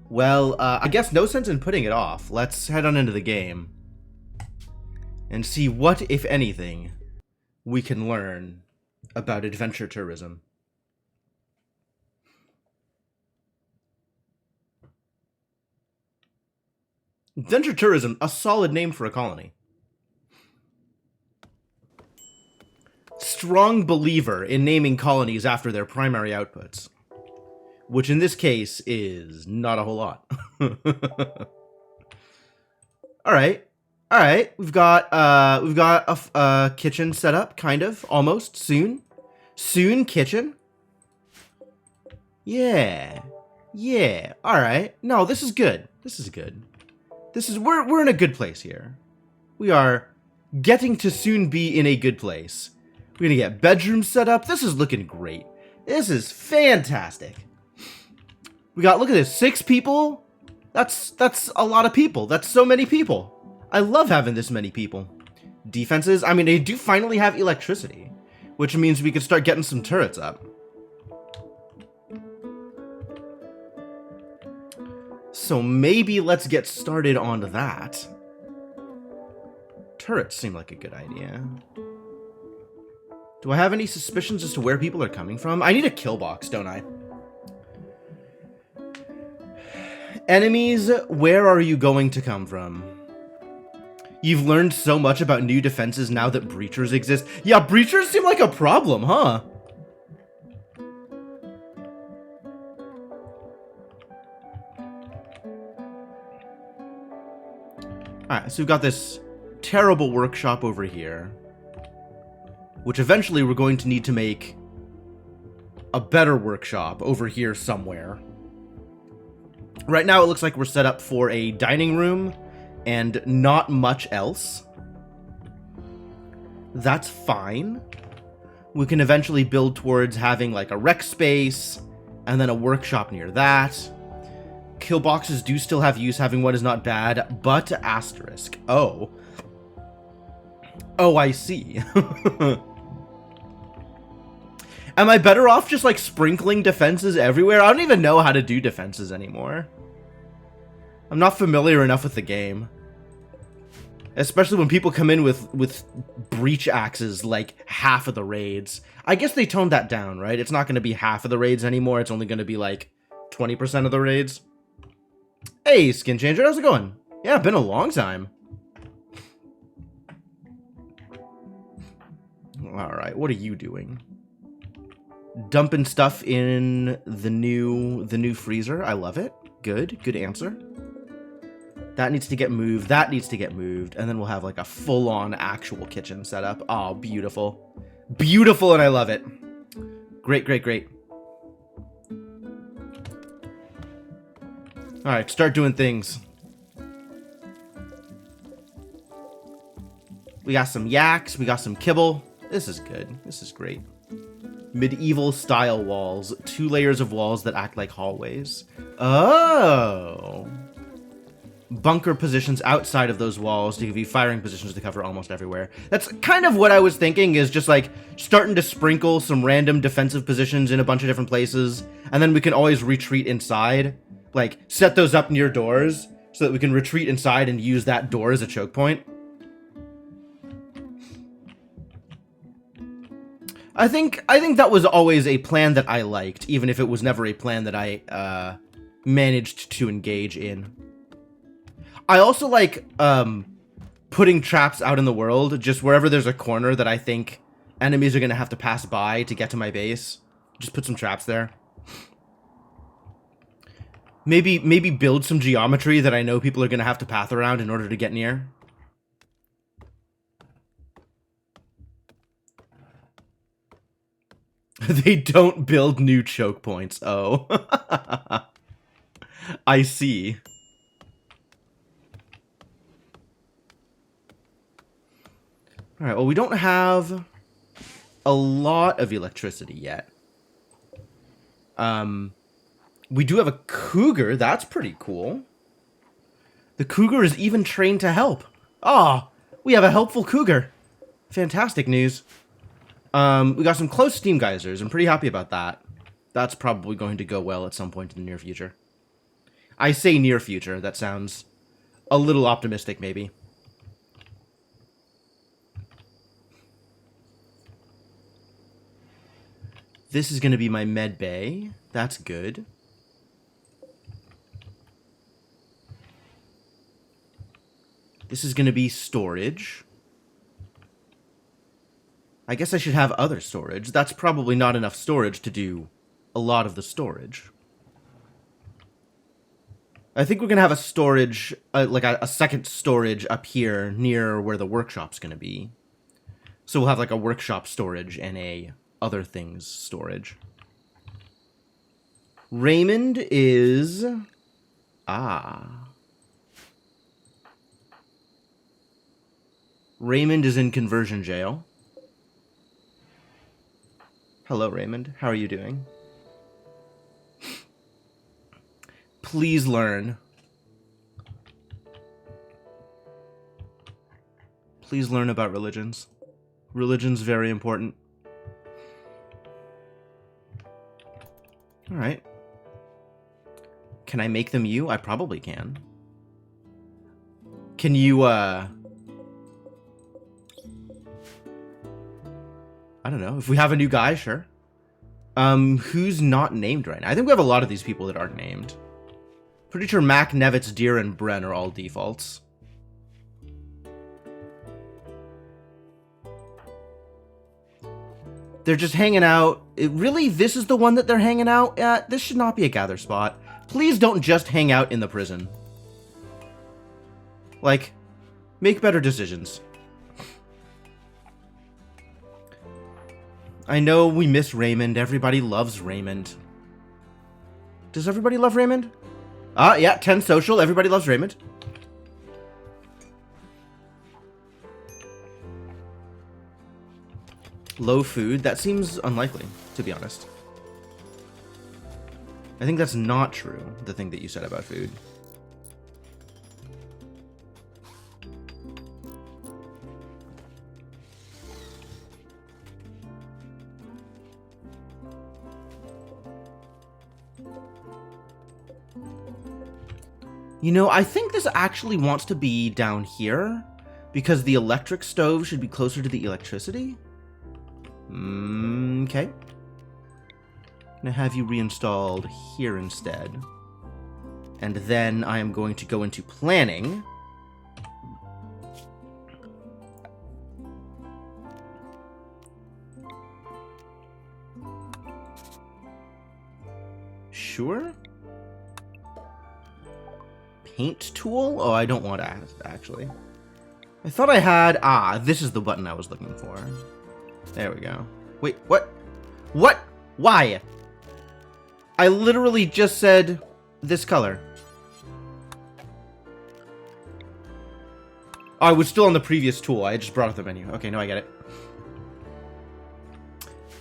Well, I guess no sense in putting it off. Let's head on into the game and see what, if anything, we can learn about adventure tourism. Adventure tourism, a solid name for a colony. Strong believer in naming colonies after their primary outputs. Which in this case is not a whole lot. Alright. Alright. We've got a kitchen set up, kind of, almost, soon. Soon kitchen. Yeah. Yeah. Alright. No, this is good. This is good. We're in a good place here. We are getting to soon be in a good place. We're gonna get bedrooms set up. This is looking great. This is fantastic. We got, look at this, 6 people. That's a lot of people. That's so many people. I love having this many people. Defenses, I mean, they do finally have electricity, which means we can start getting some turrets up. So maybe let's get started on that. Turrets seem like a good idea. Do I have any suspicions as to where people are coming from? I need a kill box, don't I? Enemies, where are you going to come from? You've learned so much about new defenses now that breachers exist. Yeah, breachers seem like a problem, huh? Alright, so we've got this terrible workshop over here, which eventually we're going to need to make a better workshop over here somewhere. Right now it looks like we're set up for a dining room and not much else. That's fine. We can eventually build towards having like a rec space and then a workshop near that. Kill boxes do still have use, having one is not bad, but asterisk. Oh. Oh, I see. Am I better off just like sprinkling defenses everywhere? I don't even know how to do defenses anymore. I'm not familiar enough with the game. Especially when people come in with breach axes like half of the raids. I guess they toned that down, right? It's not going to be half of the raids anymore. It's only going to be like 20% of the raids. Hey, Skin Changer, how's it going? Yeah, been a long time. Alright, what are you doing? Dumping stuff in the new freezer. I love it. Good answer. That needs to get moved. That needs to get moved. And then we'll have like a full-on actual kitchen set up. Oh, beautiful. Beautiful, and I love it. Great. Alright, start doing things. We got some yaks. We got some kibble. This is good. This is great. Medieval style walls. 2 layers of walls that act like hallways. Oh. Bunker positions outside of those walls to give you firing positions to cover almost everywhere. That's kind of what I was thinking, is just like starting to sprinkle some random defensive positions in a bunch of different places, and then we can always retreat inside. Like, set those up near doors so that we can retreat inside and use that door as a choke point. I think that was always a plan that I liked, even if it was never a plan that I managed to engage in. I also like putting traps out in the world, just wherever there's a corner that I think enemies are going to have to pass by to get to my base. Just put some traps there. Maybe build some geometry that I know people are going to have to path around in order to get near. They don't build new choke points. Oh. I see. Alright, well, we don't have a lot of electricity yet. We do have a cougar. That's pretty cool. The cougar is even trained to help. Ah, we have a helpful cougar. Fantastic news. We got some close steam geysers. I'm pretty happy about that. That's probably going to go well at some point in the near future. I say near future. That sounds a little optimistic, maybe. This is going to be my med bay. That's good. This is going to be storage. I guess I should have other storage. That's probably not enough storage to do a lot of the storage. I think we're going to have a storage, like a second storage up here near where the workshop's going to be. So we'll have like a workshop storage and a other things storage. Raymond is... Raymond is in conversion jail. Hello, Raymond. How are you doing? Please learn. Please learn about religions. Religion's very important. Alright. Can I make them you? I probably can. Can you, I don't know. If we have a new guy, sure. Who's not named right now? I think we have a lot of these people that aren't named. Pretty sure Mac, Nevitz, Deer, and Bren are all defaults. They're just hanging out. Really, this is the one that they're hanging out at? This should not be a gather spot. Please don't just hang out in the prison. Like, make better decisions. I know we miss Raymond. Everybody loves Raymond. Does everybody love Raymond? Yeah, 10 social. Everybody loves Raymond. Low food. That seems unlikely, to be honest. I think that's not true, the thing that you said about food. You know, I think this actually wants to be down here because the electric stove should be closer to the electricity. Okay. Gonna have you reinstalled here instead. And then I am going to go into planning. Sure. Paint tool? Oh, I don't want to actually. I thought I had... this is the button I was looking for. There we go. Wait, what? What? Why? I literally just said this color. Oh, I was still on the previous tool. I just brought up the menu. Okay, now I get it.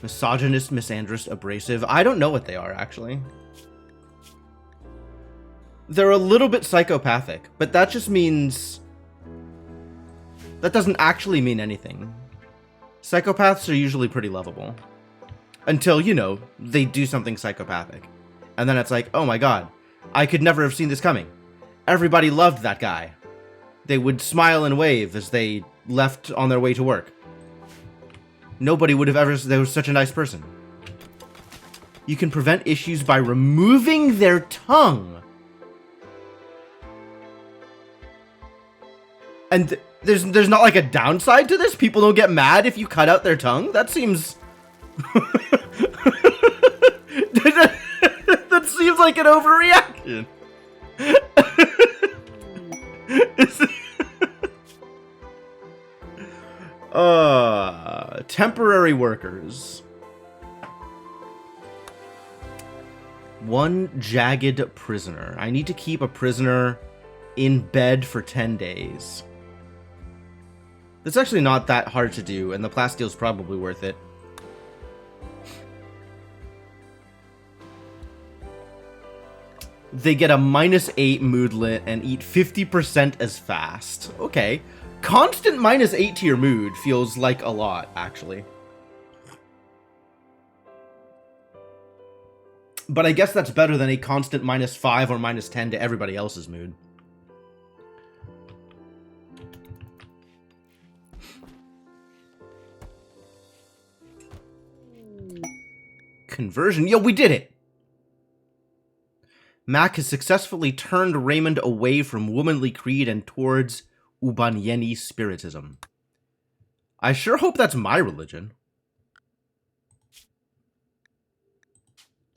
Misogynist, misandrist, abrasive. I don't know what they are, actually. They're a little bit psychopathic, but that just means... That doesn't actually mean anything. Psychopaths are usually pretty lovable. Until, you know, they do something psychopathic. And then it's like, oh my god, I could never have seen this coming. Everybody loved that guy. They would smile and wave as they left on their way to work. Nobody would have ever said they were such a nice person. You can prevent issues by removing their tongue. And there's not like a downside to this? People don't get mad if you cut out their tongue? That seems... that seems like an overreaction. Temporary workers. One jagged prisoner. I need to keep a prisoner in bed for 10 days. It's actually not that hard to do, and the plastile's probably worth it. They get a -8 moodlet and eat 50% as fast. Okay. Constant -8 to your mood feels like a lot, actually. But I guess that's better than a constant -5 or -10 to everybody else's mood. Conversion. Yo, we did it! Mac has successfully turned Raymond away from womanly creed and towards Ubanyeni spiritism. I sure hope that's my religion.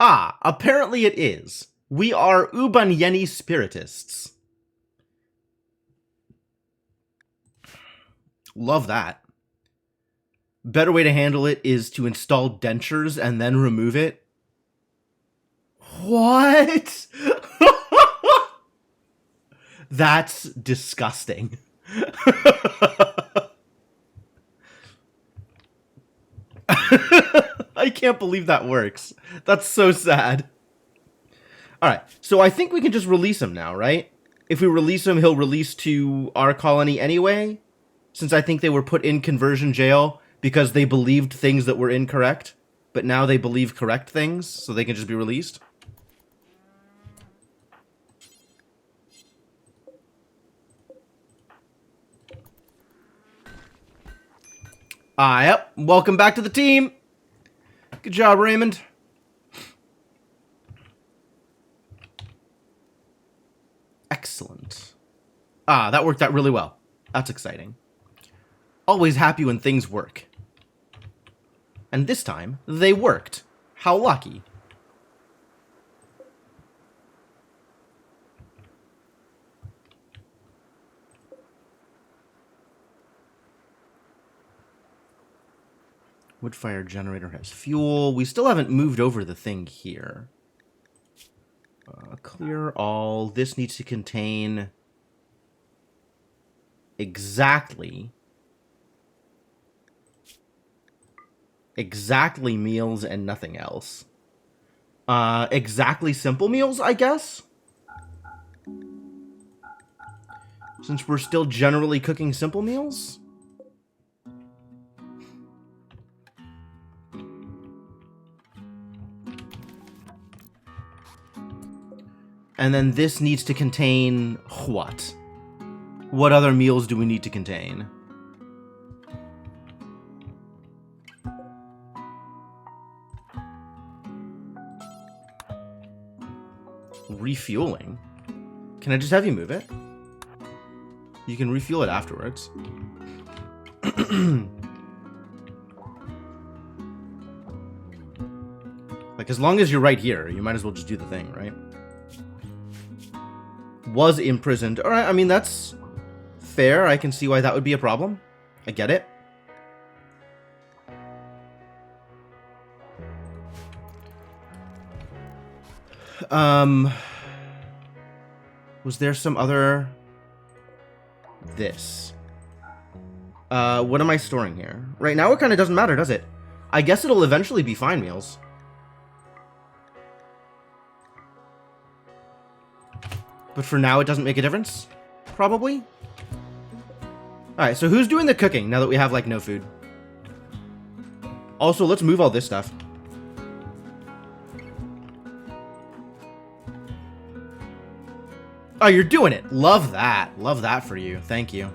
Ah, apparently it is. We are Ubanyeni spiritists. Love that. Better way to handle it is to install dentures and then remove it. What? That's disgusting. I can't believe that works. That's so sad. Alright, so I think we can just release him now, right? If we release him, he'll release to our colony anyway, since I think they were put in conversion jail because they believed things that were incorrect, but now they believe correct things, so they can just be released. Yep. Welcome back to the team. Good job, Raymond. Excellent. That worked out really well. That's exciting. Always happy when things work. And this time, they worked. How lucky. Wood fire generator has fuel. We still haven't moved over the thing here. Clear all. This needs to contain exactly meals and nothing else. Exactly simple meals, I guess? Since we're still generally cooking simple meals? And then this needs to contain what? What other meals do we need to contain? Refueling? Can I just have you move it? You can refuel it afterwards. Like, as long as you're right here, you might as well just do the thing, right? Was imprisoned. Alright, I mean, that's fair. I can see why that would be a problem. I get it. Was there some other... This. What am I storing here? Right now it kind of doesn't matter, does it? I guess it'll eventually be fine meals. But for now, it doesn't make a difference? Probably? Alright, so who's doing the cooking now that we have, like, no food? Also, let's move all this stuff. Oh, you're doing it! Love that. Love that for you. Thank you.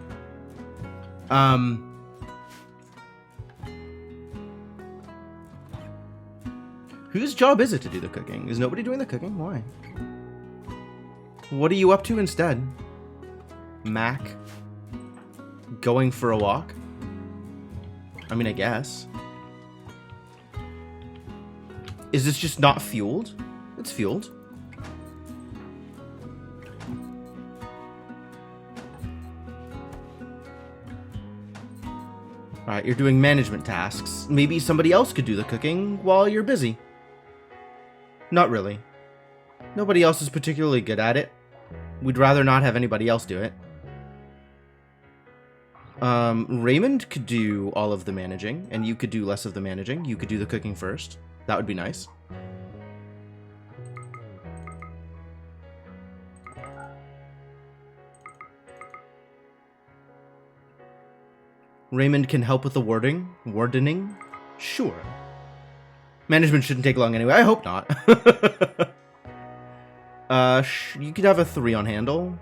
Whose job is it to do the cooking? Is nobody doing the cooking? Why? What are you up to instead? Mac? Going for a walk? I mean, I guess. Is this just not fueled? It's fueled. Alright, you're doing management tasks. Maybe somebody else could do the cooking while you're busy. Not really. Nobody else is particularly good at it. We'd rather not have anybody else do it. Raymond could do all of the managing, and you could do less of the managing. You could do the cooking first. That would be nice. Raymond can help with the wardening? Sure. Management shouldn't take long anyway. I hope not. You could have a 3 on handle.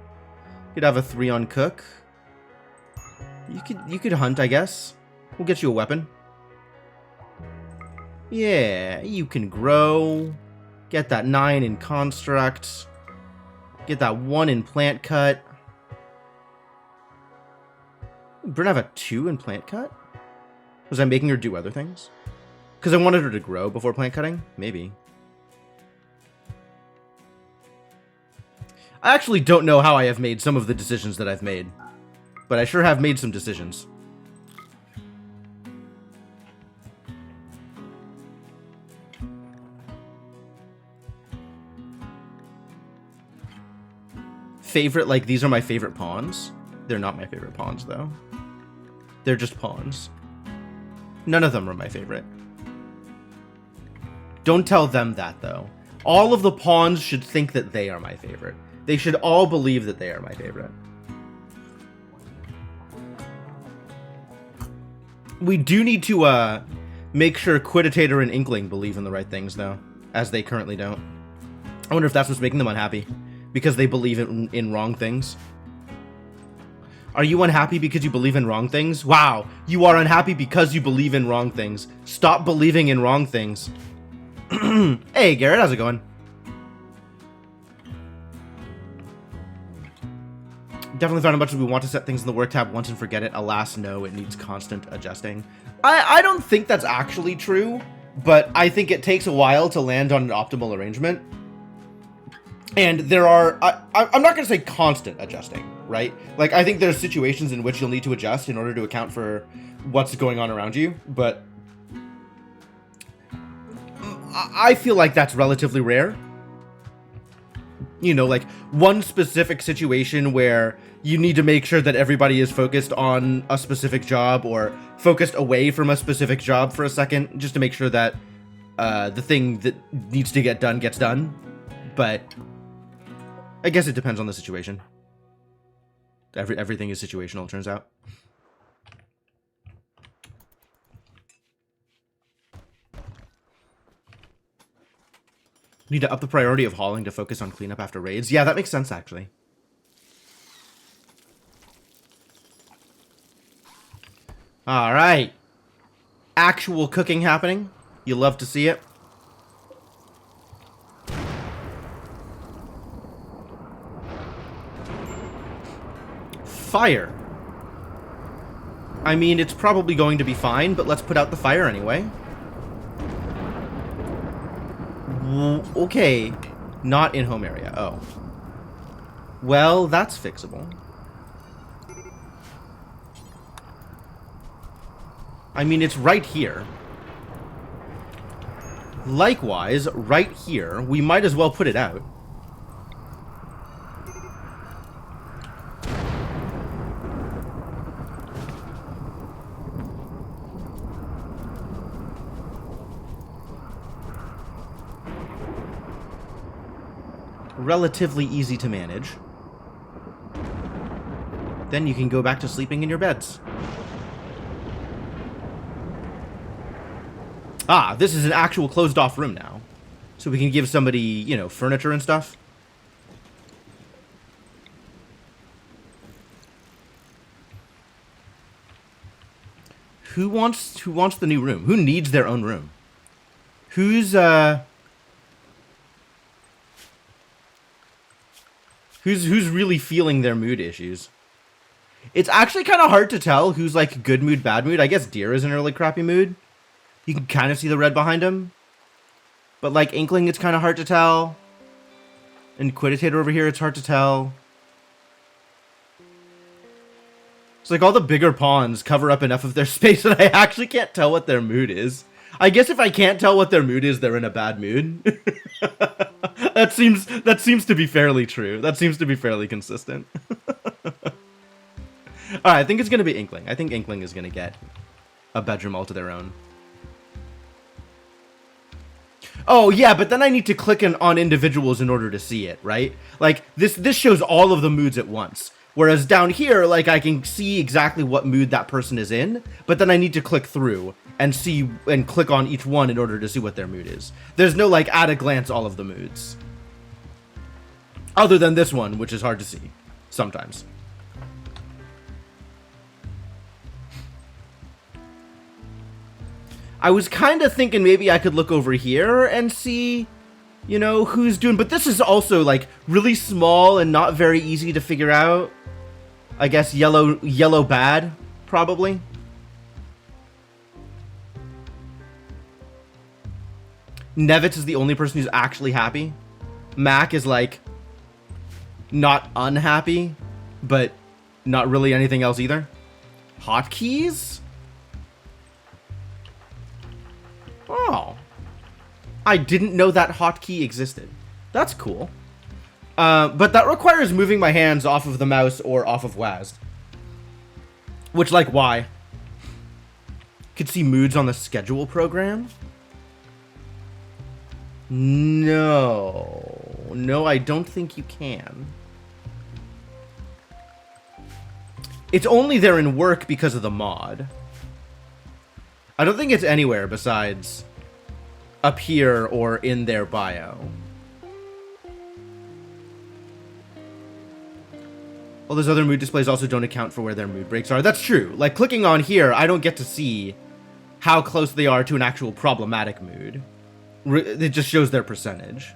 You could have a 3 on cook. You could hunt, I guess. We'll get you a weapon. Yeah, you can grow. Get that 9 in construct. Get that 1 in plant cut. Bryn have a 2 in plant cut? Was I making her do other things? Because I wanted her to grow before plant cutting? Maybe. I actually don't know how I have made some of the decisions that I've made. But I sure have made some decisions. Favorite, like, these are my favorite pawns. They're not my favorite pawns, though. They're just pawns. None of them are my favorite. Don't tell them that, though. All of the pawns should think that they are my favorite. They should all believe that they are my favorite. We do need to make sure Quiditator and Inkling believe in the right things, though, as they currently don't. I wonder if that's what's making them unhappy, because they believe in wrong things. Are you unhappy because you believe in wrong things? Wow, you are unhappy because you believe in wrong things. Stop believing in wrong things. Hey, Garrett, how's it going? Definitely found a bunch of we want to set things in the work tab once and forget it. Alas, no, it needs constant adjusting. I don't think that's actually true, but I think it takes a while to land on an optimal arrangement. And there are, I'm not going to say constant adjusting, right? Like, I think there's situations in which you'll need to adjust in order to account for what's going on around you, but I feel like that's relatively rare. You know, like, one specific situation where you need to make sure that everybody is focused on a specific job or focused away from a specific job for a second, just to make sure that the thing that needs to get done gets done. But I guess it depends on the situation. Everything is situational, it turns out. Need to up the priority of hauling to focus on cleanup after raids. Yeah, that makes sense, actually. All right. Actual cooking happening. You love to see it. Fire. I mean, it's probably going to be fine, but let's put out the fire anyway. Okay. Not in home area. Oh. Well, that's fixable. I mean, it's right here. Likewise, right here, we might as well put it out. Relatively easy to manage. Then you can go back to sleeping in your beds. Ah, this is an actual closed-off room now. So we can give somebody, you know, furniture and stuff. Who wants the new room? Who needs their own room? Who's really feeling their mood issues? It's actually kind of hard to tell who's like good mood, bad mood. I guess Deer is in a really crappy mood. You can kind of see the red behind him. But like Inkling, it's kind of hard to tell. And Quiditator over here, it's hard to tell. It's like all the bigger pawns cover up enough of their space that I actually can't tell what their mood is. I guess if I can't tell what their mood is, they're in a bad mood. That seems to be fairly true. That seems to be fairly consistent. Alright, I think it's going to be Inkling. I think Inkling is going to get a bedroom all to their own. Oh, yeah, but then I need to click on individuals in order to see it, right? Like, this shows all of the moods at once. Whereas down here, like, I can see exactly what mood that person is in, but then I need to click through and see and click on each one in order to see what their mood is. There's no, like, at a glance all of the moods. Other than this one, which is hard to see sometimes. I was kind of thinking maybe I could look over here and see, you know, who's doing... But this is also, like, really small and not very easy to figure out. I guess yellow bad, probably. Nevitz is the only person who's actually happy. Mac is, like, not unhappy, but not really anything else either. Hotkeys? Oh. I didn't know that hotkey existed. That's cool. But that requires moving my hands off of the mouse or off of WASD. Which, like, why? Could see moods on the schedule program? No. No, I don't think you can. It's only there in work because of the mod. I don't think it's anywhere besides up here or in their bio. All those other mood displays also don't account for where their mood breaks are. That's true. Like, clicking on here, I don't get to see how close they are to an actual problematic mood. It just shows their percentage.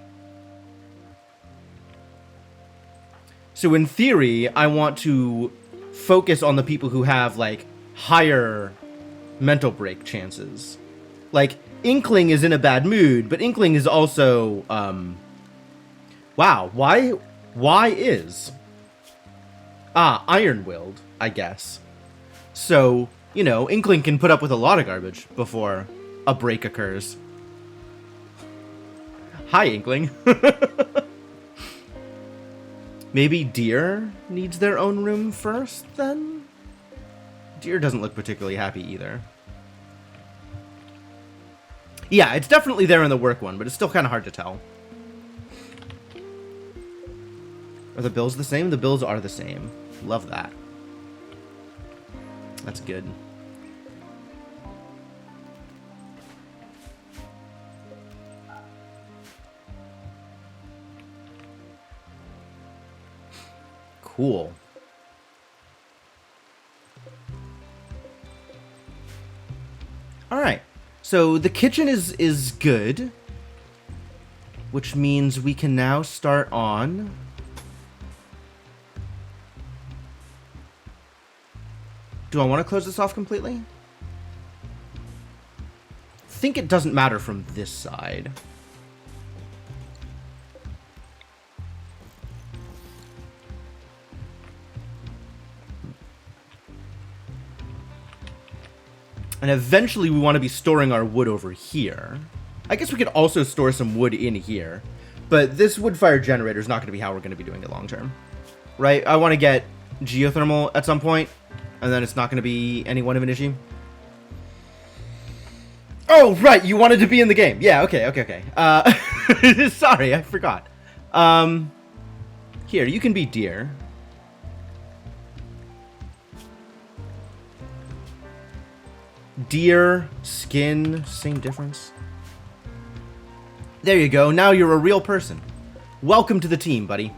So in theory, I want to focus on the people who have, like, higher mental break chances. Like, Inkling is in a bad mood, but Inkling is also, wow, why is... Iron-willed, I guess. So, you know, Inkling can put up with a lot of garbage before a break occurs. Hi, Inkling. Maybe Deer needs their own room first, then? Deer doesn't look particularly happy either. Yeah, it's definitely there in the work one, but it's still kind of hard to tell. Are the bills the same? The bills are the same. Love that. That's good. Cool. All right. So the kitchen is good, which means we can now start on do I want to close this off completely? I think it doesn't matter from this side. And eventually we want to be storing our wood over here. I guess we could also store some wood in here. But this wood-fired generator is not going to be how we're going to be doing it long term. Right? I want to get geothermal at some point, and then it's not going to be any one of an issue. Oh, right! You wanted to be in the game. Yeah, okay. Sorry, I forgot. Here, you can be Deer. Deer, skin, same difference. There you go. Now you're a real person. Welcome to the team, buddy.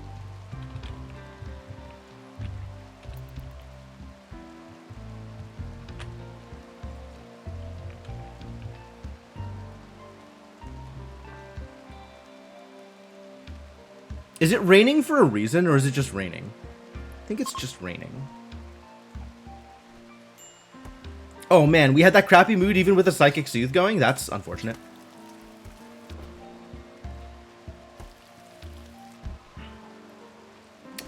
Is it raining for a reason, or is it just raining? I think it's just raining. Oh man, we had that crappy mood even with the Psychic Soothe going? That's unfortunate.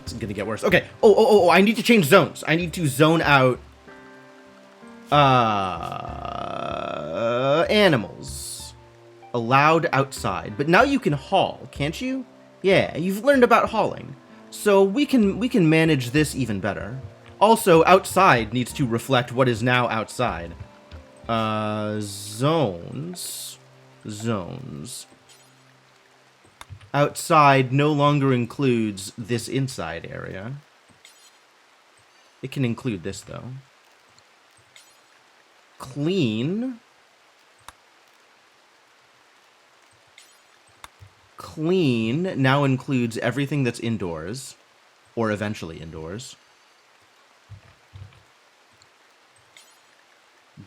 It's gonna get worse. Okay. Oh, I need to change zones. I need to zone out animals. Allowed outside. But now you can haul, can't you? Yeah, you've learned about hauling. So we can manage this even better. Also, outside needs to reflect what is now outside. Zones. Outside no longer includes this inside area. It can include this, though. Clean. Clean now includes everything that's indoors, or eventually indoors.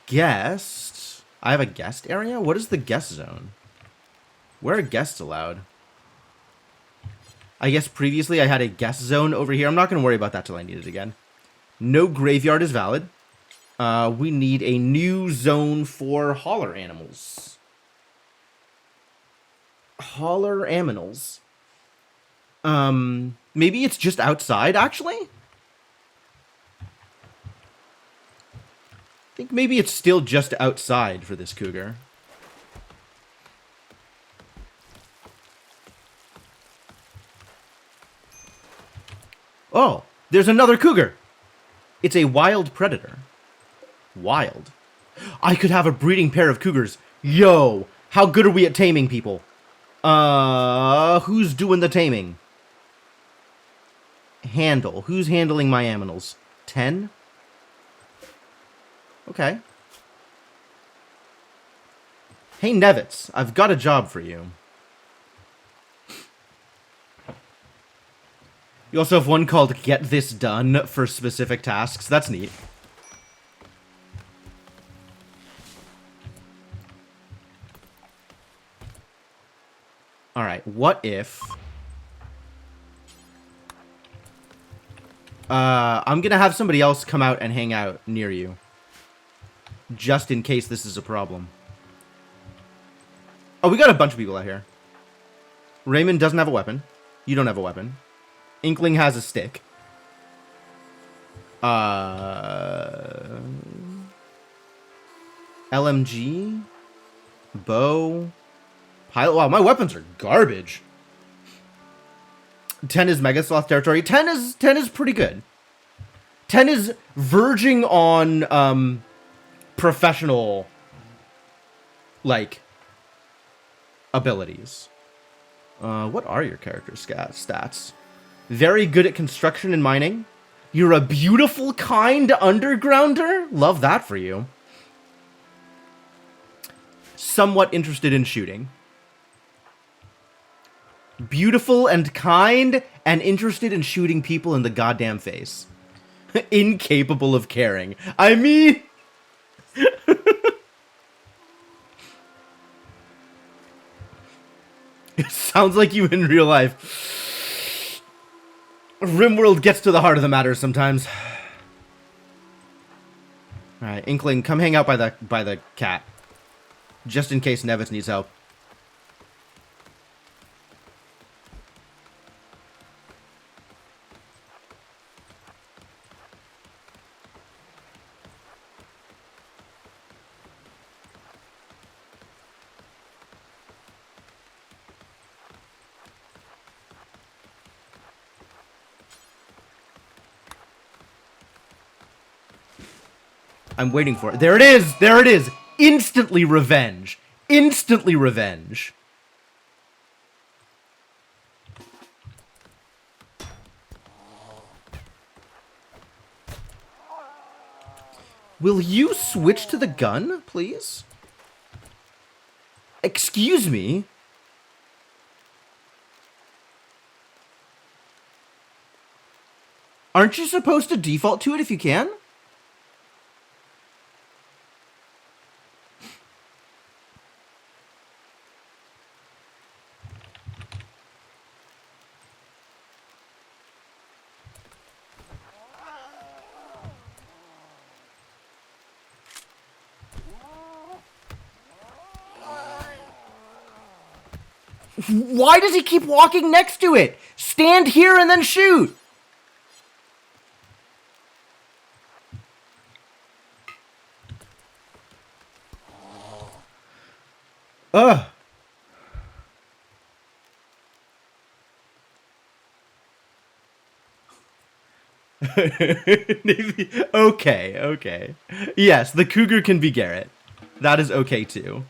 Guest. I have a guest area? What is the guest zone? Where are guests allowed? I guess previously I had a guest zone over here. I'm not going to worry about that till I need it again. No graveyard is valid. We need a new zone for hauler animals. Hauler animals. Maybe it's just outside, actually? I think maybe it's still just outside for this cougar. Oh, there's another cougar. It's a wild predator. Wild. I could have a breeding pair of cougars. Yo, how good are we at taming people? Who's doing the taming? Handle. Who's handling my aminals? 10? Okay. Hey, Nevitz, I've got a job for you. You also have one called Get This Done for specific tasks. That's neat. Alright, what if... I'm gonna have somebody else come out and hang out near you. Just in case this is a problem. Oh, we got a bunch of people out here. Raymond doesn't have a weapon. You don't have a weapon. Inkling has a stick. LMG? Bow? Pilot? Wow, my weapons are garbage. 10 is Mega Sloth territory. 10 is pretty good. 10 is verging on professional like abilities. What are your character stats? Very good at construction and mining. You're a beautiful, kind undergrounder. Love that for you. Somewhat interested in shooting. Beautiful and kind and interested in shooting people in the goddamn face. Incapable of caring. I mean... It sounds like you in real life. Rimworld gets to the heart of the matter sometimes. Alright, Inkling, come hang out by the cat. Just in case Nevitz needs help. I'm waiting for it. There it is! There it is! Instantly revenge! Instantly revenge! Will you switch to the gun, please? Excuse me? Aren't you supposed to default to it if you can? Why does he keep walking next to it? Stand here and then shoot! Ugh. Okay, okay. Yes, the cougar can be Garrett. That is okay too.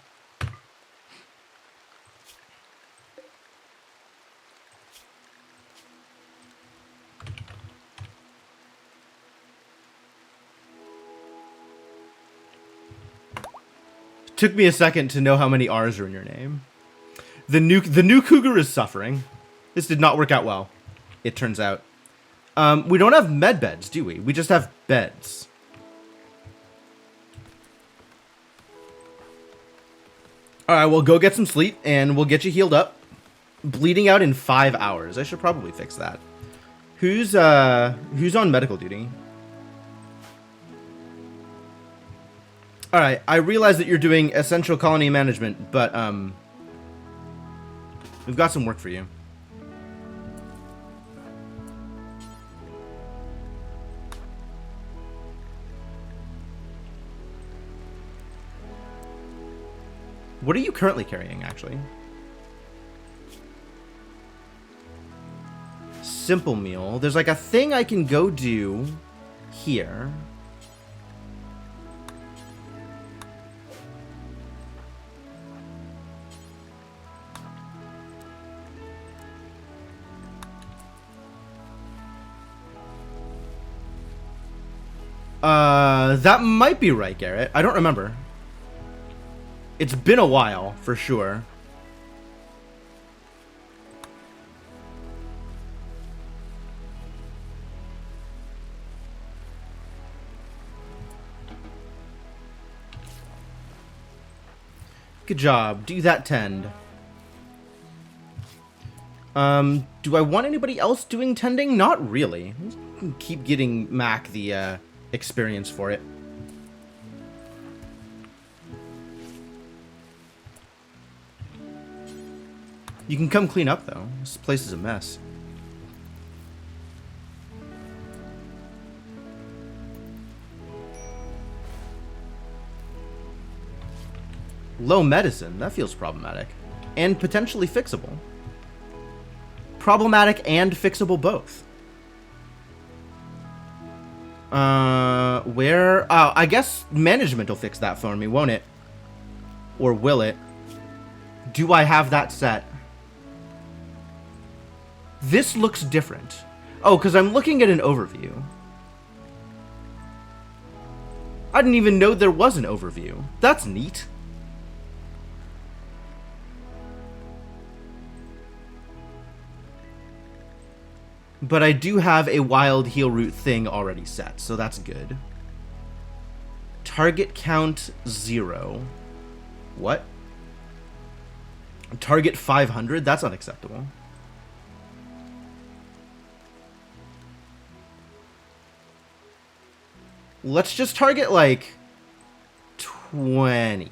Took me a second to know how many R's are in your name. The new cougar is suffering. This did not work out well, it turns out. We don't have med beds, do we? We just have beds. Alright, well, go get some sleep, and we'll get you healed up. Bleeding out in 5 hours. I should probably fix that. Who's on medical duty? Alright, I realize that you're doing essential colony management, but, we've got some work for you. What are you currently carrying, actually? Simple meal. There's like a thing I can go do here. That might be right, Garrett. I don't remember. It's been a while, for sure. Good job. Do that tend. Do I want anybody else doing tending? Not really. Keep getting Mac the experience for it. You can come clean up, though. This place is a mess. Low medicine. That feels problematic. And potentially fixable. Problematic and fixable both. Where? Oh, I guess management will fix that for me, won't it? Or will it? Do I have that set? This looks different. Oh, because I'm looking at an overview. I didn't even know there was an overview. That's neat. But I do have a wild heal route thing already set, so that's good. Target count 0. What? Target 500? That's unacceptable. Let's just target, like, 20.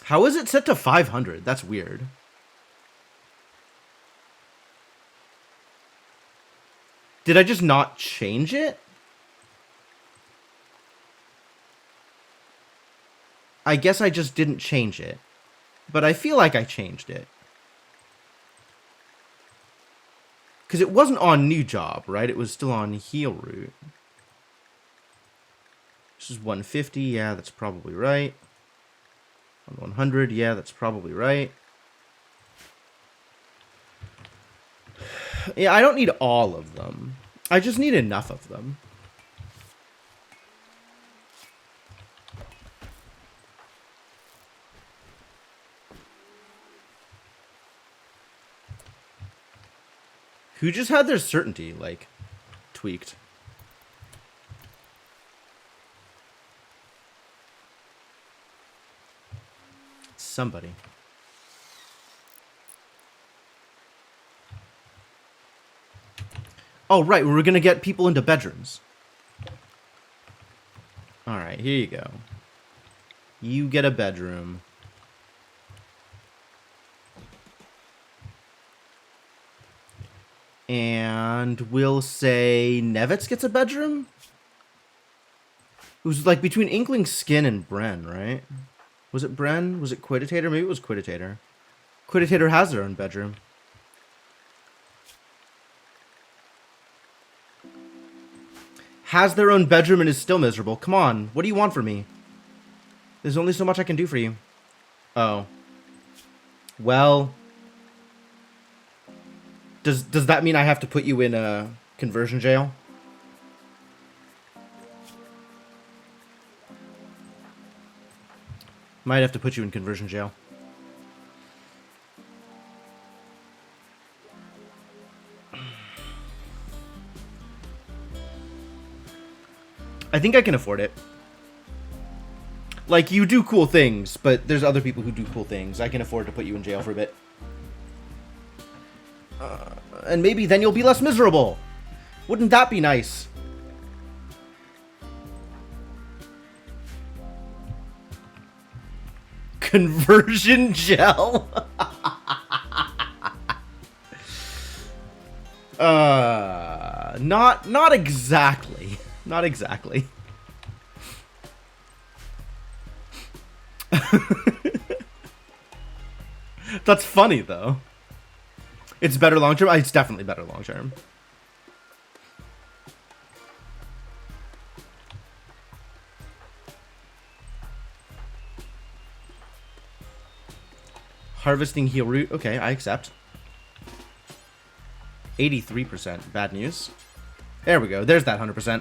How is it set to 500? That's weird. Did I just not change it? I guess I just didn't change it. But I feel like I changed it. Because it wasn't on new job, right? It was still on heal route. This is 150. Yeah, that's probably right. On 100. Yeah, that's probably right. Yeah, I don't need all of them. I just need enough of them. Who just had their certainty, like, tweaked? Somebody. Oh, right, we were gonna get people into bedrooms. Alright, here you go. You get a bedroom. And we'll say Nevitz gets a bedroom? It was like between Inkling Skin and Bren, right? Was it Bren? Was it Quiditator? Maybe it was Quiditator. Quiditator has their own bedroom. Has their own bedroom and is still miserable. Come on, what do you want from me? There's only so much I can do for you. Oh. Well. Does that mean I have to put you in a conversion jail? Might have to put you in conversion jail. I think I can afford it. Like, you do cool things, but there's other people who do cool things. I can afford to put you in jail for a bit. And maybe then you'll be less miserable. Wouldn't that be nice? Conversion gel? Not exactly. Not exactly. That's funny, though. It's better long term? It's definitely better long term. Harvesting heal root. Okay, I accept. 83%. Bad news. There we go. There's that 100%.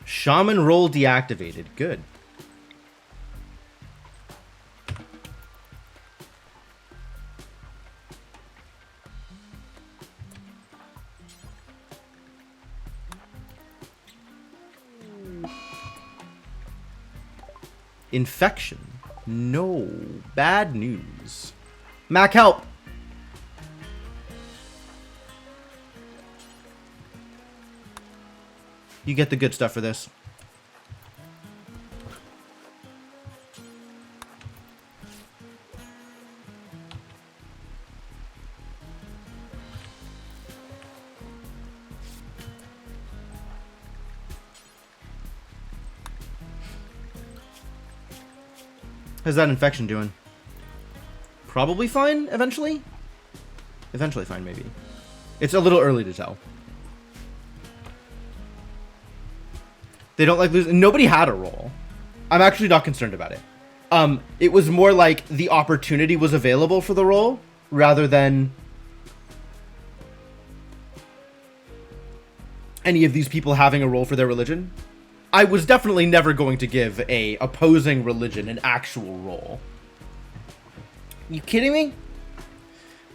Shaman roll deactivated. Good. Infection. No. Bad news. Mac, help! You get the good stuff for this. How's that infection doing? Probably fine, eventually? Eventually fine, maybe. It's a little early to tell. They don't like losing. Nobody had a roll. I'm actually not concerned about it. It was more like the opportunity was available for the roll, rather than any of these people having a roll for their religion. I was definitely never going to give a opposing religion an actual roll. You kidding me?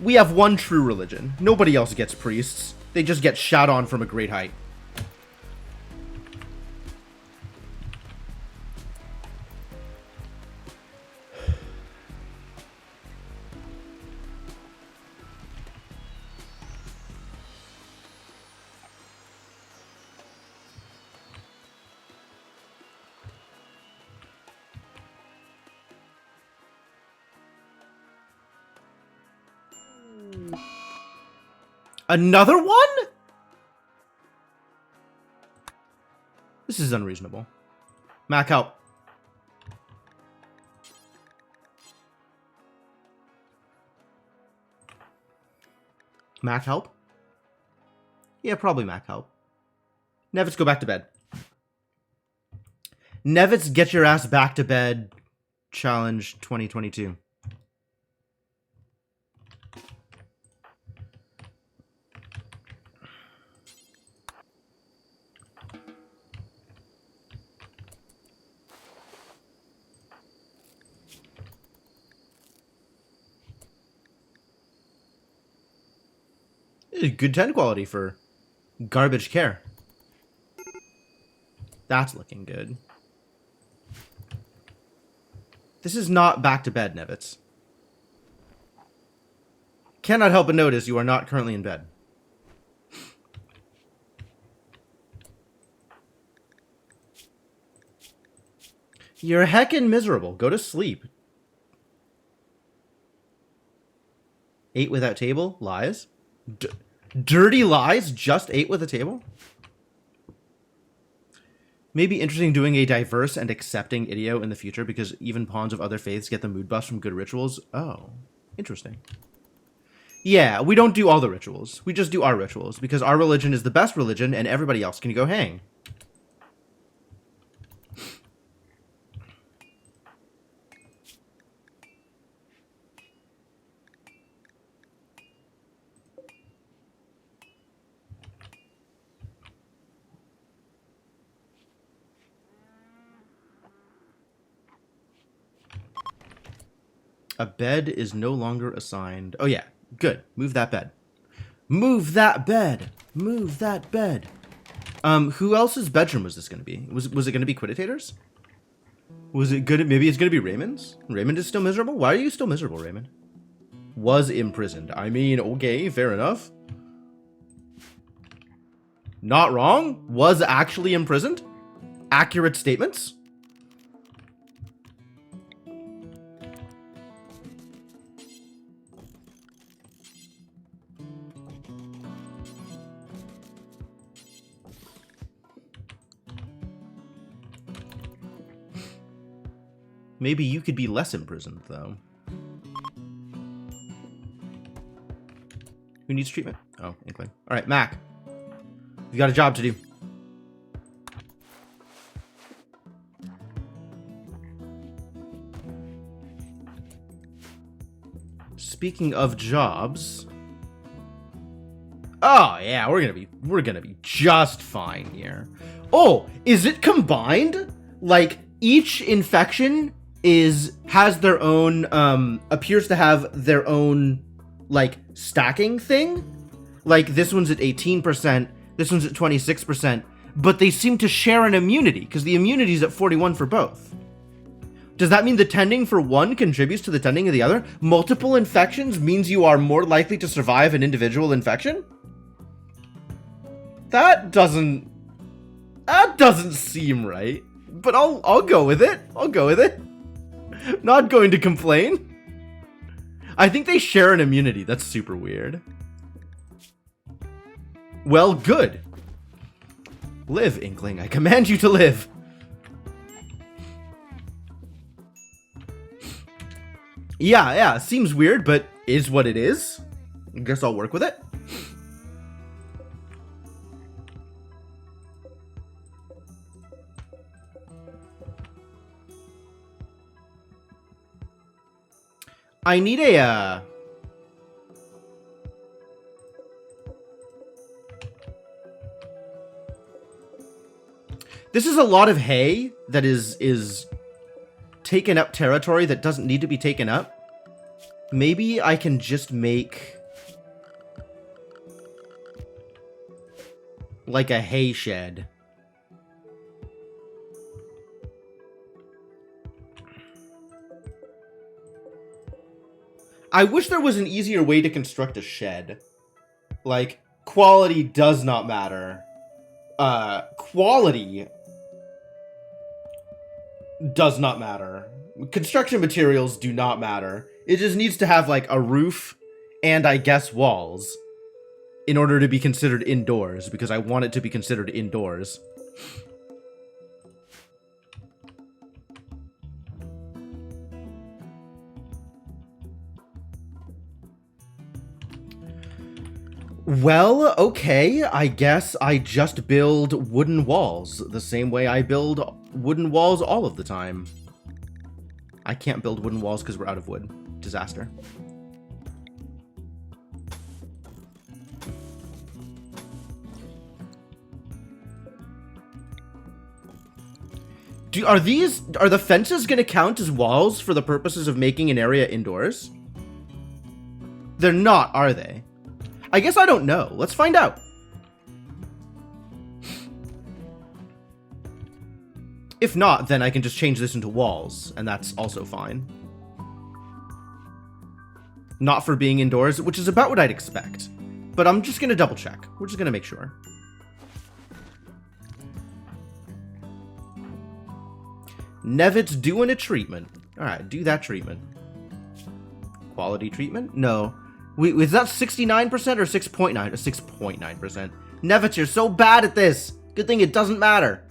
We have one true religion. Nobody else gets priests. They just get shot on from a great height. Another one? This is unreasonable. Mac, help. Mac, help? Yeah, probably Mac, help. Nevitz, go back to bed. Nevitz, get your ass back to bed. Challenge 2022. Good 10 quality for garbage care. That's looking good. This is not back to bed, Nevitz. Cannot help but notice you are not currently in bed. You're heckin' miserable. Go to sleep. 8 without table? Lies? Dirty lies? Just 8 with a table? Maybe interesting doing a diverse and accepting idio in the future because even pawns of other faiths get the mood buffs from good rituals. Oh, interesting. Yeah, we don't do all the rituals. We just do our rituals because our religion is the best religion and everybody else can go hang. A bed is no longer assigned. Oh, yeah. Good. Move that bed. Move that bed. Move that bed. Who else's bedroom was this going to be? Was it going to be Quidditators? Was it good? Maybe it's going to be Raymond's? Raymond is still miserable? Why are you still miserable, Raymond? Was imprisoned. I mean, okay, fair enough. Not wrong. Was actually imprisoned. Accurate statements. Maybe you could be less imprisoned, though. Who needs treatment? Oh, Inkling. All right, Mac. You got a job to do. Speaking of jobs. Oh, yeah, we're gonna be just fine here. Oh, is it combined? Like, each infection has their own, appears to have their own, like, stacking thing? Like, this one's at 18%, this one's at 26%, but they seem to share an immunity, because the immunity is at 41 for both. Does that mean the tending for one contributes to the tending of the other? Multiple infections means you are more likely to survive an individual infection? That doesn't seem right. But I'll go with it. I'll go with it. Not going to complain. I think they share an immunity. That's super weird. Well, good. Live, Inkling. I command you to live. Yeah, seems weird, but is what it is. I guess I'll work with it. I need a, This is a lot of hay that is taken up territory that doesn't need to be taken up. Maybe I can just make like a hay shed. I wish there was an easier way to construct a shed. Like, quality does not matter. Quality does not matter. Construction materials do not matter. It just needs to have, like, a roof and, I guess, walls in order to be considered indoors, because I want it to be considered indoors. Well, okay, I guess I just build wooden walls the same way I build wooden walls all of the time. I can't build wooden walls because we're out of wood. Disaster. Are the fences going to count as walls for the purposes of making an area indoors? They're not, are they? I guess I don't know. Let's find out. If not, then I can just change this into walls, and that's also fine. Not for being indoors, which is about what I'd expect. But I'm just going to double check. We're just going to make sure. Nevit's doing a treatment. Alright, do that treatment. Quality treatment? No. Is that 69% or 6.9? 6.9%. Nevitz, you're so bad at this. Good thing it doesn't matter.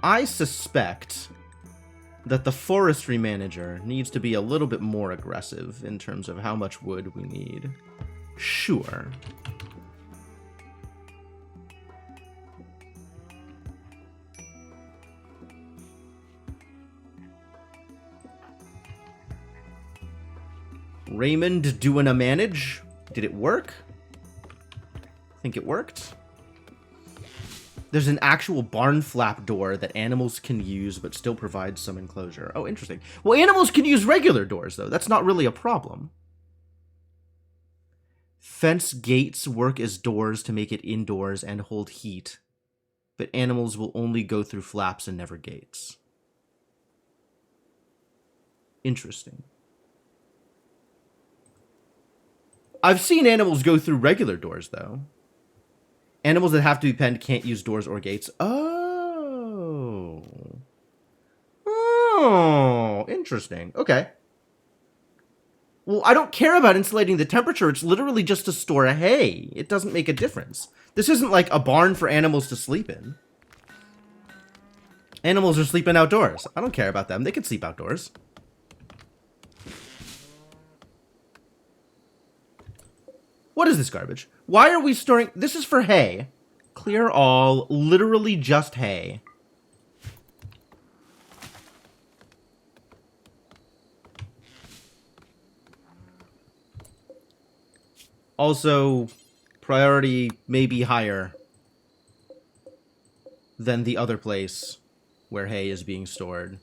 I suspect that the forestry manager needs to be a little bit more aggressive in terms of how much wood we need. Sure. Raymond doing a manage. Did it work? Think it worked? There's an actual barn flap door that animals can use but still provides some enclosure. Oh, interesting. Well, animals can use regular doors, though. That's not really a problem. Fence gates work as doors to make it indoors and hold heat, but animals will only go through flaps and never gates. Interesting. I've seen animals go through regular doors, though. Animals that have to be penned can't use doors or gates. Oh. Oh, interesting. Okay. Well, I don't care about insulating the temperature. It's literally just to store hay. It doesn't make a difference. This isn't like a barn for animals to sleep in. Animals are sleeping outdoors. I don't care about them. They can sleep outdoors. What is this garbage? Why are we storing... This is for hay. Clear all. Literally just hay. Also, priority may be higher than the other place where hay is being stored.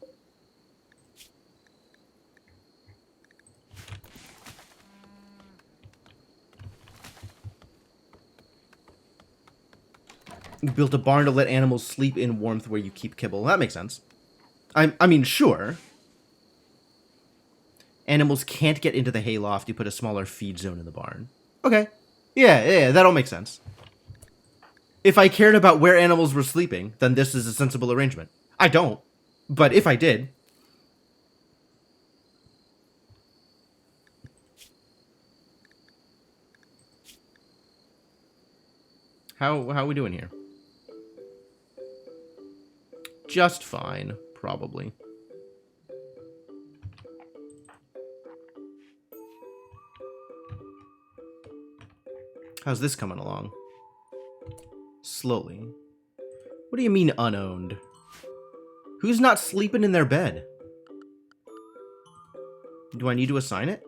You built a barn to let animals sleep in warmth where you keep kibble. That makes sense. I mean, sure. Animals can't get into the hayloft. You put a smaller feed zone in the barn. Okay. Yeah, that all makes sense. If I cared about where animals were sleeping, then this is a sensible arrangement. I don't. But if I did... How are we doing here? Just fine, probably. How's this coming along? Slowly. What do you mean unowned? Who's not sleeping in their bed? Do I need to assign it?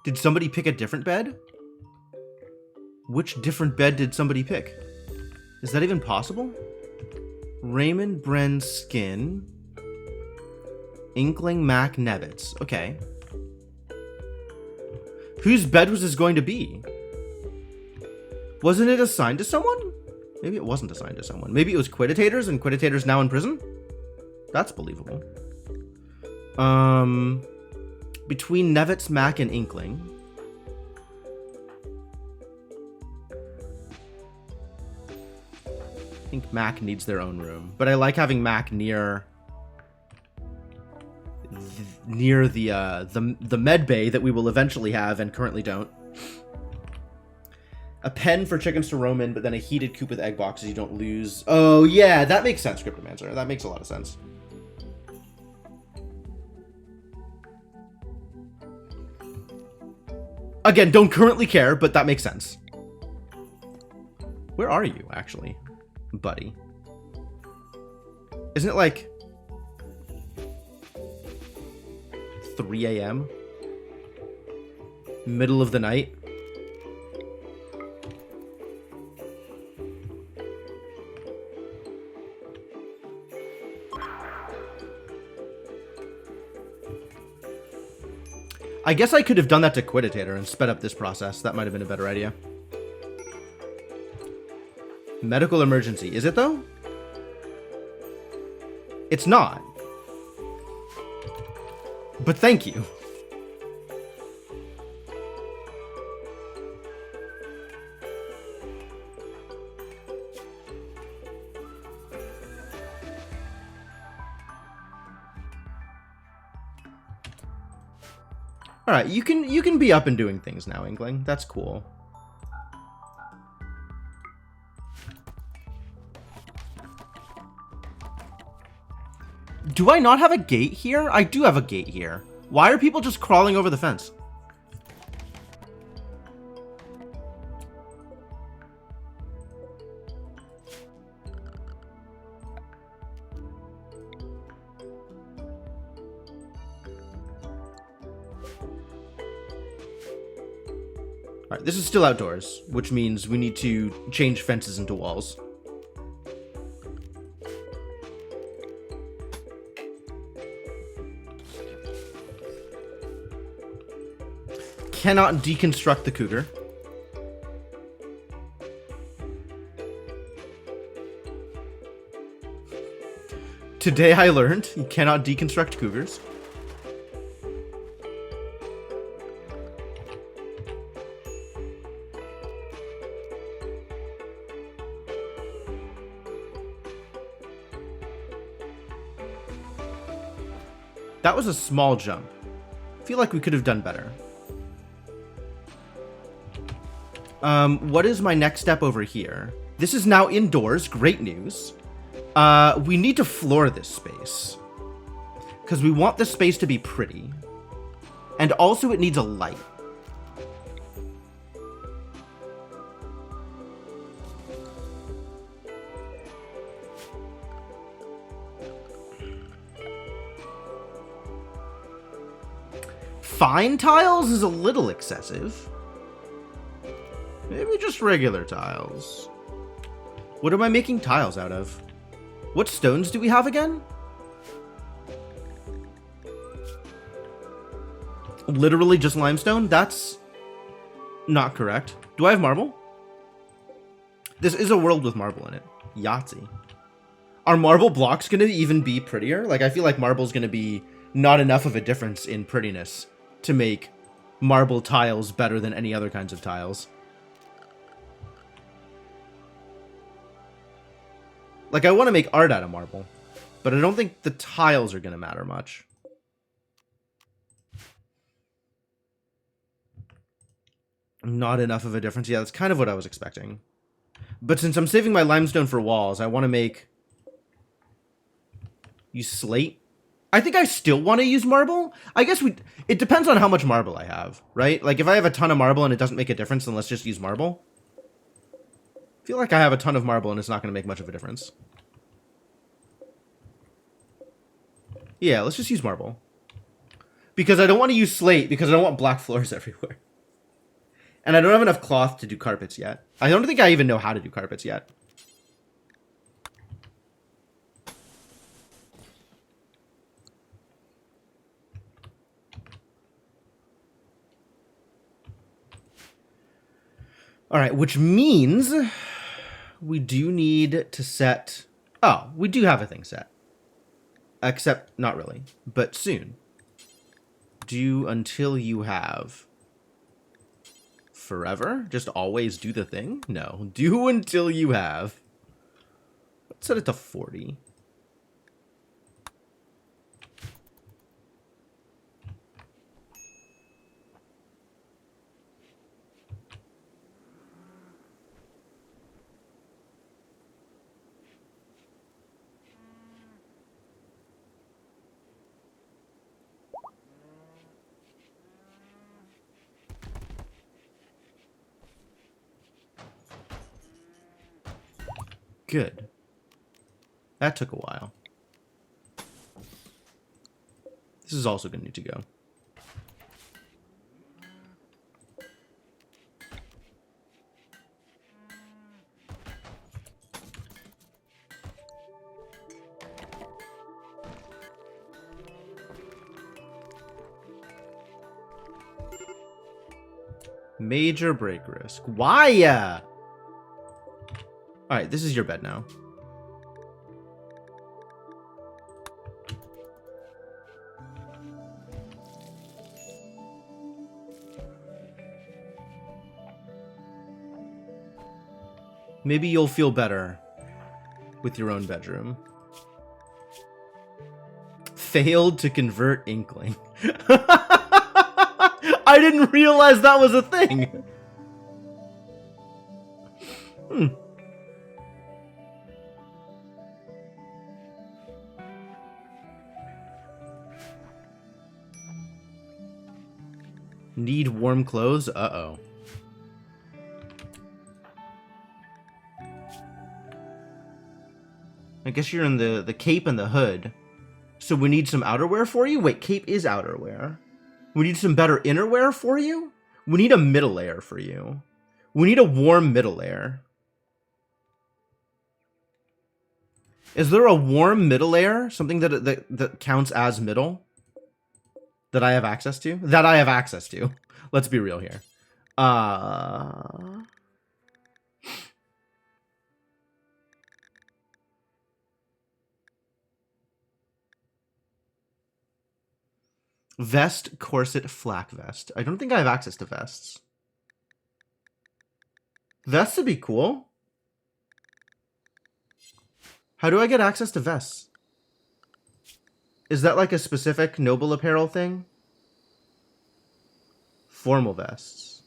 Did somebody pick a different bed? Which different bed did somebody pick? Is that even possible? Raymond Bren Skin. Inkling Mac Nevitz. Okay. Whose bed was this going to be? Wasn't it assigned to someone? Maybe it wasn't assigned to someone. Maybe it was Quidditators and Quidditators now in prison? That's believable. Between Nevitz, Mac, and Inkling. I think Mac needs their own room, but I like having Mac near the med bay that we will eventually have and currently don't. A pen for chickens to roam in, but then a heated coop with egg boxes you don't lose. Oh yeah, that makes sense, Cryptomancer. That makes a lot of sense. Again, don't currently care, but that makes sense. Where are you, actually, buddy? Isn't it like 3 a.m.? Middle of the night? I guess I could have done that to Quidditator and sped up this process. That might have been a better idea. Medical emergency. Is it, though? It's not. But thank you. All right, you can be up and doing things now, Inkling. That's cool. Do I not have a gate here? I do have a gate here. Why are people just crawling over the fence? Alright, this is still outdoors, which means we need to change fences into walls. Cannot deconstruct the cougar. Today I learned you cannot deconstruct cougars. That was a small jump. I feel like we could have done better. What is my next step over here? This is now indoors. Great news. We need to floor this space. Because we want this space to be pretty. And also it needs a light. Fine tiles is a little excessive. Maybe just regular tiles. What am I making tiles out of? What stones do we have again? Literally just limestone? That's not correct. Do I have marble? This is a world with marble in it. Yahtzee. Are marble blocks going to even be prettier? Like, I feel like marble's going to be not enough of a difference in prettiness to make marble tiles better than any other kinds of tiles. Like, I want to make art out of marble, but I don't think the tiles are going to matter much. Not enough of a difference. Yeah, that's kind of what I was expecting. But since I'm saving my limestone for walls, I want to make... Use slate? I think I still want to use marble. I guess it depends on how much marble I have, right? Like, if I have a ton of marble and it doesn't make a difference, then let's just use marble. I feel like I have a ton of marble and it's not going to make much of a difference. Yeah, let's just use marble. Because I don't want to use slate, because I don't want black floors everywhere. And I don't have enough cloth to do carpets yet. I don't think I even know how to do carpets yet. Alright, which means we do need to set... Oh, we do have a thing set. Except, not really, but soon. Do until you have... Forever? Just always do the thing? No. Do until you have... Let's set it to 40. Good. That took a while. This is also going to need to go. Major break risk. Why? Alright, this is your bed now. Maybe you'll feel better with your own bedroom. Failed to convert Inkling. I didn't realize that was a thing. Need warm clothes? Uh-oh. I guess you're in the cape and the hood. So we need some outerwear for you? Wait, cape is outerwear. We need some better innerwear for you? We need a middle layer for you. We need a warm middle layer. Is there a warm middle layer? Something that counts as middle? That I have access to? That I have access to. Let's be real here. Vest, corset, flak vest. I don't think I have access to vests. Vests would be cool. How do I get access to vests? Is that like a specific noble apparel thing? Formal vests.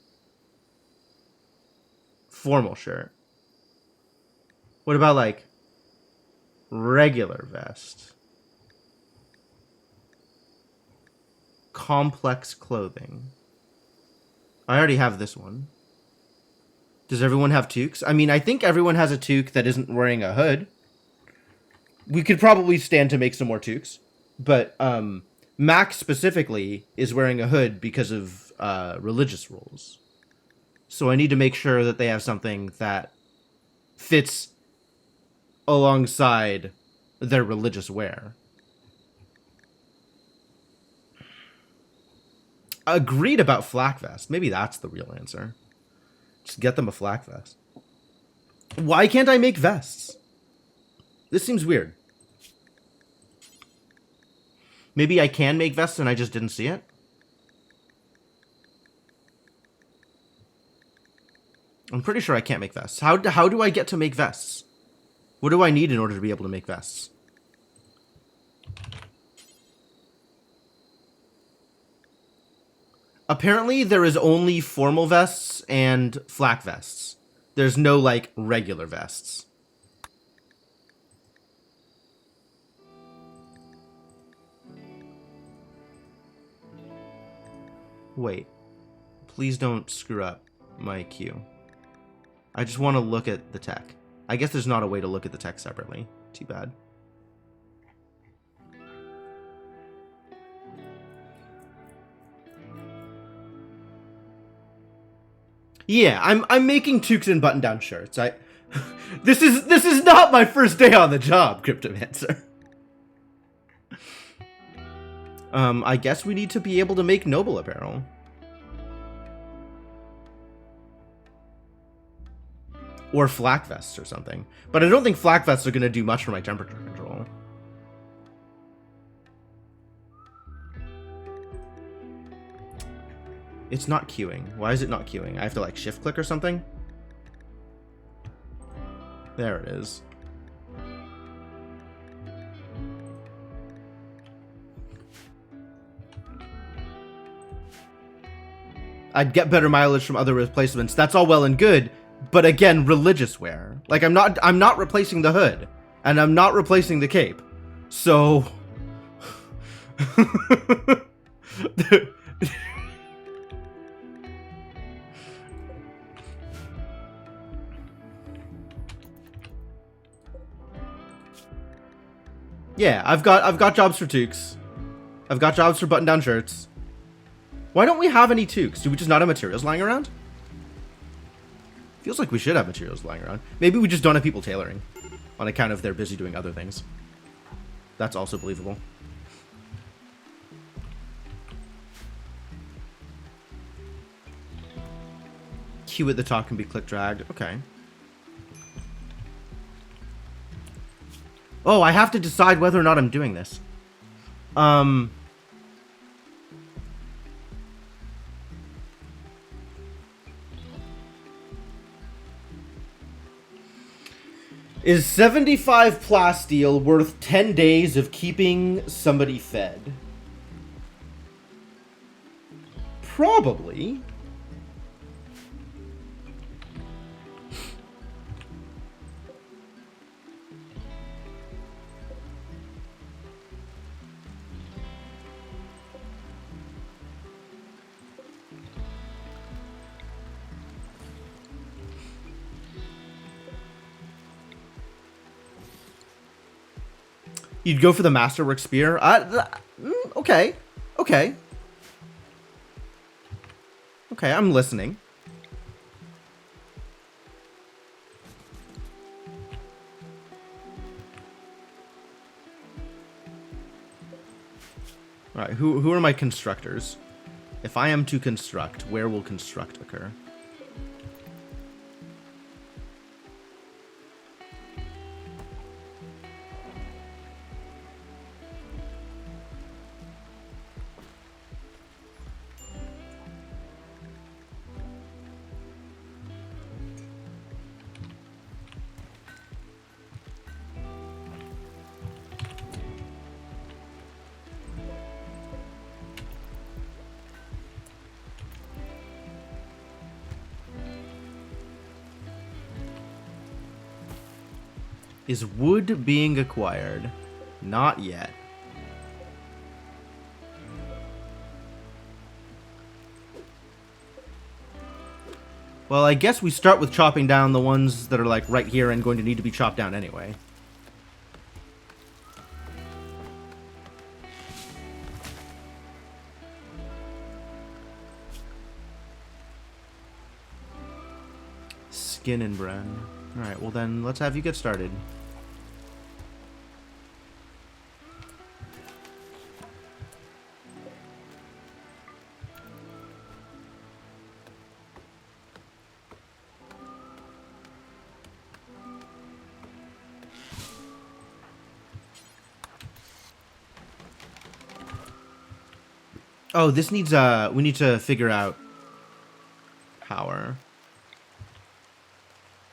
Formal shirt. What about like regular vest? Complex clothing. I already have this one. Does everyone have toques? I mean, I think everyone has a toque that isn't wearing a hood. We could probably stand to make some more toques. But Max specifically is wearing a hood because of religious rules. So I need to make sure that they have something that fits alongside their religious wear. Agreed about flak vest. Maybe that's the real answer. Just get them a flak vest. Why can't I make vests? This seems weird. Maybe I can make vests and I just didn't see it? I'm pretty sure I can't make vests. How do I get to make vests? What do I need in order to be able to make vests? Apparently, there is only formal vests and flak vests. There's no, like, regular vests. Wait. Please don't screw up my queue. I just want to look at the tech. I guess there's not a way to look at the tech separately. Too bad. Yeah, I'm making toques and button-down shirts. This is not my first day on the job, Cryptomancer. I guess we need to be able to make noble apparel. Or flak vests or something. But I don't think flak vests are going to do much for my temperature control. It's not queuing. Why is it not queuing? I have to like shift click or something? There it is. I'd get better mileage from other replacements. That's all well and good, but again, religious wear. Like I'm not replacing the hood, and I'm not replacing the cape. So yeah, I've got jobs for toques. I've got jobs for button-down shirts. Why don't we have any toques? Do we just not have materials lying around? Feels like we should have materials lying around. Maybe we just don't have people tailoring on account of they're busy doing other things. That's also believable. Q at the top can be click dragged. Okay. Oh, I have to decide whether or not I'm doing this. Is 75 plasteel worth 10 days of keeping somebody fed? Probably. You'd go for the Masterwork Spear? Okay. Okay. Okay, I'm listening. All right, who are my constructors? If I am to construct, where will construct occur? Is wood being acquired? Not yet. Well, I guess we start with chopping down the ones that are like right here and going to need to be chopped down anyway. Skin and Bren. Alright, well then, let's have you get started. Oh, this needs, we need to figure out power.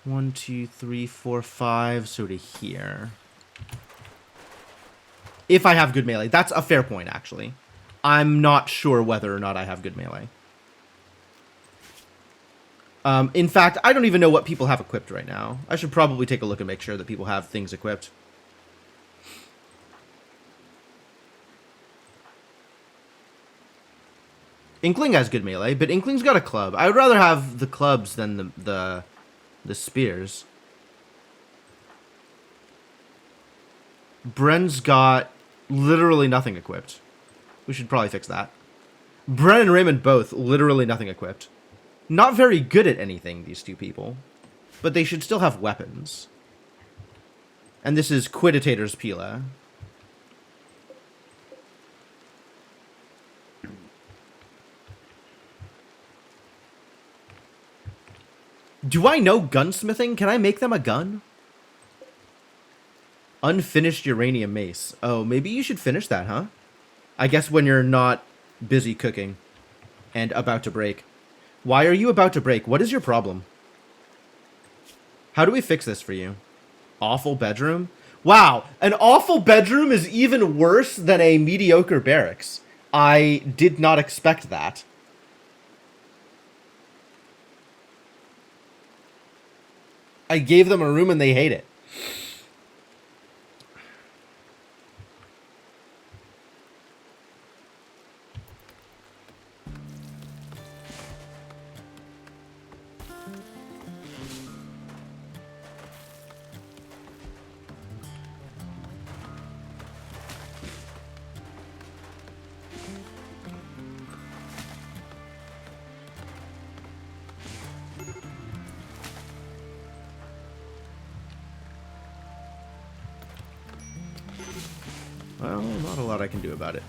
1, 2, 3, 4, 5, so to here. If I have good melee. That's a fair point, actually. I'm not sure whether or not I have good melee. In fact, I don't even know what people have equipped right now. I should probably take a look and make sure that people have things equipped. Inkling has good melee, but Inkling's got a club. I would rather have the clubs than the spears. Bren's got literally nothing equipped. We should probably fix that. Bren and Raymond both literally nothing equipped. Not very good at anything, these two people. But they should still have weapons. And this is Quidditator's Pila. Do I know gunsmithing? Can I make them a gun? Unfinished uranium mace. Oh, maybe you should finish that, huh? I guess when you're not busy cooking and about to break. Why are you about to break? What is your problem? How do we fix this for you? Awful bedroom? Wow, an awful bedroom is even worse than a mediocre barracks. I did not expect that. I gave them a room and they hate it. Well, not a lot I can do about it.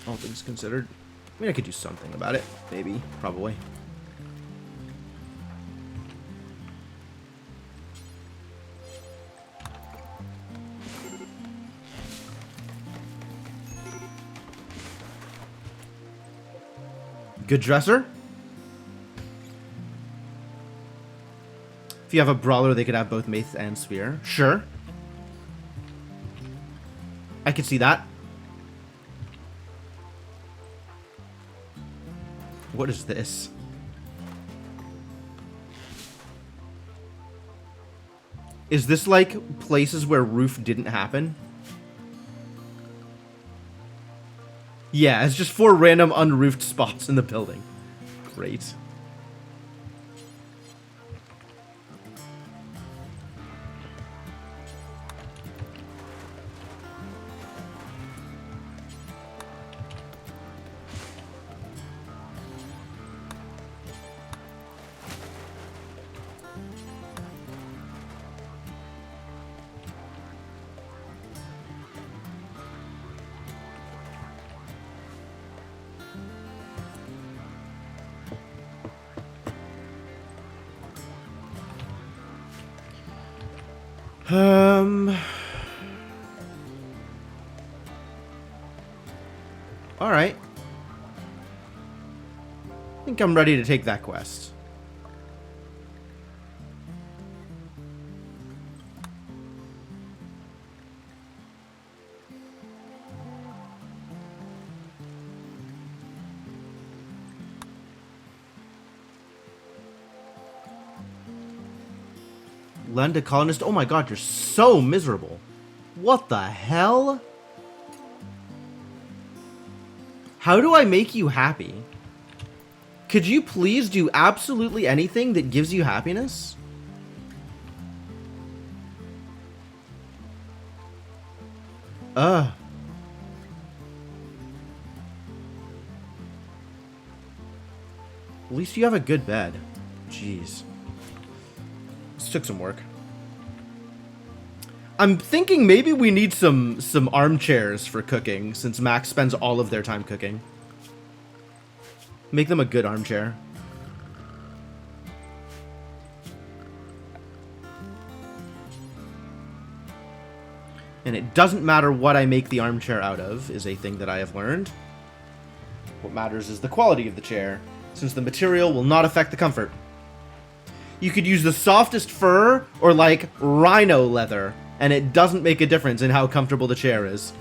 All things considered. I mean, I could do something about it. Maybe. Probably. Good dresser? If you have a brawler, they could have both mace and spear. Sure. I could see that. What is this? Is this like places where roof didn't happen? Yeah, it's just 4 random unroofed spots in the building. Great. Um. All right. I think I'm ready to take that quest. Lend a colonist. Oh my god, you're so miserable. What the hell? How do I make you happy? Could you please do absolutely anything that gives you happiness? At least you have a good bed. Jeez. This took some work. I'm thinking maybe we need some armchairs for cooking, since Max spends all of their time cooking. Make them a good armchair. And it doesn't matter what I make the armchair out of, is a thing that I have learned. What matters is the quality of the chair, since the material will not affect the comfort. You could use the softest fur or like rhino leather, and it doesn't make a difference in how comfortable the chair is.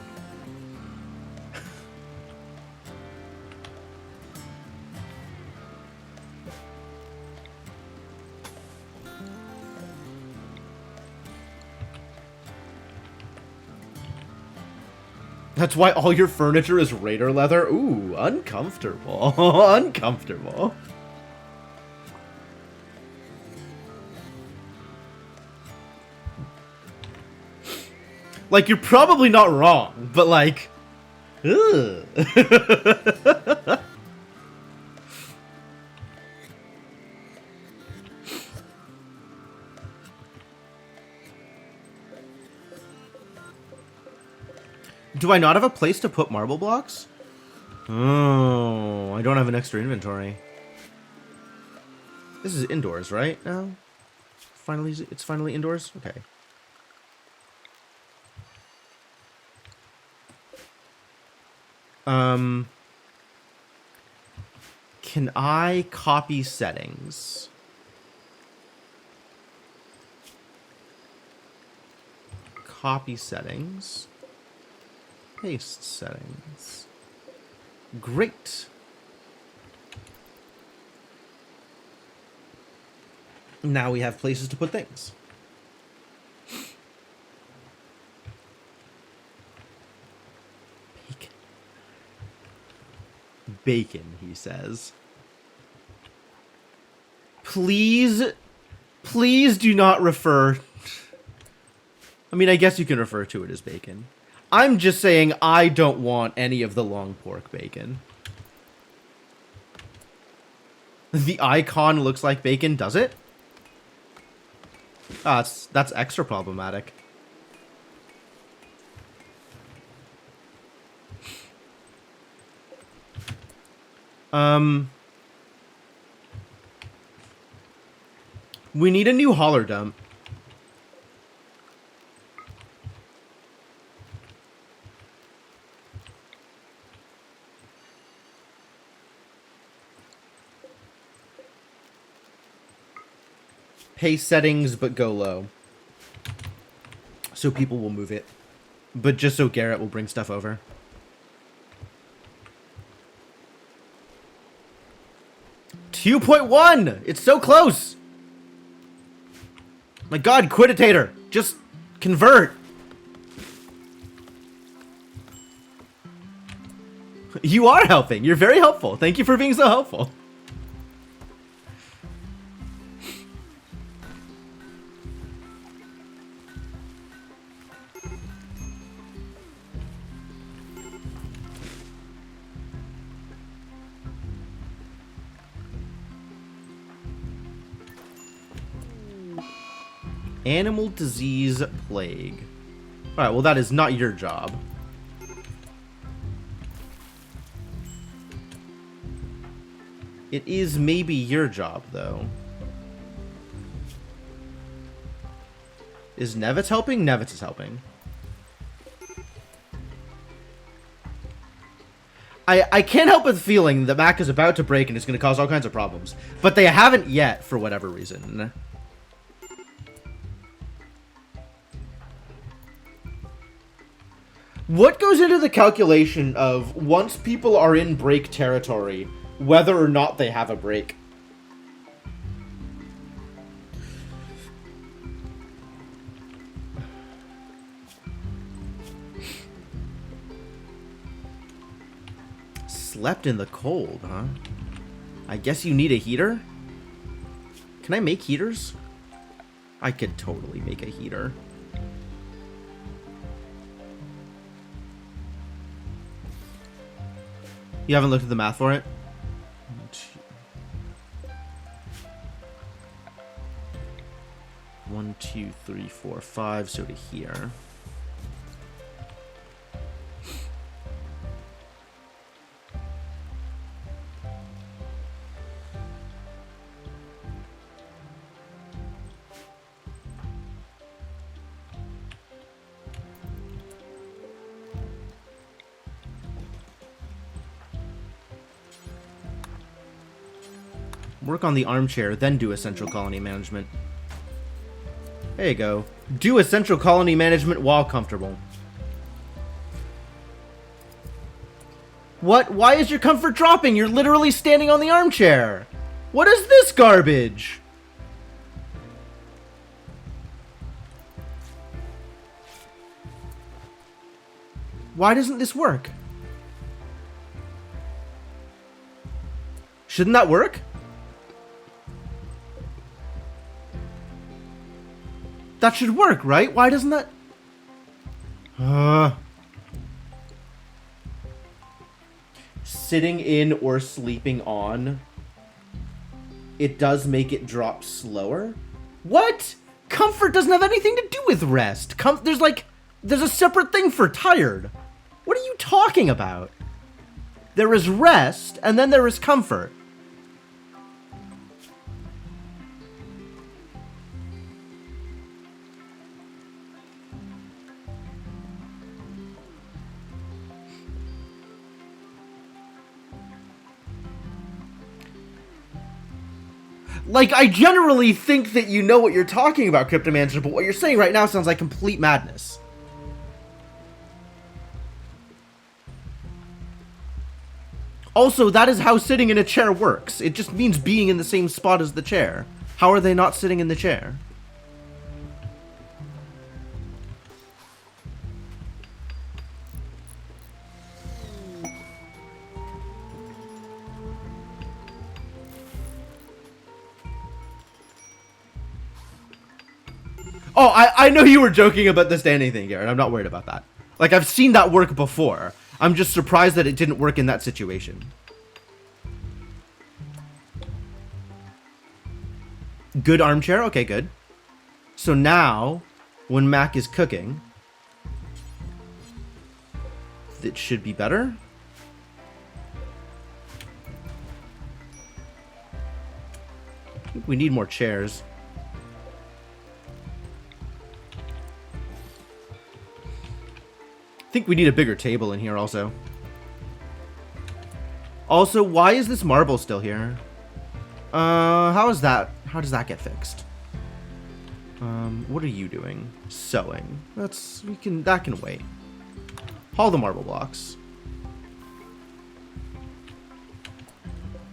That's why all your furniture is raider leather? Ooh, uncomfortable. Uncomfortable. Like, you're probably not wrong, but like... Ugh. Do I not have a place to put marble blocks? Oh, I don't have an extra inventory. This is indoors, right? Now? Finally, it's finally indoors? Okay. Can I copy settings? Copy settings. Paste settings. Great. Now we have places to put things. Bacon. Bacon, he says. Please do not refer... I mean, I guess you can refer to it as bacon. I'm just saying I don't want any of the long pork bacon. The icon looks like bacon, does it? Ah, that's extra problematic. We need a new hauler dump. Pay settings, but go low. So people will move it. But just so Garrett will bring stuff over. $2.1! It's so close! My god, Quiditator! Just convert! You are helping! You're very helpful! Thank you for being so helpful! Animal disease plague. Alright, well that is not your job. It is maybe your job, though. Is Nevitz helping? Nevitz is helping. I can't help but feeling that Mac is about to break and it's going to cause all kinds of problems. But they haven't yet, for whatever reason. What goes into the calculation of once people are in break territory, whether or not they have a break? Slept in the cold, huh? I guess you need a heater? Can I make heaters? I could totally make a heater. You haven't looked at the math for it? 1, 2, 3, 4, 5, so to here. Work on the armchair, then do essential colony management. There you go. Do essential colony management while comfortable. What? Why is your comfort dropping? You're literally standing on the armchair. What is this garbage? Why doesn't this work? Shouldn't that work? That should work, right? Why doesn't that... Sitting in or sleeping on, it does make it drop slower? What? Comfort doesn't have anything to do with rest. There's a separate thing for tired. What are you talking about? There is rest, and then there is comfort. Like, I generally think that you know what you're talking about, Cryptomancer, but what you're saying right now sounds like complete madness. Also, that is how sitting in a chair works. It just means being in the same spot as the chair. How are they not sitting in the chair? Oh, I know you were joking about the standing thing, Garrett. I'm not worried about that. Like, I've seen that work before. I'm just surprised that it didn't work in that situation. Good armchair? Okay, good. So now, when Mac is cooking, it should be better. I think we need more chairs. I think we need a bigger table in here also. Also, why is this marble still here? How does that get fixed? What are you doing? Sewing. That can wait. Haul the marble blocks.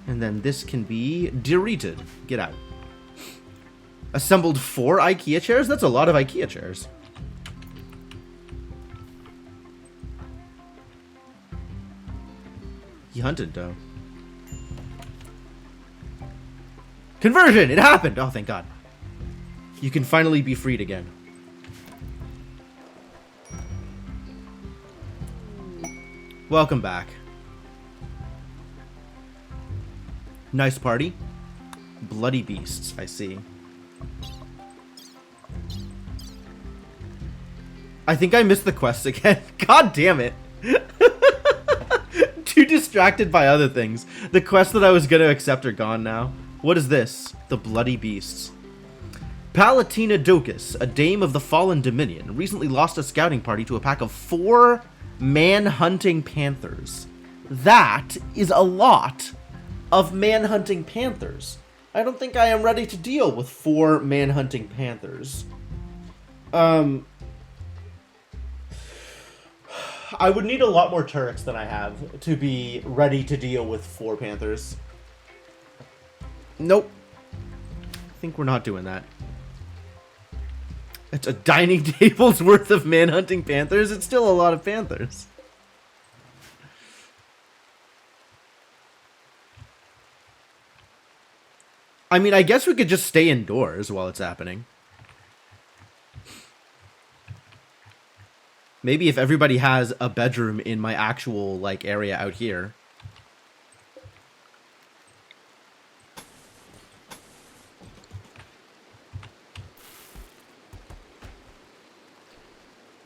And then this can be deleted. Get out. Assembled 4 IKEA chairs? That's a lot of IKEA chairs. He hunted, though. Conversion! It happened! Oh, thank God. You can finally be freed again. Welcome back. Nice party. Bloody beasts, I see. I think I missed the quest again. God damn it. Too distracted by other things. The quests that I was going to accept are gone now. What is this? The bloody beasts. Palatina Docus, a dame of the Fallen Dominion, recently lost a scouting party to a pack of 4 man-hunting panthers. That is a lot of man-hunting panthers. I don't think I am ready to deal with 4 man-hunting panthers. I would need a lot more turrets than I have to be ready to deal with 4 panthers. Nope. I think we're not doing that. It's a dining table's worth of man-hunting panthers. It's still a lot of panthers. I mean, I guess we could just stay indoors while it's happening. Maybe if everybody has a bedroom in my actual, like, area out here.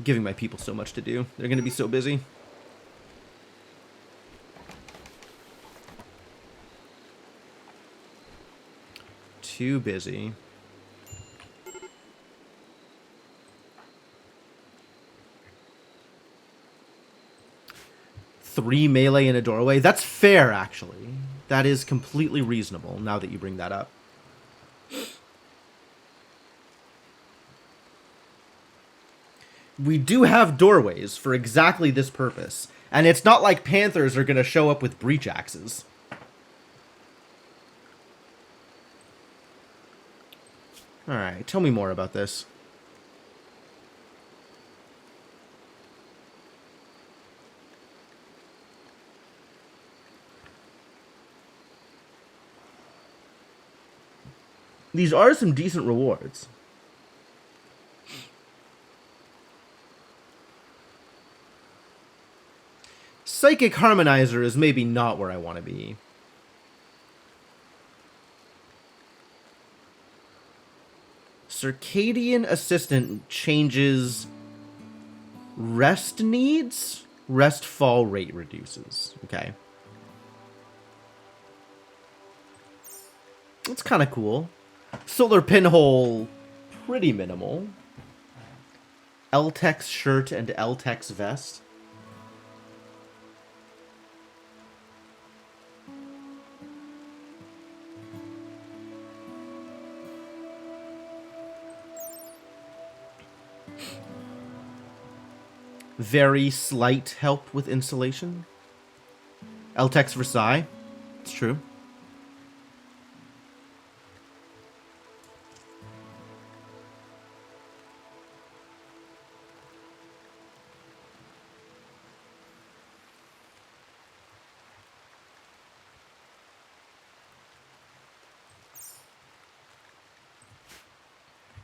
Giving my people so much to do. They're going to be so busy. Too busy. Three melee in a doorway. That's fair, actually. That is completely reasonable, now that you bring that up. We do have doorways for exactly this purpose. And it's not like panthers are going to show up with breach axes. Alright, tell me more about this. These are some decent rewards. Psychic Harmonizer is maybe not where I want to be. Circadian Assistant changes rest needs. Rest fall rate reduces. Okay. That's kind of cool. Solar Pinhole, pretty minimal. L-Tex shirt and L-Tex vest. Very slight help with insulation. L-Tex Versailles. It's true.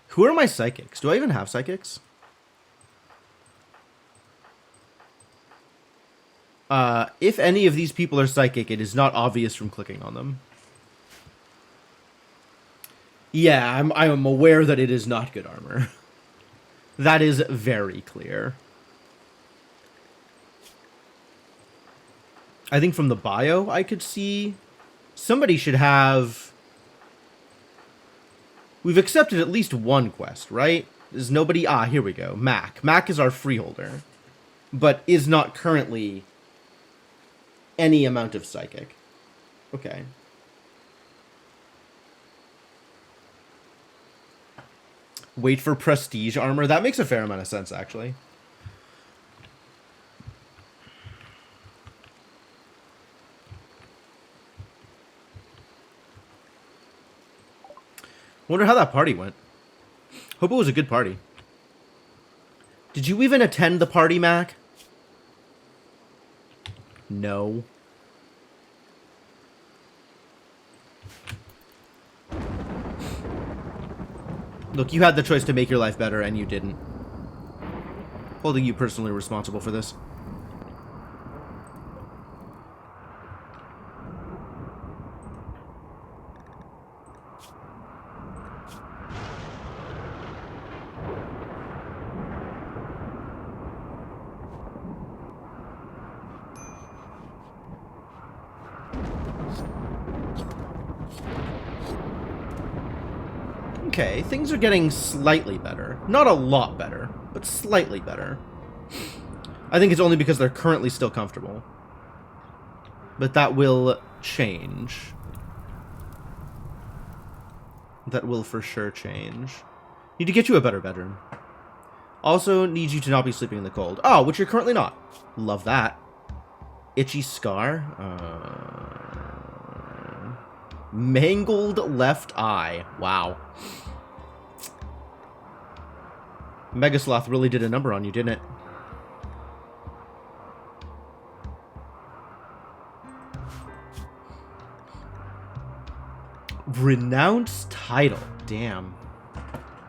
Who are my psychics? Do I even have psychics? If any of these people are psychic, it is not obvious from clicking on them. Yeah, I'm aware that it is not good armor. That is very clear. I think from the bio, I could see somebody should have... We've accepted at least one quest, right? Is nobody... Ah, here we go. Mac. Mac is our freeholder, but is not currently any amount of psychic. Okay. Wait for prestige armor. That makes a fair amount of sense, actually. Wonder how that party went. Hope it was a good party. Did you even attend the party, Mac? No. Look, you had the choice to make your life better, and you didn't. Holding you personally responsible for this. Okay, things are getting slightly better. Not a lot better, but slightly better. I think it's only because they're currently still comfortable. But that will change. That will for sure change. Need to get you a better bedroom. Also, need you to not be sleeping in the cold. Oh, which you're currently not. Love that. Itchy scar. Mangled left eye. Wow. Megasloth really did a number on you, didn't it? Renounced title. Damn.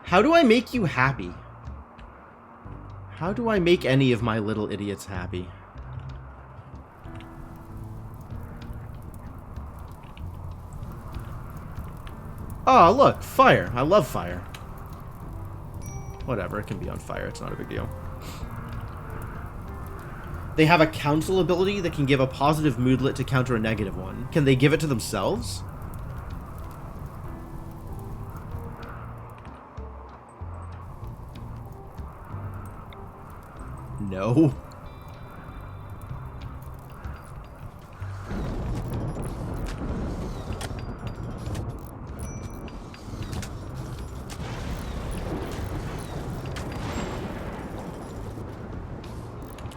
How do I make you happy? How do I make any of my little idiots happy? Oh, look, fire. I love fire. Whatever, it can be on fire. It's not a big deal. They have a counsel ability that can give a positive moodlet to counter a negative one. Can they give it to themselves? No.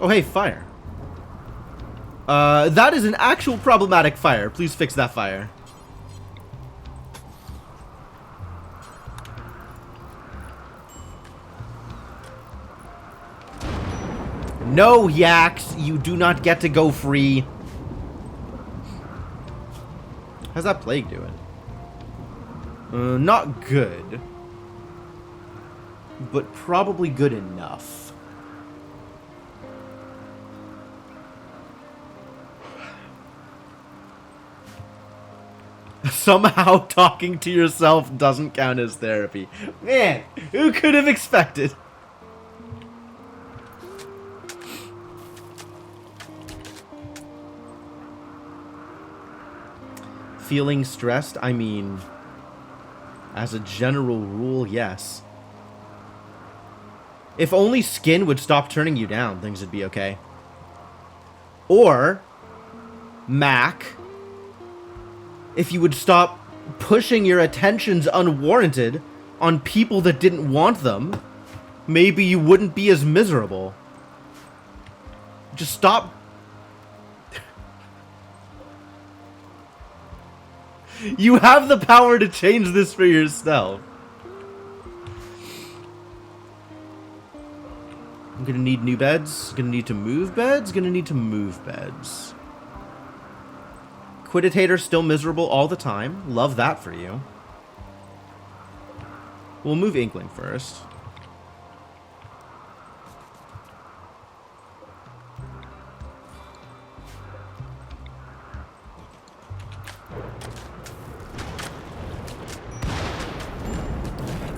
Oh, hey, fire. That is an actual problematic fire. Please fix that fire. No, yaks, you do not get to go free. How's that plague doing? Not good. But probably good enough. Somehow talking to yourself doesn't count as therapy. Man, who could have expected? Feeling stressed? I mean, as a general rule, yes. If only skin would stop turning you down, things would be okay. Or, Mac, if you would stop pushing your attentions unwarranted on people that didn't want them, maybe you wouldn't be as miserable. Just stop. You have the power to change this for yourself. I'm gonna need new beds. Gonna need to move beds. Gonna need to move beds. Quiditator still miserable all the time. Love that for you. We'll move Inkling first.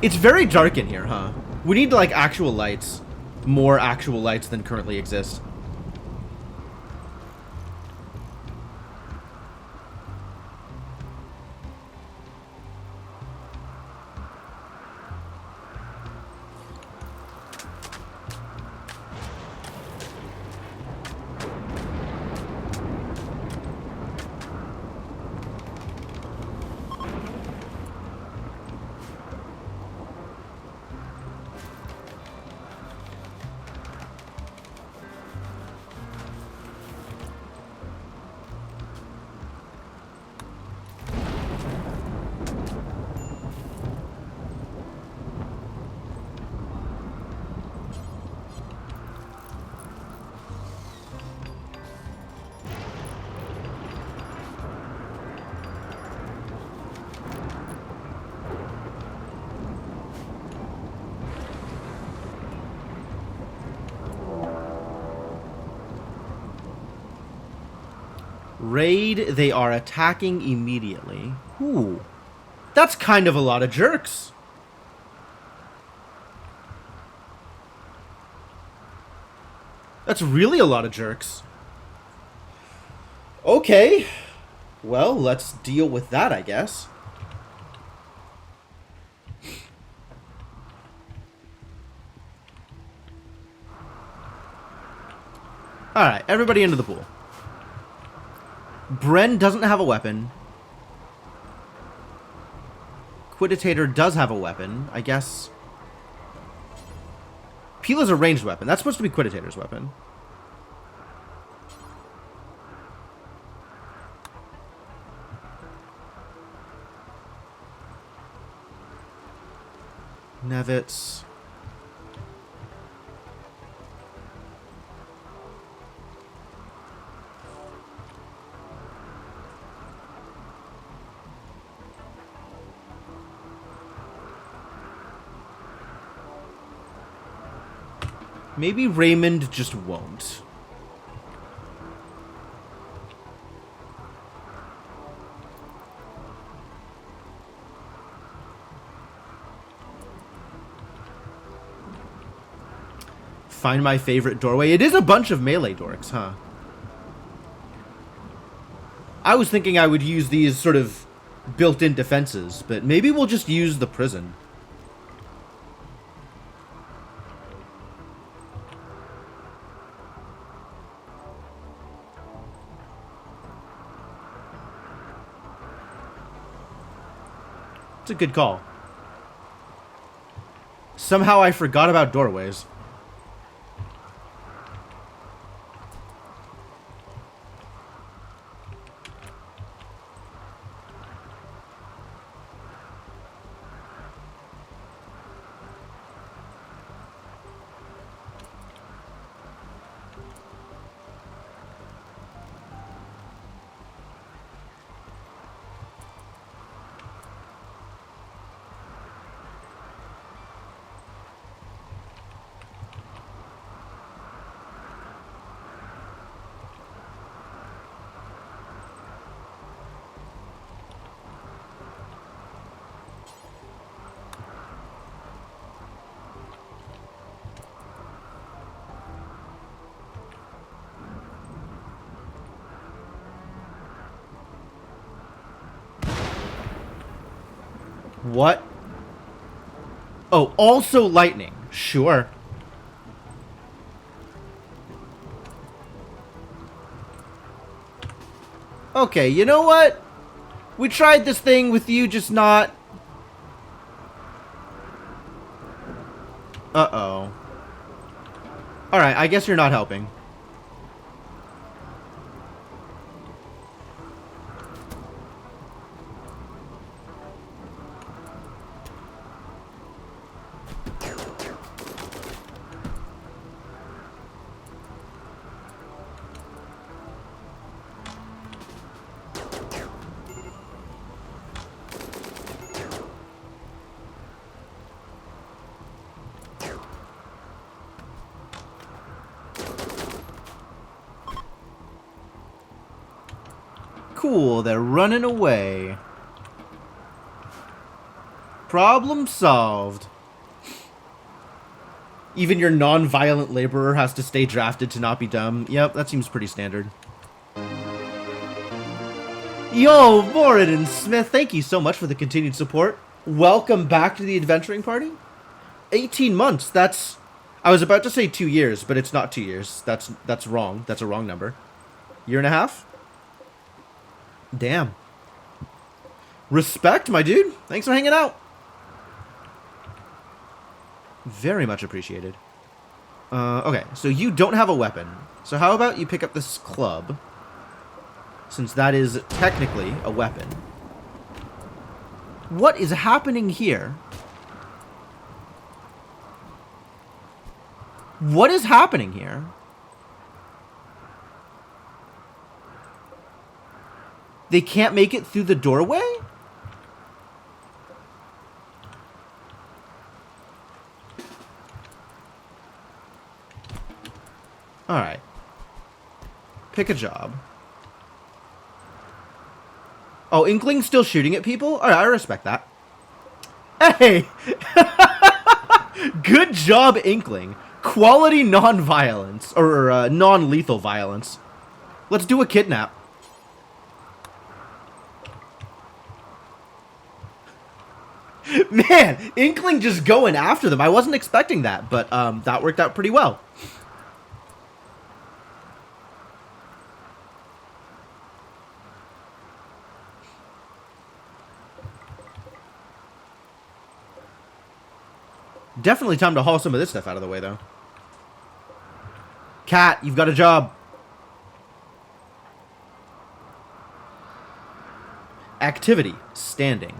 It's very dark in here, huh? We need, like, actual lights. More actual lights than currently exist. Raid, they are attacking immediately. Ooh. That's kind of a lot of jerks. That's really a lot of jerks. Okay. Well, let's deal with that, I guess. Alright, everybody into the pool. Bren doesn't have a weapon. Quiditator does have a weapon, I guess. Pila's a ranged weapon. That's supposed to be Quiditator's weapon. Nevitz. Maybe Raymond just won't. Find my favorite doorway. It is a bunch of melee dorks, huh? I was thinking I would use these sort of built-in defenses, but maybe we'll just use the prison. It's a good call. Somehow I forgot about doorways. What? Oh, also lightning. Sure. Okay, you know what? We tried this thing with you just not... Uh-oh. Alright, I guess you're not helping. Cool, they're running away. Problem solved. Even your non-violent laborer has to stay drafted to not be dumb. Yep, that seems pretty standard. Yo, Moradin Smith, thank you so much for the continued support. Welcome back to the adventuring party. 18 months, that's... I was about to say 2 years, but it's not 2 years. That's wrong. That's a wrong number. Year and a half? Damn. Respect, my dude. Thanks for hanging out. Very much appreciated. Okay, so you don't have a weapon. So how about you pick up this club, since that is technically a weapon. What is happening here? What is happening here? They can't make it through the doorway? Alright. Pick a job. Oh, Inkling's still shooting at people? Alright, I respect that. Hey! Good job, Inkling. Quality non-violence. Or non-lethal violence. Let's do a kidnap. Man, Inkling just going after them. I wasn't expecting that, but that worked out pretty well. Definitely time to haul some of this stuff out of the way, though. Cat, you've got a job. Activity. Standing.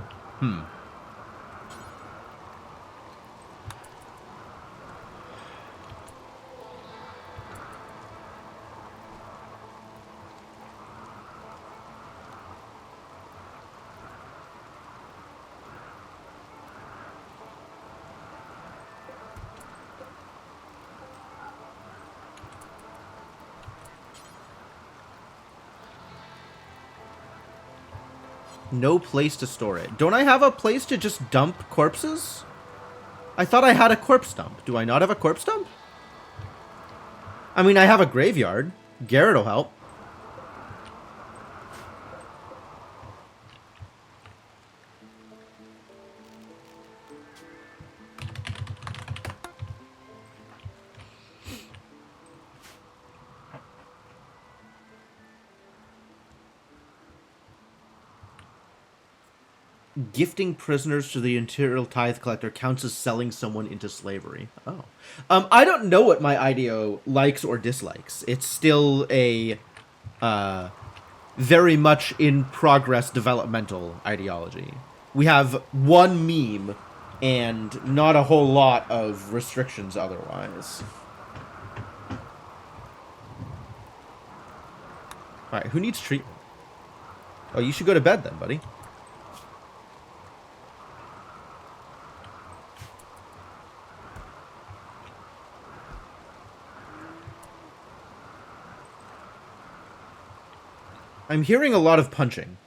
No place to store it. Don't I have a place to just dump corpses? I thought I had a corpse dump. Do I not have a corpse dump? I mean, I have a graveyard. Garrett will help. Gifting prisoners to the Imperial Tithe Collector counts as selling someone into slavery. Oh. I don't know what my IDO likes or dislikes. It's still a very much in progress developmental ideology. We have one meme and not a whole lot of restrictions otherwise. Alright, who needs treatment? Oh, you should go to bed then, buddy. I'm hearing a lot of punching.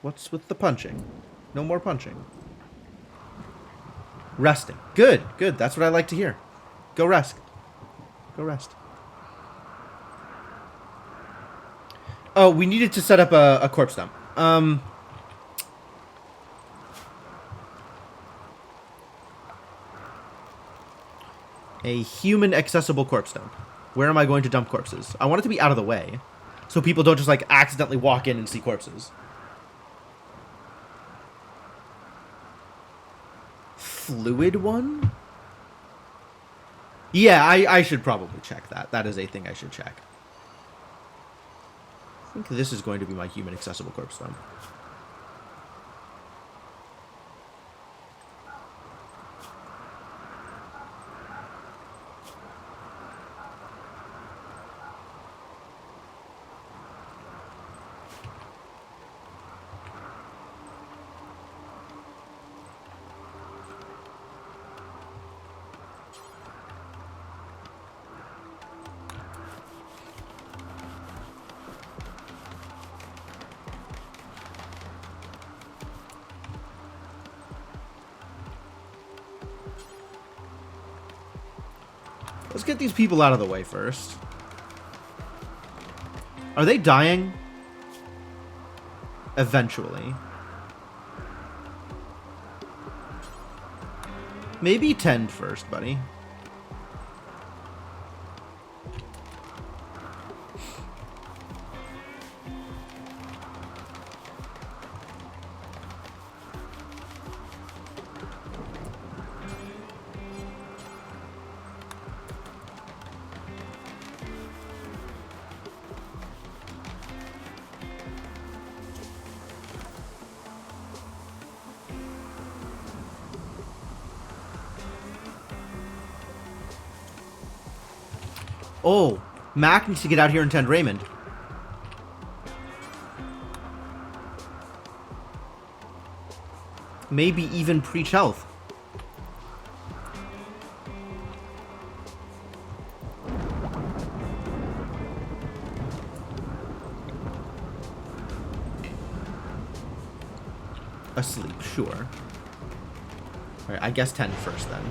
What's with the punching? No more punching. Resting. Good, good. That's what I like to hear. Go rest. Go rest. Oh, we needed to set up a corpse dump. A human accessible corpse dump. Where am I going to dump corpses? I want it to be out of the way, so people don't just like accidentally walk in and see corpses. Fluid one? Yeah, I should probably check that. That is a thing I should check. I think this is going to be my human accessible corpse dump. Let's get these people out of the way first. Are they dying? Eventually. Maybe tend first, buddy. Oh, Mac needs to get out here and tend Raymond. Maybe even preach health. Asleep, sure. Alright, I guess tend first then.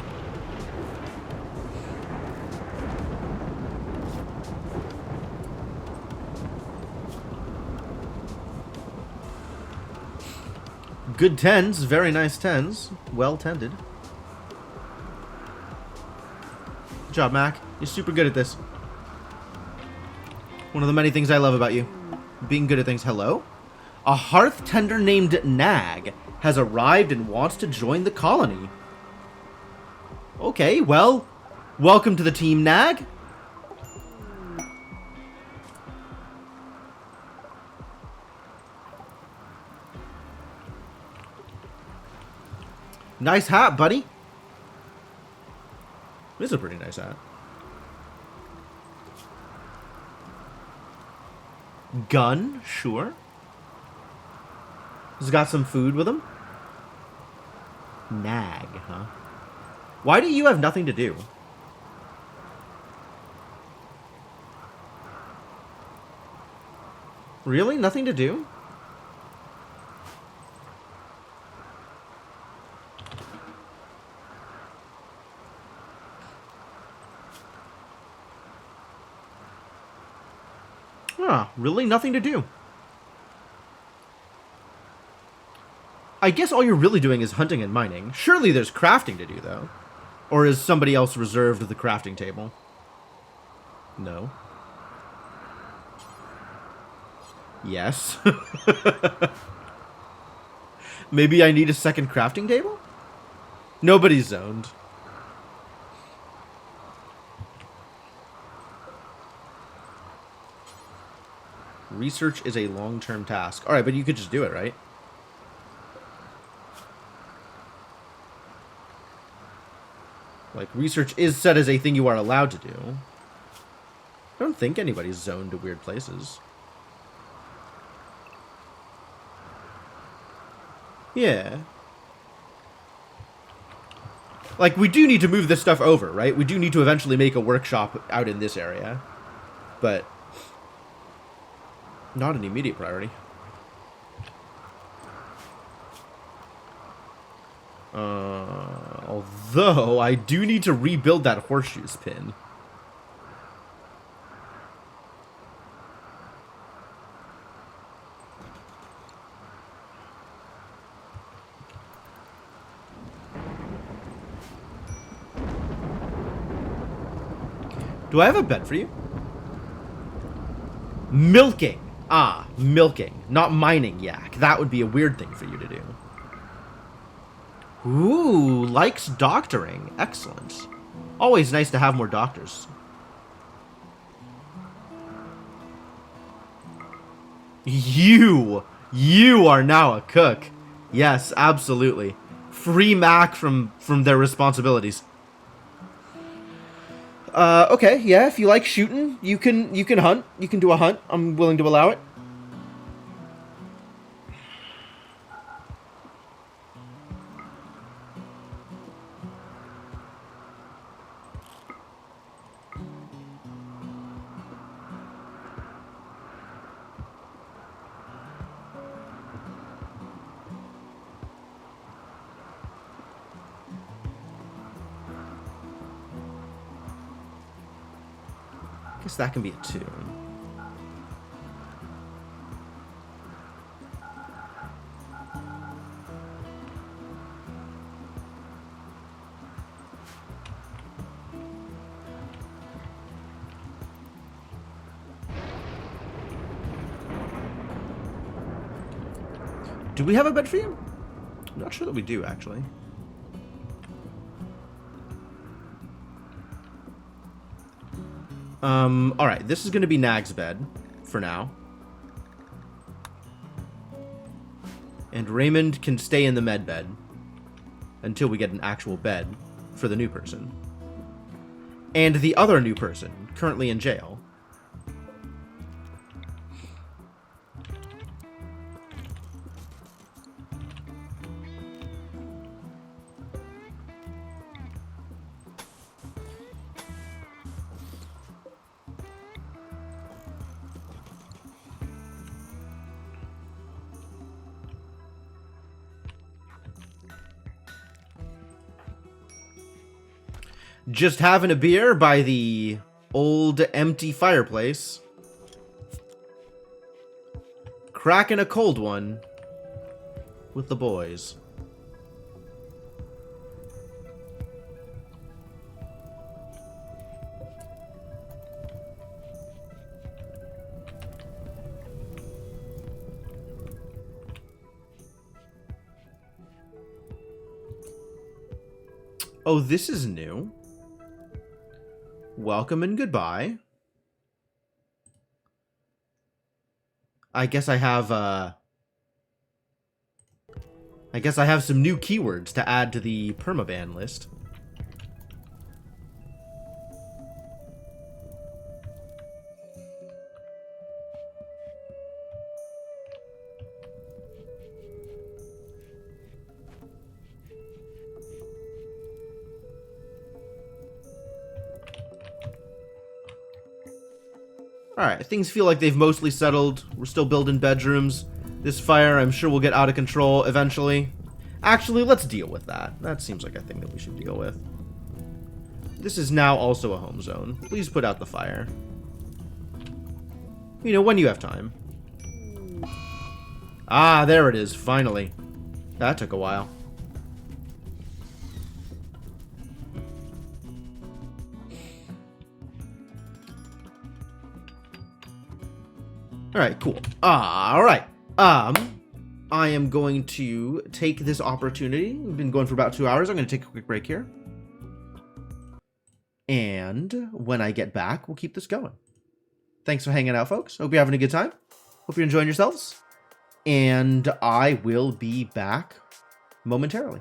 Good tens, very nice tens. Well tended. Good job, Mac. You're super good at this. One of the many things I love about you. Being good at things. Hello? A hearth tender named Nag has arrived and wants to join the colony. Okay, well, welcome to the team, Nag. Nice hat, buddy. This is a pretty nice hat. Gun, sure. He's got some food with him. Nag, huh? Why do you have nothing to do? Really? Nothing to do? Huh, really? Nothing to do. I guess all you're really doing is hunting and mining. Surely there's crafting to do, though. Or is somebody else reserved the crafting table? No. Yes. Maybe I need a second crafting table? Nobody's zoned. Research is a long-term task. Alright, but you could just do it, right? Like, research is set as a thing you are allowed to do. I don't think anybody's zoned to weird places. Yeah. Like, we do need to move this stuff over, right? We do need to eventually make a workshop out in this area. But not an immediate priority. Although, I do need to rebuild that horseshoes pin. Do I have a bed for you? Milking. Ah, milking. Not mining yak. That would be a weird thing for you to do. Ooh, likes doctoring. Excellent. Always nice to have more doctors. You are now a cook. Yes, absolutely. Free Mac from their responsibilities. Okay, yeah, if you like shooting, you can hunt. You can do a hunt. I'm willing to allow it. I guess that can be a 2. Do we have a bed for you? I'm not sure that we do, actually. Alright, this is going to be Nag's bed, for now. And Raymond can stay in the med bed until we get an actual bed for the new person. And the other new person, currently in jail. Just having a beer by the old empty fireplace. Cracking a cold one with the boys. Oh, this is new. Welcome and goodbye. I guess I have some new keywords to add to the permaban list. Alright, things feel like they've mostly settled. We're still building bedrooms. This fire, I'm sure, will get out of control eventually. Actually, let's deal with that. That seems like a thing that we should deal with. This is now also a home zone. Please put out the fire. You know, when you have time. Ah, there it is, finally. That took a while. Alright, cool. Alright. I am going to take this opportunity. We've been going for about 2 hours. I'm going to take a quick break here. And when I get back, we'll keep this going. Thanks for hanging out, folks. Hope you're having a good time. Hope you're enjoying yourselves. And I will be back momentarily.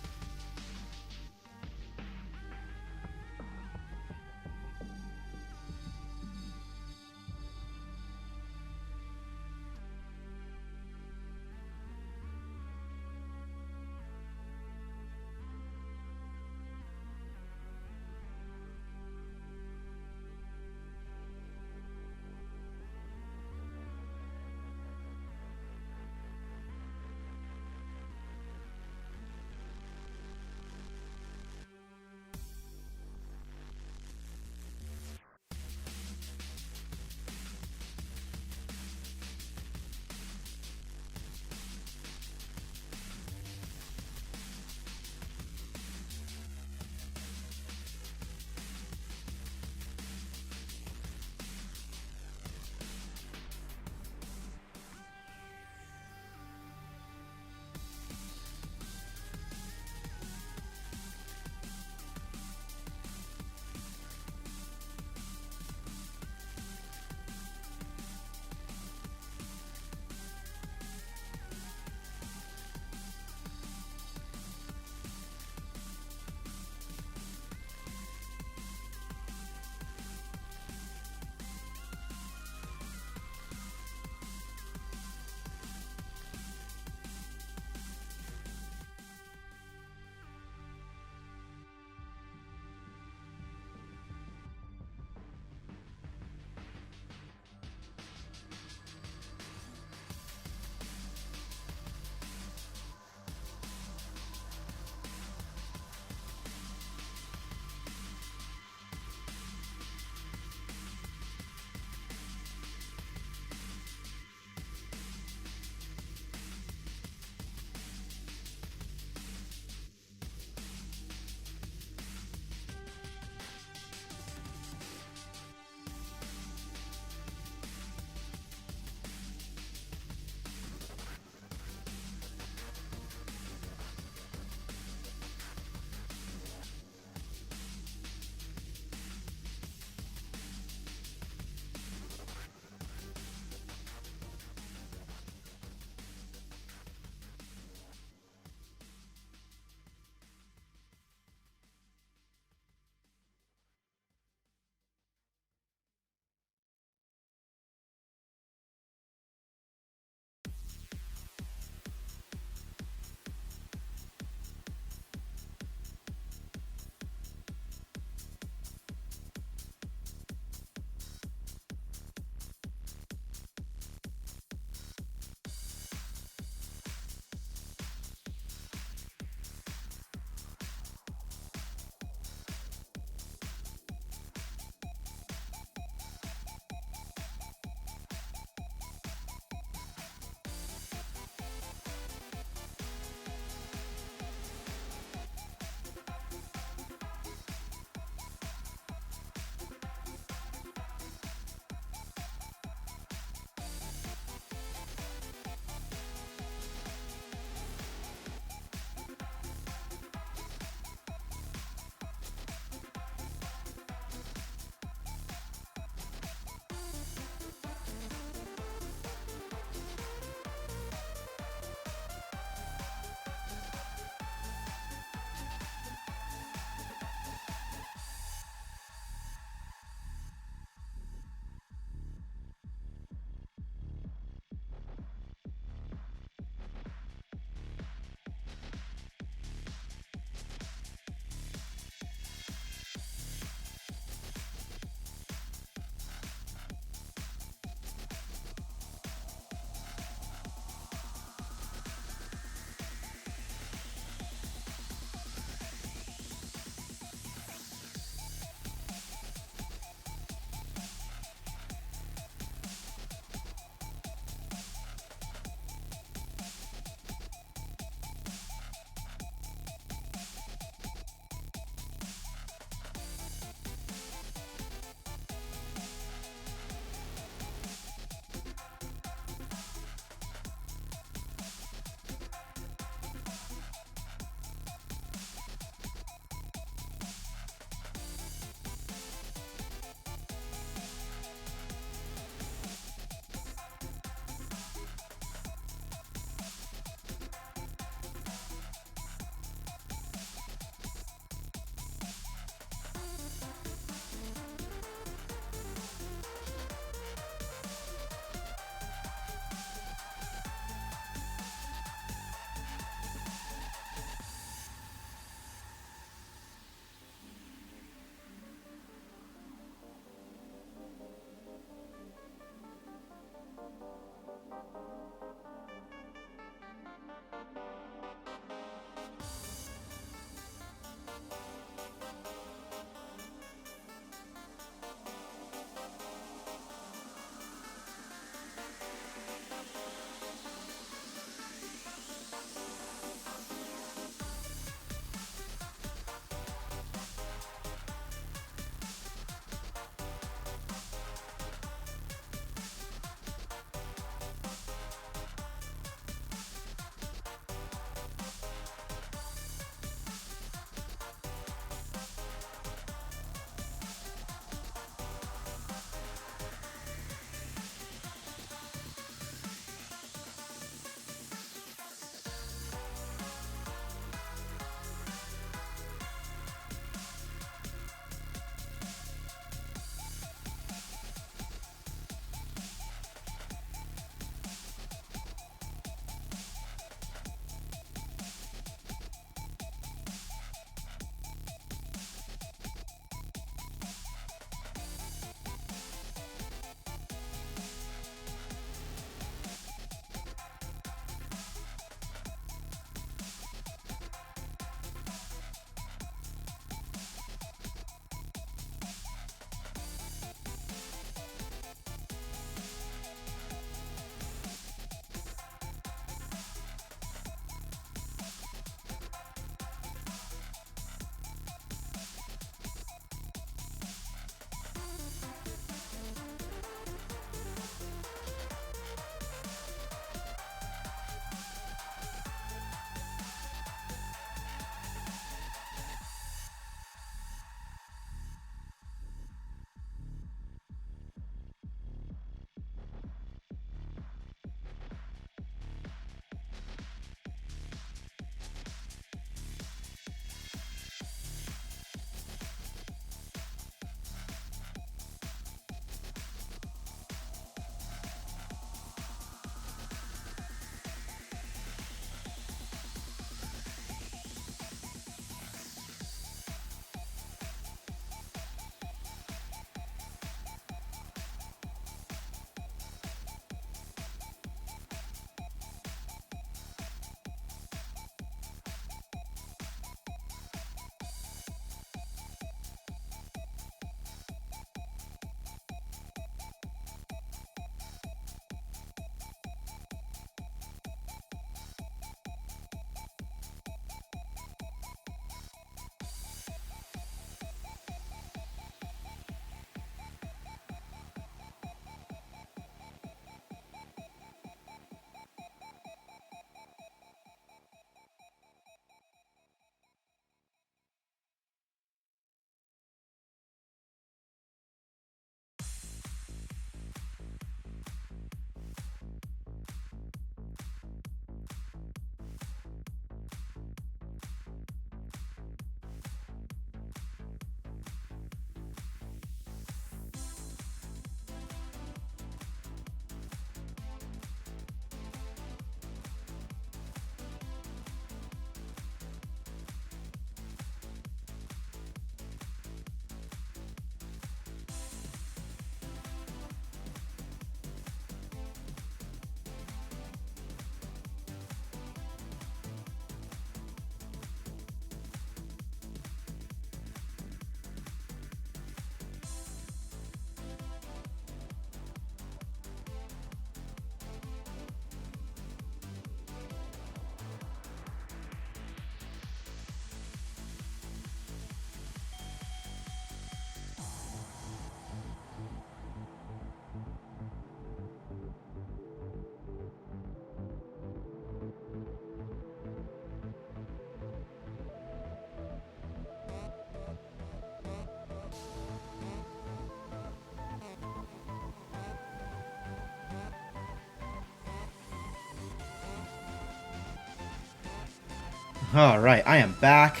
Alright, I am back.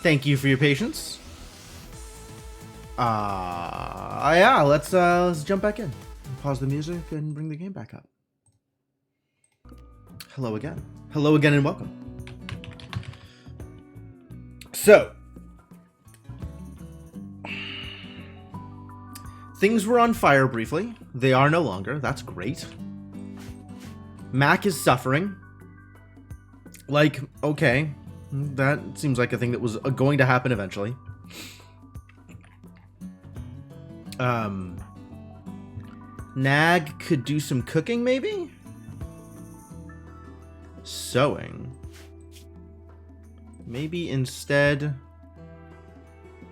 Thank you for your patience. Yeah, let's jump back in. Pause the music and bring the game back up. Hello again. Hello again and welcome. So, things were on fire briefly. They are no longer. That's great. Mac is suffering. Like, okay. That seems like a thing that was going to happen eventually. Nag could do some cooking, maybe? Sewing. Maybe instead...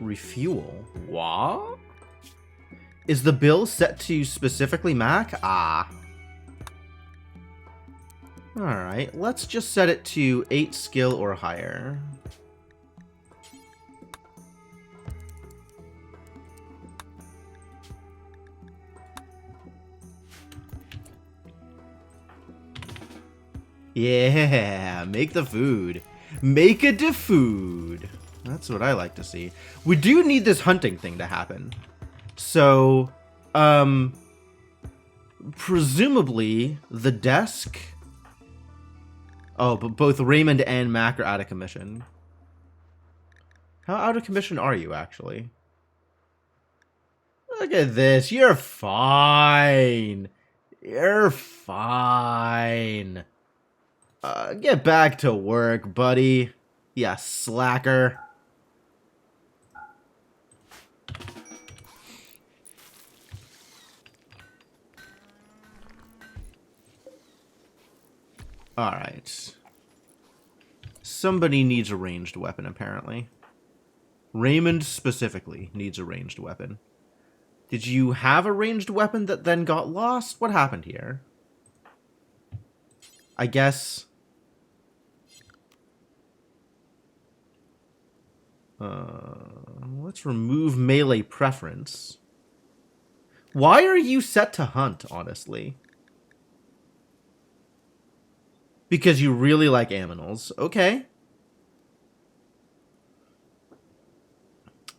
refuel. What? Is the bill set to specifically Mac? Ah. Alright, let's just set it to 8 skill or higher. Yeah, make the food. Make a de food. That's what I like to see. We do need this hunting thing to happen. So, presumably the desk. Oh, but both Raymond and Mac are out of commission. How out of commission are you, actually? Look at this. You're fine. You're fine. Get back to work, buddy. Yeah, slacker. Alright. Somebody needs a ranged weapon, apparently. Raymond specifically needs a ranged weapon. Did you have a ranged weapon that then got lost? What happened here? I guess... let's remove melee preference. Why are you set to hunt, honestly? Because you really like aminals. Okay.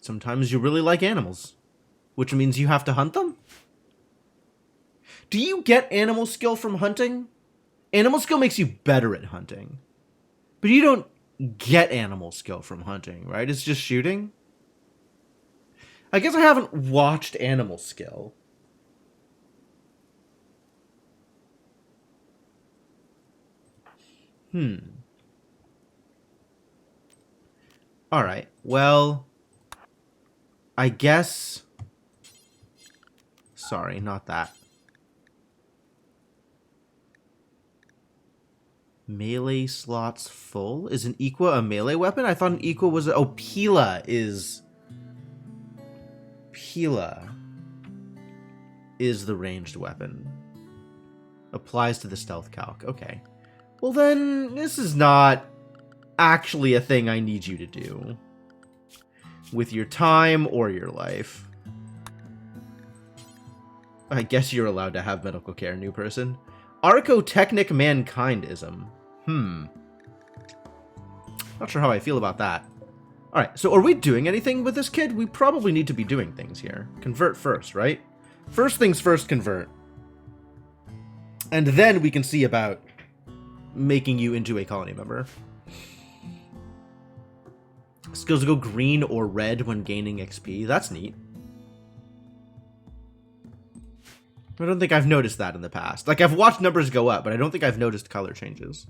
Sometimes you really like animals, which means you have to hunt them? Do you get animal skill from hunting? Animal skill makes you better at hunting. But you don't get animal skill from hunting, right? It's just shooting? I guess I haven't watched animal skill. Alright, well... I guess... Sorry, not that. Melee slots full? Is an Equa a melee weapon? I thought an Equa was... Oh, Pila is... Pila is the ranged weapon. Applies to the stealth calc. Okay. Well then, this is not actually a thing I need you to do. With your time or your life. I guess you're allowed to have medical care, new person. Archotechnic mankindism. Not sure how I feel about that. Alright, so are we doing anything with this kid? We probably need to be doing things here. Convert first, right? First things first, convert. And then we can see about making you into a colony member. Skills go green or red when gaining XP. That's neat. I don't think I've noticed that in the past. Like, I've watched numbers go up, but I don't think I've noticed color changes.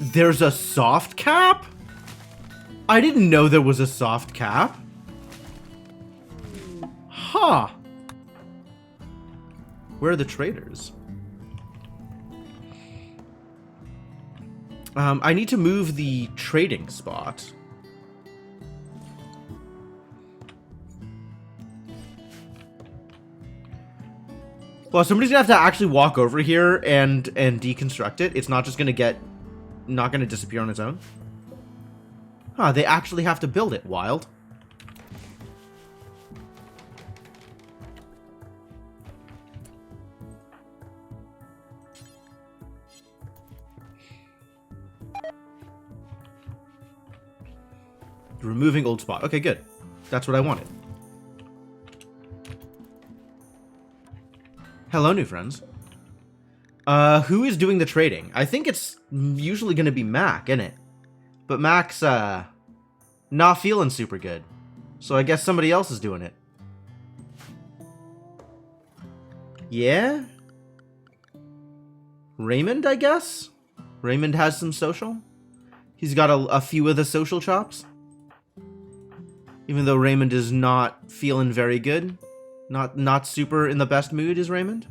There's a soft cap? I didn't know there was a soft cap. Huh. Where are the traders? I need to move the trading spot. Well, somebody's gonna have to actually walk over here and deconstruct it. It's not just gonna not gonna disappear on its own. Huh, they actually have to build it. Wild. Removing old spot. Okay, good. That's what I wanted. Hello, new friends. Who is doing the trading? I think it's usually going to be Mac, isn't it? But Mac's, not feeling super good. So I guess somebody else is doing it. Yeah? Raymond, I guess? Raymond has some social? He's got a few of the social chops? Even though Raymond is not feeling very good. Not super in the best mood, is Raymond?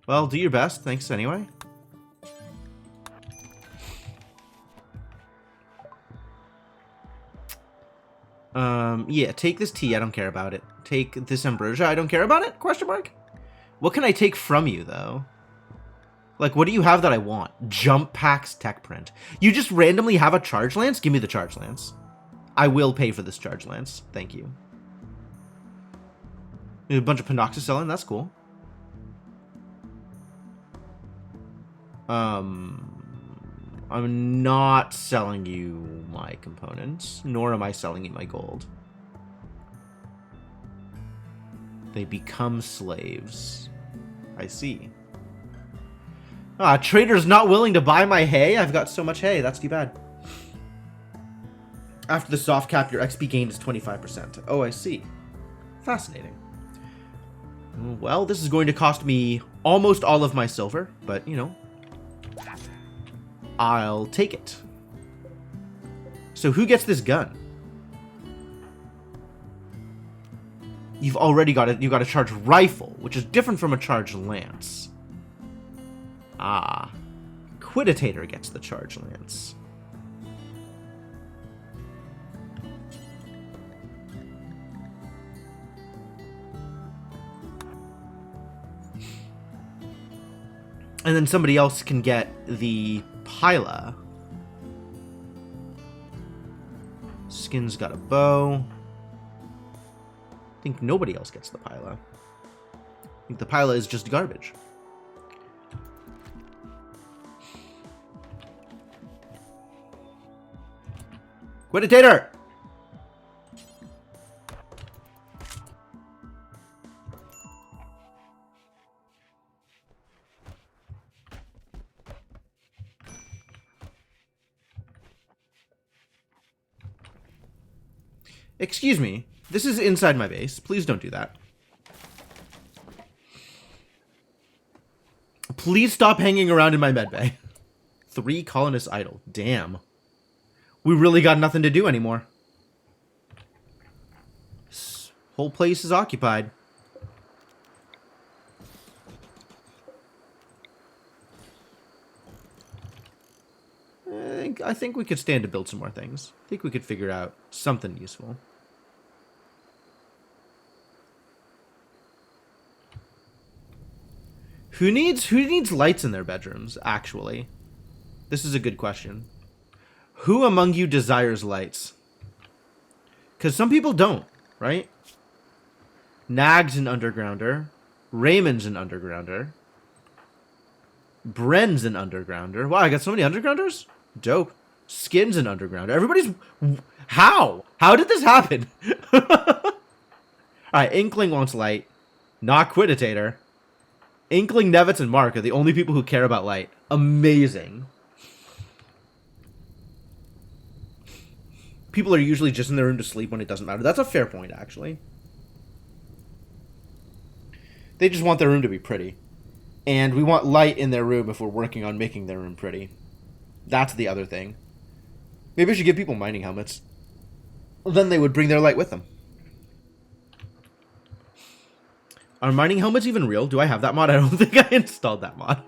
Well, do your best. Thanks anyway. Yeah, take this tea. I don't care about it. Take this ambrosia. I don't care about it? Question mark? What can I take from you, though? Like, what do you have that I want? Jump Packs Tech Print. You just randomly have a Charge Lance? Give me the Charge Lance. I will pay for this Charge Lance. Thank you. A bunch of Panoxycillin. That's cool. I'm not selling you my components, nor am I selling you my gold. They become slaves. I see. Ah, trader's not willing to buy my hay? I've got so much hay. That's too bad. After the soft cap, your XP gain is 25%. Oh, I see. Fascinating. Well, this is going to cost me almost all of my silver, but, you know, I'll take it. So who gets this gun? You've already got it. You've got a charged rifle, which is different from a charged lance. Ah. Quiditator gets the charged lance. And then somebody else can get the Pila. Skin's got a bow. I think nobody else gets the Pila. I think the Pila is just garbage. Quiditator! Excuse me, this is inside my base. Please don't do that. Please stop hanging around in my medbay. 3 colonists idle. Damn. We really got nothing to do anymore. This whole place is occupied. I think we could stand to build some more things. I think we could figure out something useful. Who needs lights in their bedrooms, actually? This is a good question. Who among you desires lights? Because some people don't, right? Nag's an undergrounder. Raymond's an undergrounder. Bren's an undergrounder. Wow, I got so many undergrounders? Dope. Skin's an undergrounder. Everybody's... How? How did this happen? Alright, Inkling wants light. Not Quiditator. Inkling, Nevitz, and Mark are the only people who care about light. Amazing. People are usually just in their room to sleep when it doesn't matter. That's a fair point, actually. They just want their room to be pretty. And we want light in their room if we're working on making their room pretty. That's the other thing. Maybe I should give people mining helmets. Then they would bring their light with them. Are mining helmets even real? Do I have that mod? I don't think I installed that mod.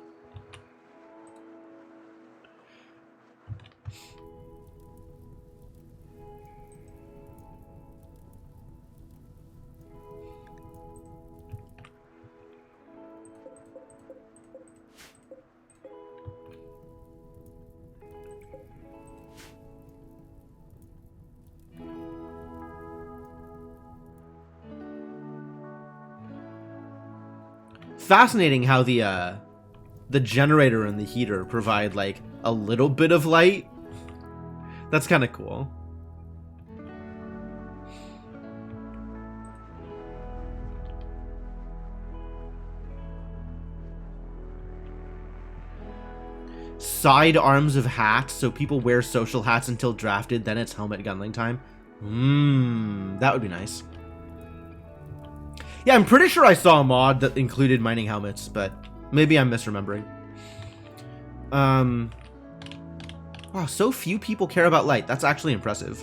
Fascinating how the generator and the heater provide like a little bit of light. That's kind of cool. Side arms of hats, so people wear social hats until drafted, then it's helmet gunling time. That would be nice. Yeah, I'm pretty sure I saw a mod that included mining helmets, but maybe I'm misremembering. Wow, so few people care about light. That's actually impressive.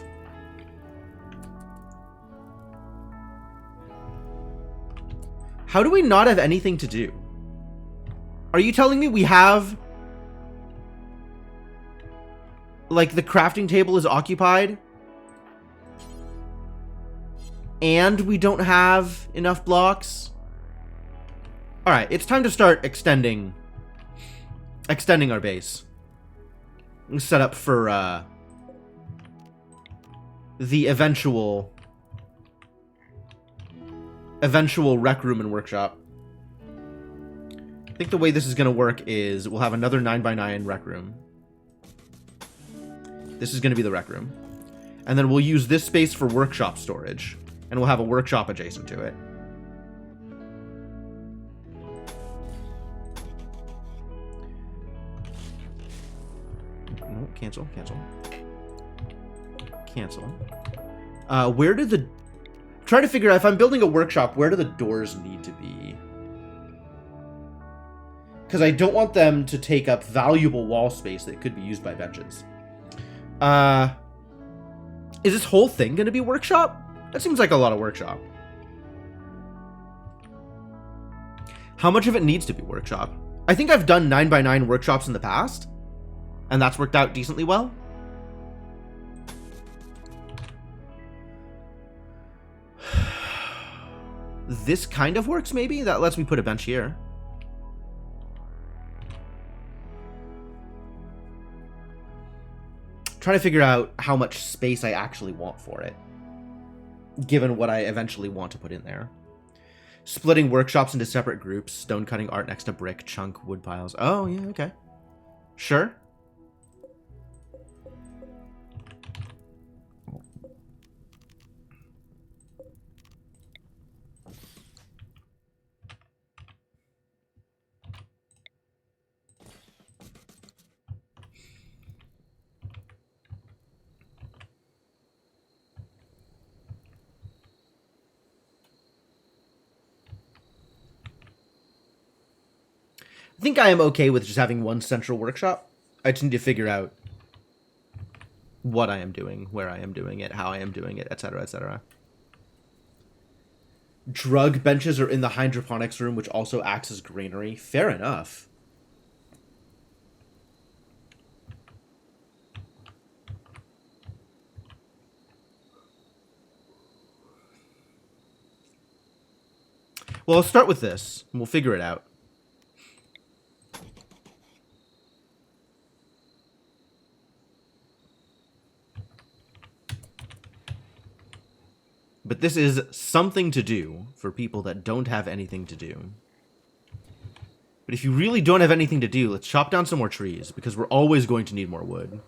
How do we not have anything to do? Are you telling me we have... like, the crafting table is occupied? And we don't have enough blocks? Alright, it's time to start extending our base. Set up for, the eventual rec room and workshop. I think the way this is going to work is we'll have another 9x9 rec room. This is going to be the rec room. And then we'll use this space for workshop storage. And we'll have a workshop adjacent to it. No, cancel. Where do the... trying to figure out, if I'm building a workshop, where do the doors need to be? Because I don't want them to take up valuable wall space that could be used by benches. Is this whole thing going to be workshop? That seems like a lot of workshop. How much of it needs to be workshop? I think I've done 9x9 workshops in the past, and that's worked out decently well. This kind of works, maybe? That lets me put a bench here. Trying to figure out how much space I actually want for it, given what I eventually want to put in there. Splitting workshops into separate groups. Stone cutting art next to brick, chunk, wood piles. Oh, yeah, okay. Sure. I think I am okay with just having one central workshop. I just need to figure out what I am doing, where I am doing it, how I am doing it, etc., etc. Drug benches are in the hydroponics room, which also acts as granary. Fair enough. Well, I'll start with this, and we'll figure it out. But this is something to do for people that don't have anything to do. But if you really don't have anything to do, let's chop down some more trees, because we're always going to need more wood.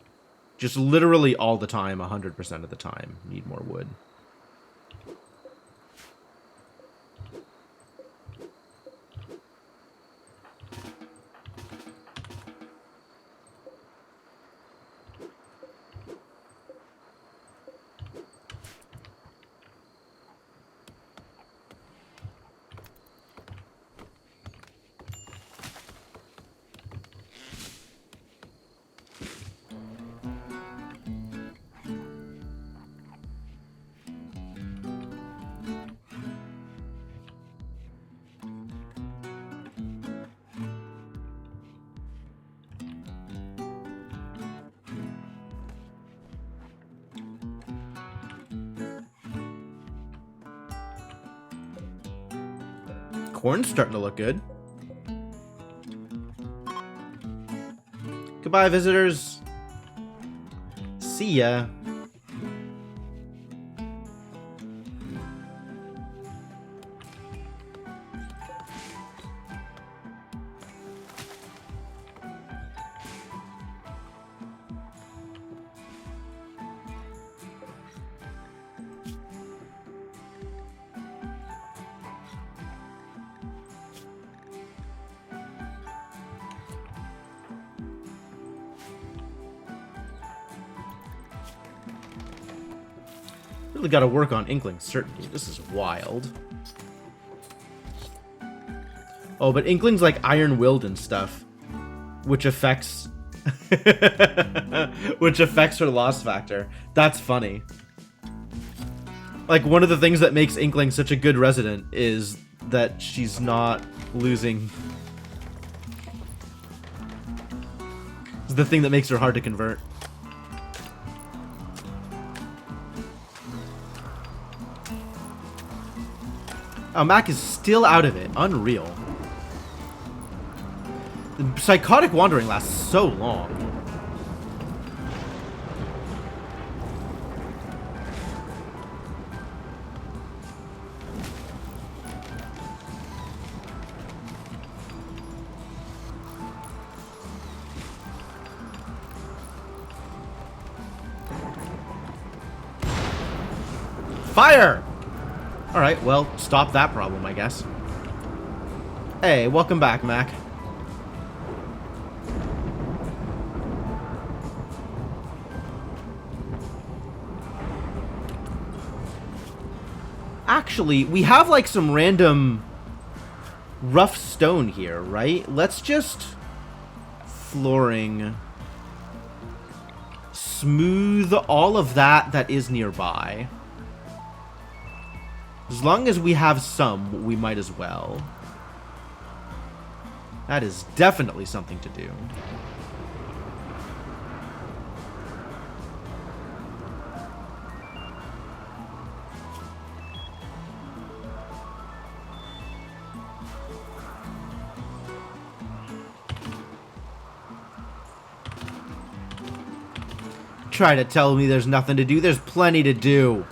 Just literally all the time, 100% of the time, need more wood. Corn's starting to look good. Goodbye, visitors. See ya. Really got to work on Inkling certainty. This is wild. Oh, but Inkling's like iron-willed and stuff, which affects which affects her loss factor. That's funny. Like, one of the things that makes Inkling such a good resident is that she's not losing. It's the thing that makes her hard to convert. Oh, Mac is still out of it. Unreal. The psychotic wandering lasts so long. Fire! Alright, well, stop that problem, I guess. Hey, welcome back, Mac. Actually, we have, like, some random rough stone here, right? Let's just flooring. Smooth all of that is nearby. As long as we have some, we might as well. That is definitely something to do. Try to tell me there's nothing to do. There's plenty to do.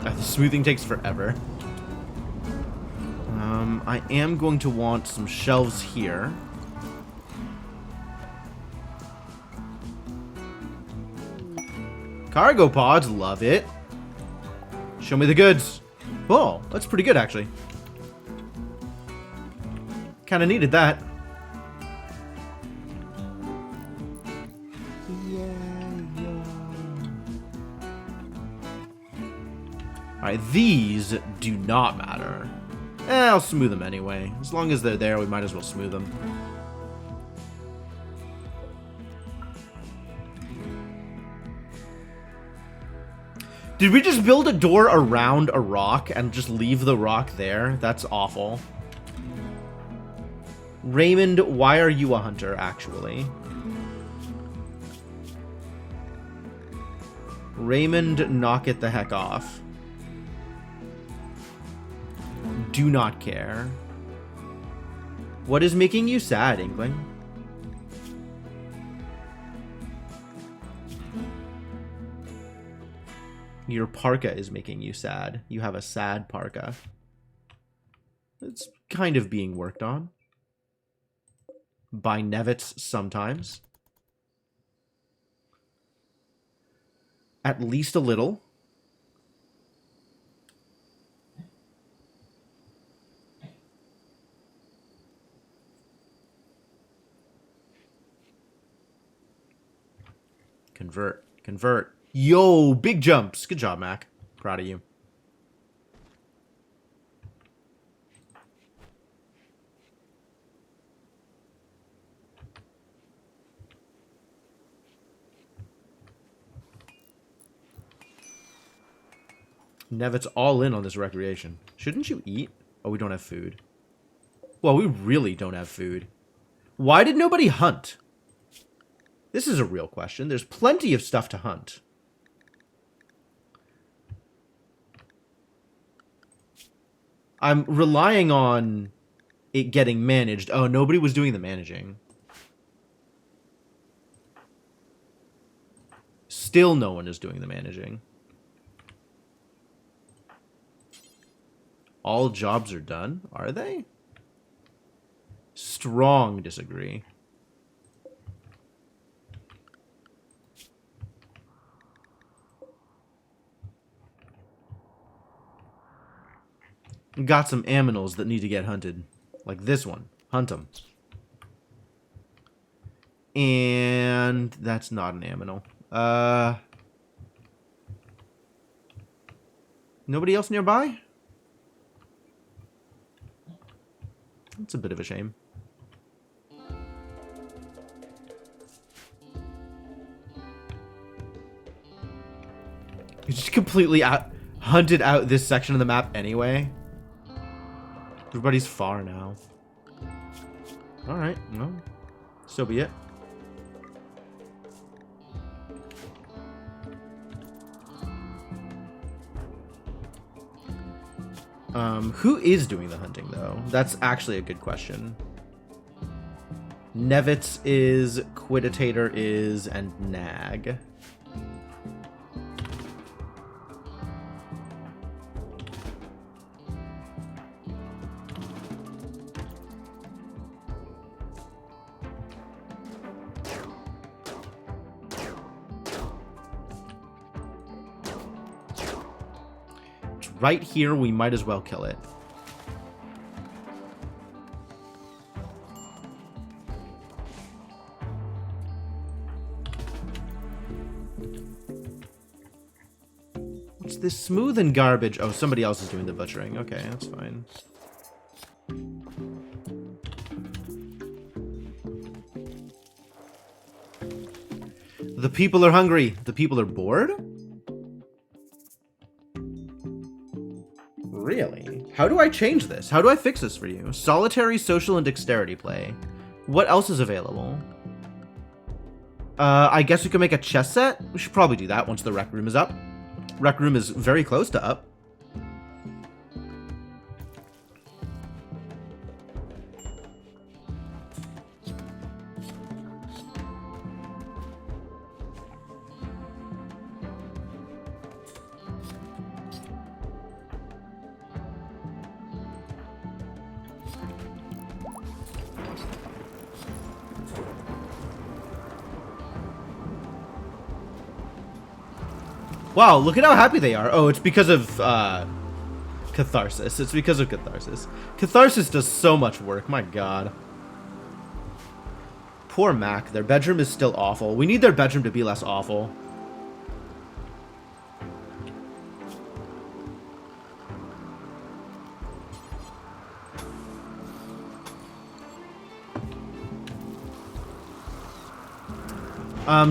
The smoothing takes forever. I am going to want some shelves here. Cargo pods, love it. Show me the goods. Oh, that's pretty good, actually. Kind of needed that. Alright, these do not matter. I'll smooth them anyway. As long as they're there, we might as well smooth them. Did we just build a door around a rock and just leave the rock there? That's awful. Raymond, why are you a hunter, actually? Raymond, knock it the heck off. Do not care. What is making you sad, Inkling? Your parka is making you sad. You have a sad parka. It's kind of being worked on. By Nevitz sometimes. At least a little. Convert. Convert. Yo, big jumps. Good job, Mac. Proud of you. Nevit's all in on this recreation. Shouldn't you eat? Oh, we don't have food. Well, we really don't have food. Why did nobody hunt? This is a real question. There's plenty of stuff to hunt. I'm relying on it getting managed. Oh, nobody was doing the managing. Still no one is doing the managing. All jobs are done? Are they? Strong disagree. Got some aminals that need to get hunted. Like this one. Hunt them. And that's not an aminal. Nobody else nearby? That's a bit of a shame. You just completely hunted out this section of the map anyway. Everybody's far now. Alright, no. So be it. Who is doing the hunting, though? That's actually a good question. Nevitz is, Quiditator is, and Nag. Right here, we might as well kill it. What's this smooth and garbage? Oh, somebody else is doing the butchering. Okay, that's fine. The people are hungry. The people are bored? Really? How do I change this? How do I fix this for you? Solitary, social, and dexterity play. What else is available? I guess we could make a chess set? We should probably do that once the rec room is up. Rec room is very close to up. Wow, look at how happy they are. Oh, it's because of Catharsis. It's because of Catharsis. Catharsis does so much work. My god. Poor Mac. Their bedroom is still awful. We need their bedroom to be less awful.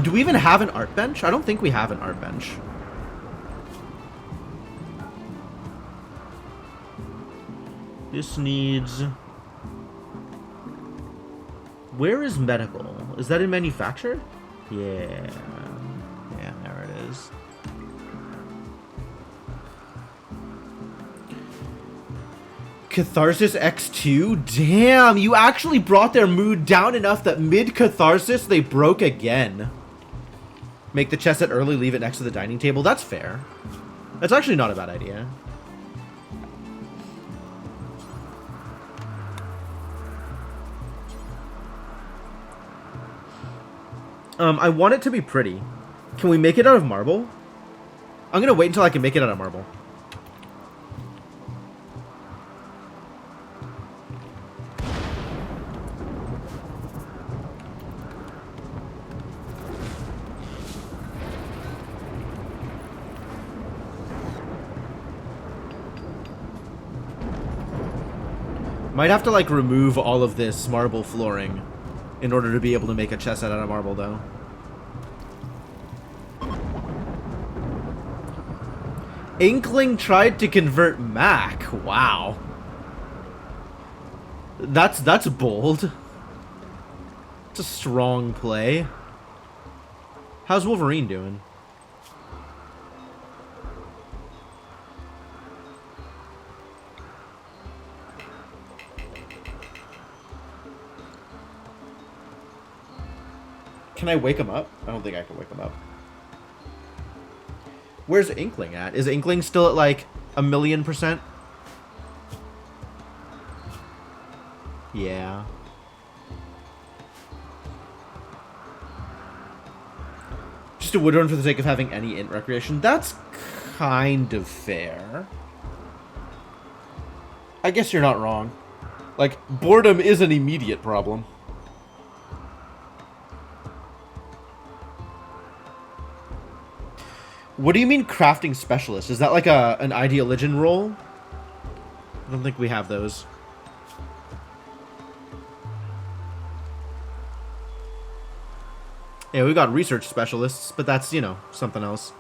Do we even have an art bench? I don't think we have an art bench. This needs... Where is medical? Is that in manufacture? Yeah. Yeah, there it is. Catharsis X2? Damn, you actually brought their mood down enough that mid-catharsis they broke again. Make the chess set early, leave it next to the dining table. That's fair. That's actually not a bad idea. I want it to be pretty. Can we make it out of marble? I'm gonna wait until I can make it out of marble. Might have to, like, remove all of this marble flooring in order to be able to make a chess set out of marble, though. Inkling tried to convert Mac. Wow. That's bold. It's a strong play. How's Wolverine doing? Can I wake him up? I don't think I can wake him up. Where's Inkling at? Is Inkling still at like 1,000,000%? Yeah. just a woodrun for the sake of having any int recreation. That's kind of fair. I guess you're not wrong. Like, boredom is an immediate problem. What do you mean crafting specialist? Is that like an ideologian role? I don't think we have those. Yeah, we got research specialists, but that's, you know, something else.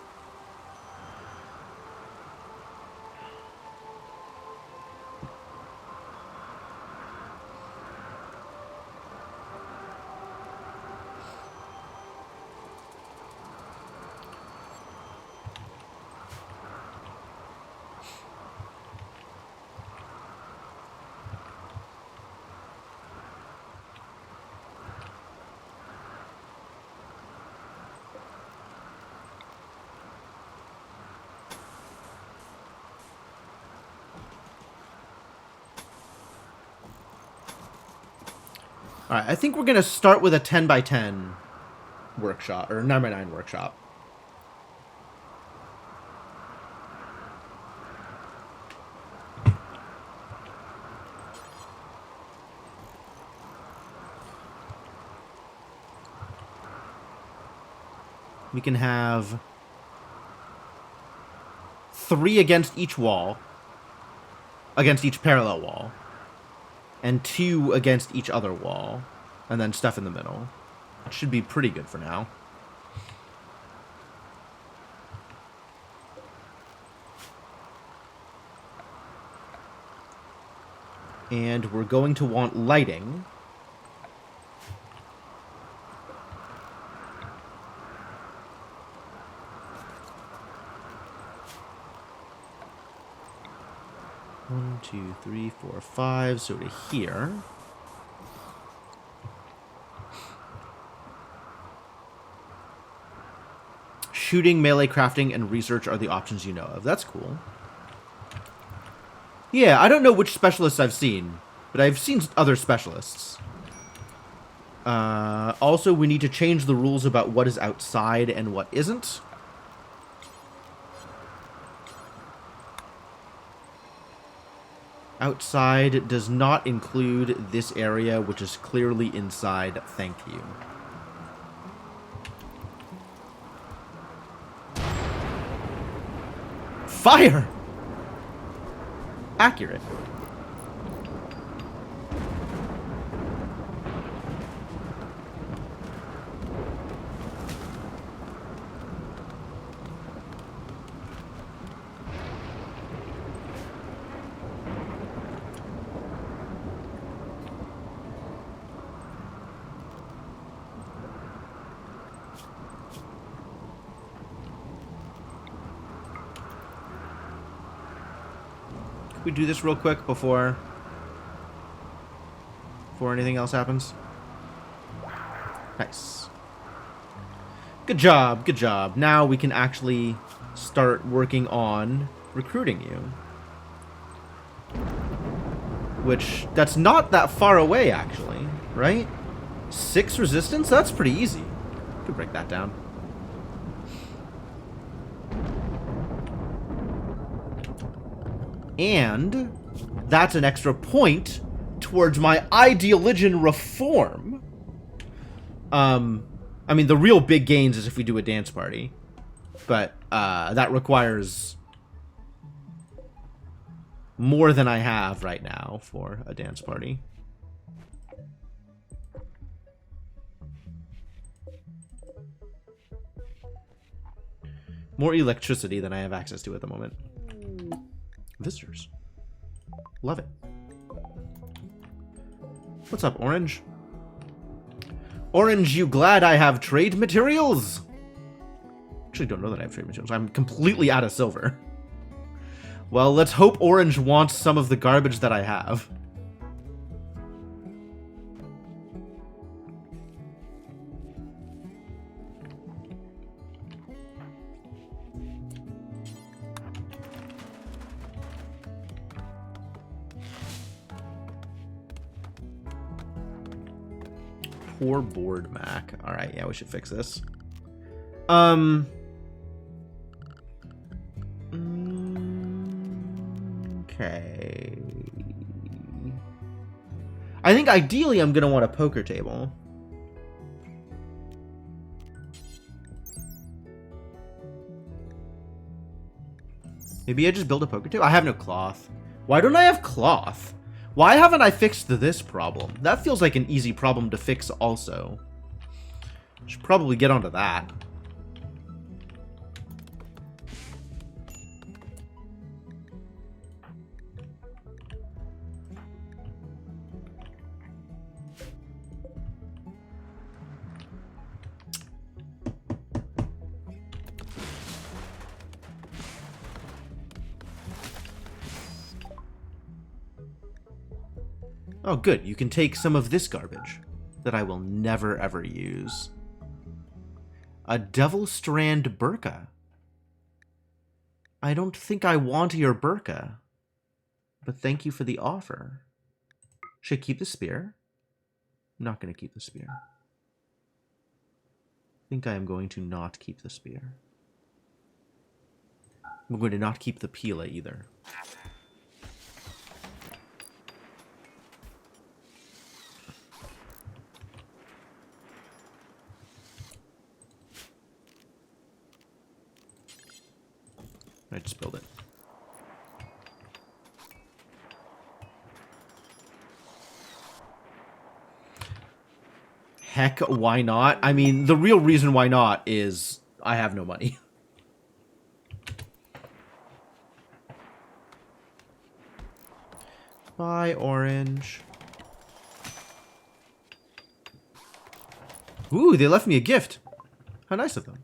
Alright, I think we're going to start with a 10 by 10 workshop, or 9 by 9 workshop. We can have 3 against each wall, against each parallel wall, and 2 against each other wall, and then stuff in the middle. It should be pretty good for now. And we're going to want lighting. One, 2, 3, 4, 5. So to here. Shooting, melee, crafting, and research are the options you know of. That's cool. Yeah, I don't know which specialists I've seen, but I've seen other specialists. Also, we need to change the rules about what is outside and what isn't. Outside does not include this area, which is clearly inside. Thank you. Fire! Accurate. We do this real quick before anything else happens. Nice. Good job, good job. Now we can actually start working on recruiting you. Which, that's not that far away, actually, right? 6 resistance? That's pretty easy. Could break that down. And that's an extra point towards my ideologian reform. I mean, the real big gains is if we do a dance party. But that requires more than I have right now for a dance party. More electricity than I have access to at the moment. Visitors. Love it. What's up, Orange? Orange, you glad I have trade materials? Actually, don't know that I have trade materials. I'm completely out of silver. Well, let's hope Orange wants some of the garbage that I have. Poor board Mac. Alright, yeah, we should fix this. Okay. I think ideally I'm gonna want a poker table. Maybe I just build a poker table? I have no cloth. Why don't I have cloth? Why haven't I fixed this problem? That feels like an easy problem to fix also. Should probably get onto that. Oh, good. You can take some of this garbage that I will never, ever use. A Devil Strand burqa. I don't think I want your burqa, but thank you for the offer. Should I keep the spear? I'm not going to keep the spear. I think I am going to not keep the spear. I'm going to not keep the pila either. I just build it. Heck, why not? I mean, the real reason why not is I have no money. Bye, orange. Ooh, they left me a gift. How nice of them.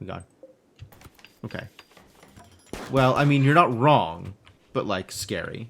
God. Okay. Well, I mean, you're not wrong, but, like, scary.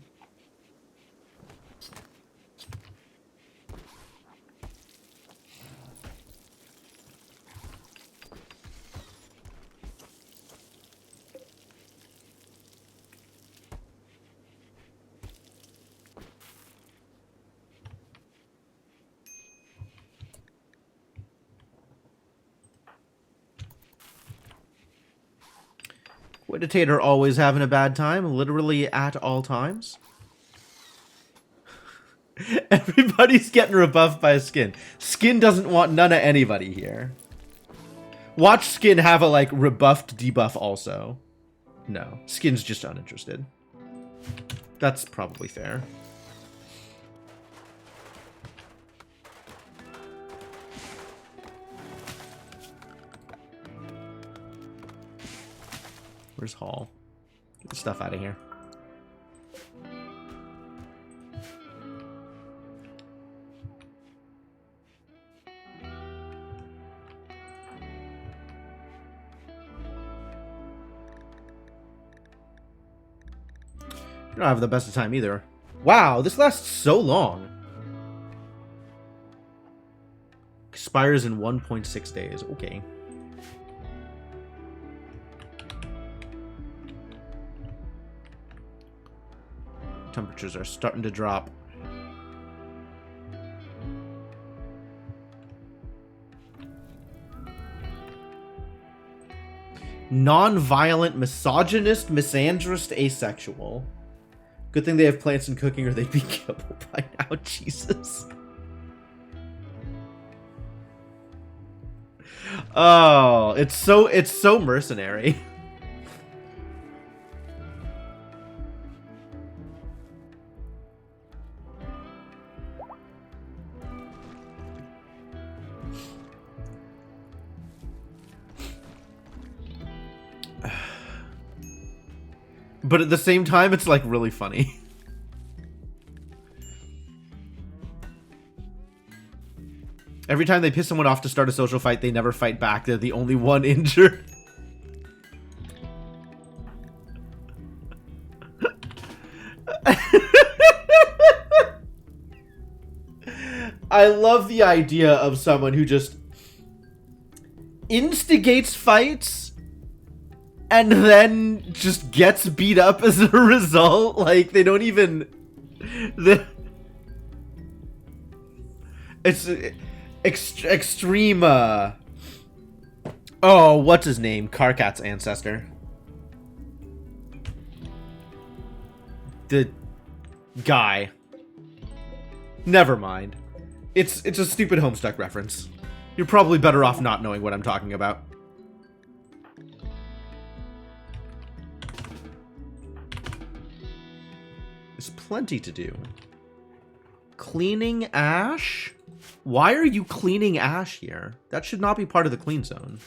Quiditator always having a bad time, literally at all times. Everybody's getting rebuffed by Skin. Skin doesn't want none of anybody here. Watch Skin have a, like, rebuffed debuff also. No, Skin's just uninterested. That's probably fair. Where's Hall? Get the stuff out of here. You don't have the best of time either. Wow, this lasts so long. Expires in 1.6 days. Okay. Temperatures are starting to drop. Non-violent, misogynist, misandrist, asexual. Good thing they have plants and cooking or they'd be killed by now. Jesus. Oh, it's so mercenary. But at the same time, it's, like, really funny. Every time they piss someone off to start a social fight, they never fight back. They're the only one injured. I love the idea of someone who just instigates fights and then just gets beat up as a result. Like, they don't even... It's extreme, oh, what's his name? Karkat's ancestor. The guy. Never mind. It's a stupid Homestuck reference. You're probably better off not knowing what I'm talking about. There's plenty to do. Cleaning ash? Why are you cleaning ash here? That should not be part of the clean zone.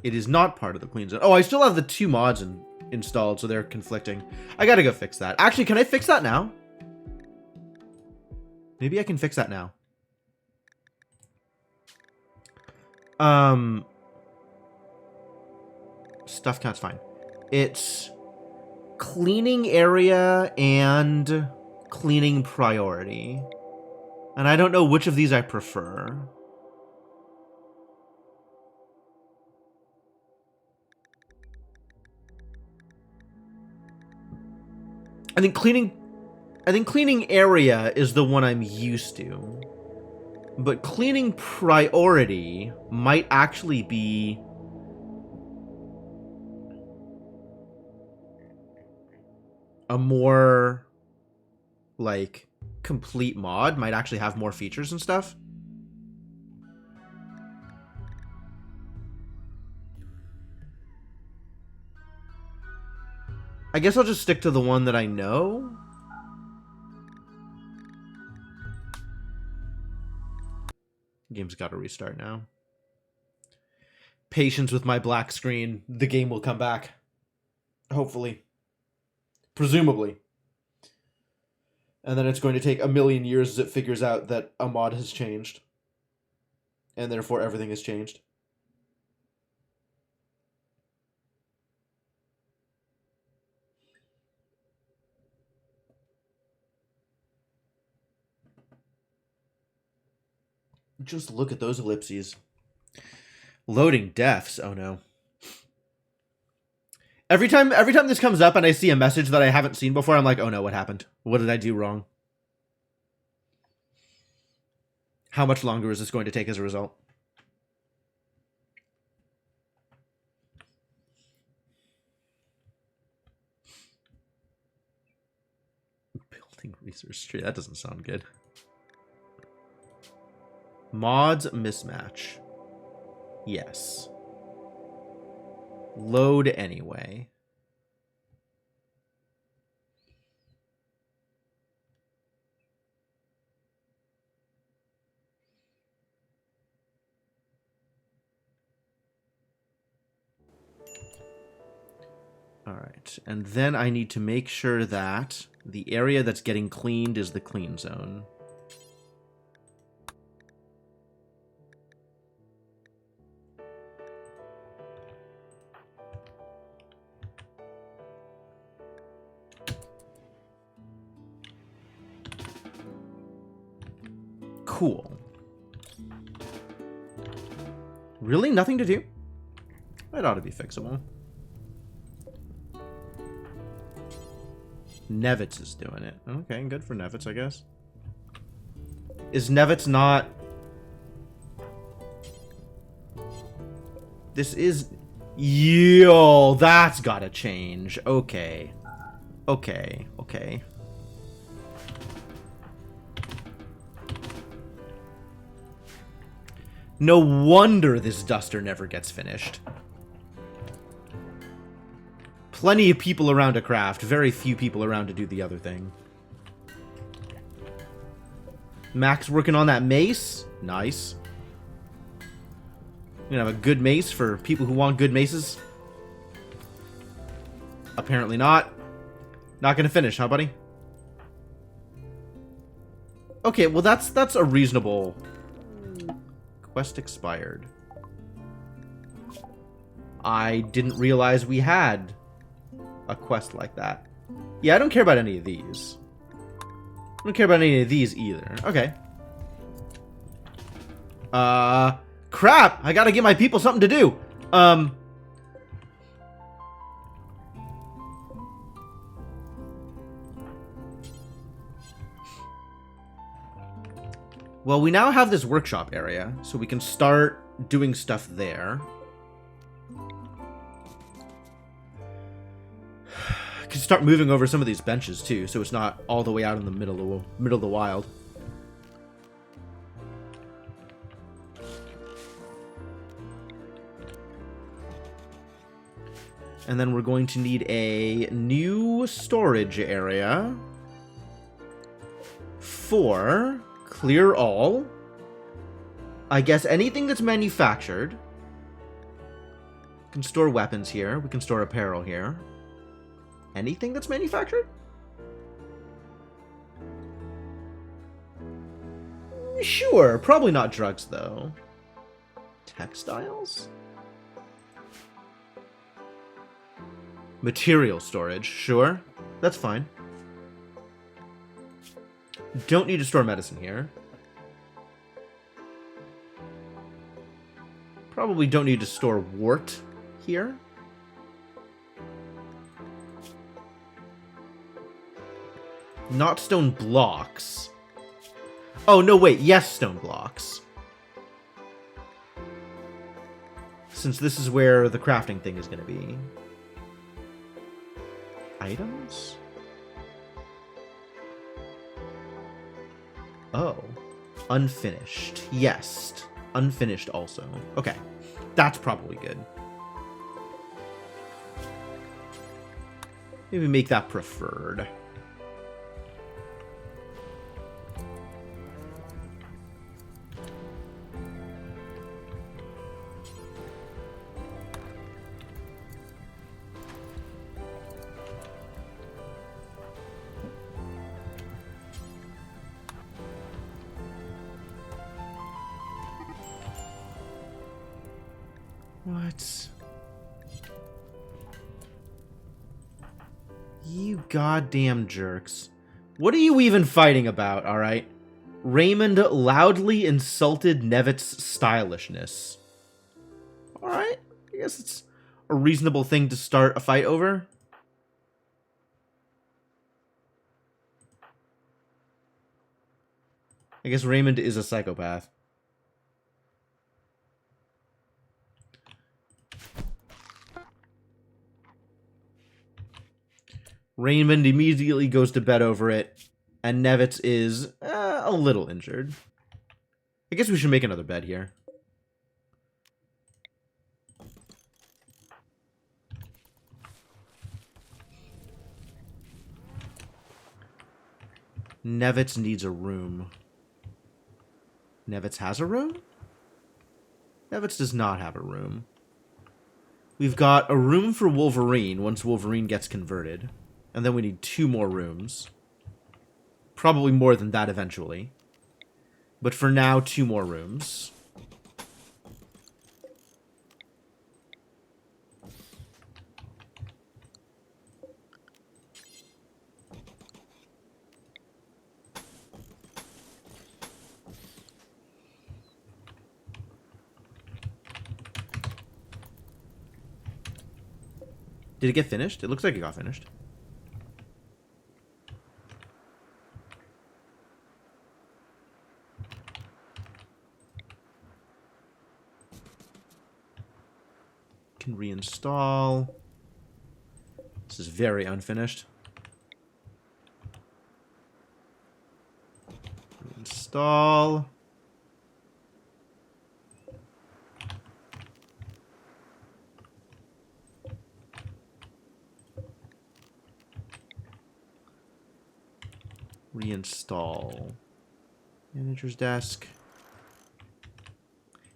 It is not part of the clean zone. Oh, I still have the 2 mods installed, so they're conflicting. I gotta go fix that. Actually, can I fix that now? Maybe I can fix that now. Stuff count's fine. It's cleaning area and cleaning priority. And I don't know which of these I prefer. I think cleaning area is the one I'm used to. But cleaning priority might actually be a more, like, complete mod. Might actually have more features and stuff. I guess I'll just stick to the one that I know. Game's got to restart now. Patience with my black screen. The game will come back. Hopefully. Presumably. And then it's going to take a million years as it figures out that a mod has changed. And therefore everything has changed. Just look at those ellipses. Loading deaths. Oh no. Every time this comes up and I see a message that I haven't seen before, I'm like, oh no, what happened? What did I do wrong? How much longer is this going to take as a result? Building research tree. That doesn't sound good. Mods mismatch. Yes. Load anyway. All right. And then I need to make sure that the area that's getting cleaned is the clean zone. Cool. Really? Nothing to do? That ought to be fixable. Nevitz is doing it. Okay, good for Nevitz, I guess. Is Nevitz not... This is... Yo, that's gotta change. Okay. Okay, okay. No wonder this duster never gets finished. Plenty of people around to craft, very few people around to do the other thing. Max working on that mace. Nice. We're gonna have a good mace for people who want good maces. Apparently not. Not gonna finish, huh, buddy? Okay, well that's a reasonable... Quest expired. I didn't realize we had a quest like that. Yeah, I don't care about any of these. I don't care about any of these either. Okay. Crap! I gotta give my people something to do. Well, we now have this workshop area, so we can start doing stuff there. Can start moving over some of these benches too, so it's not all the way out in the middle of the wild. And then we're going to need a new storage area for clear all. I guess anything that's manufactured. We can store weapons here. We can store apparel here. Anything that's manufactured? Sure, probably not drugs though. Textiles? Material storage, sure. That's fine. Don't need to store medicine here. Probably don't need to store wart here. Not stone blocks. Oh, no, wait. Yes, stone blocks. Since this is where the crafting thing is going to be. Items? Oh. Unfinished. Yes. Unfinished also. Okay. That's probably good. Maybe make that preferred. What? You goddamn jerks. What are you even fighting about, alright? Raymond loudly insulted Nevitt's stylishness. Alright, I guess it's a reasonable thing to start a fight over. I guess Raymond is a psychopath. Raymond immediately goes to bed over it, and Nevitz is a little injured. I guess we should make another bed here. Nevitz needs a room. Nevitz has a room? Nevitz does not have a room. We've got a room for Wolverine once Wolverine gets converted. And then we need 2 more rooms. Probably more than that eventually. But for now, 2 more rooms. Did it get finished? It looks like it got finished. Can reinstall. This is very unfinished. Reinstall. Reinstall. Manager's desk.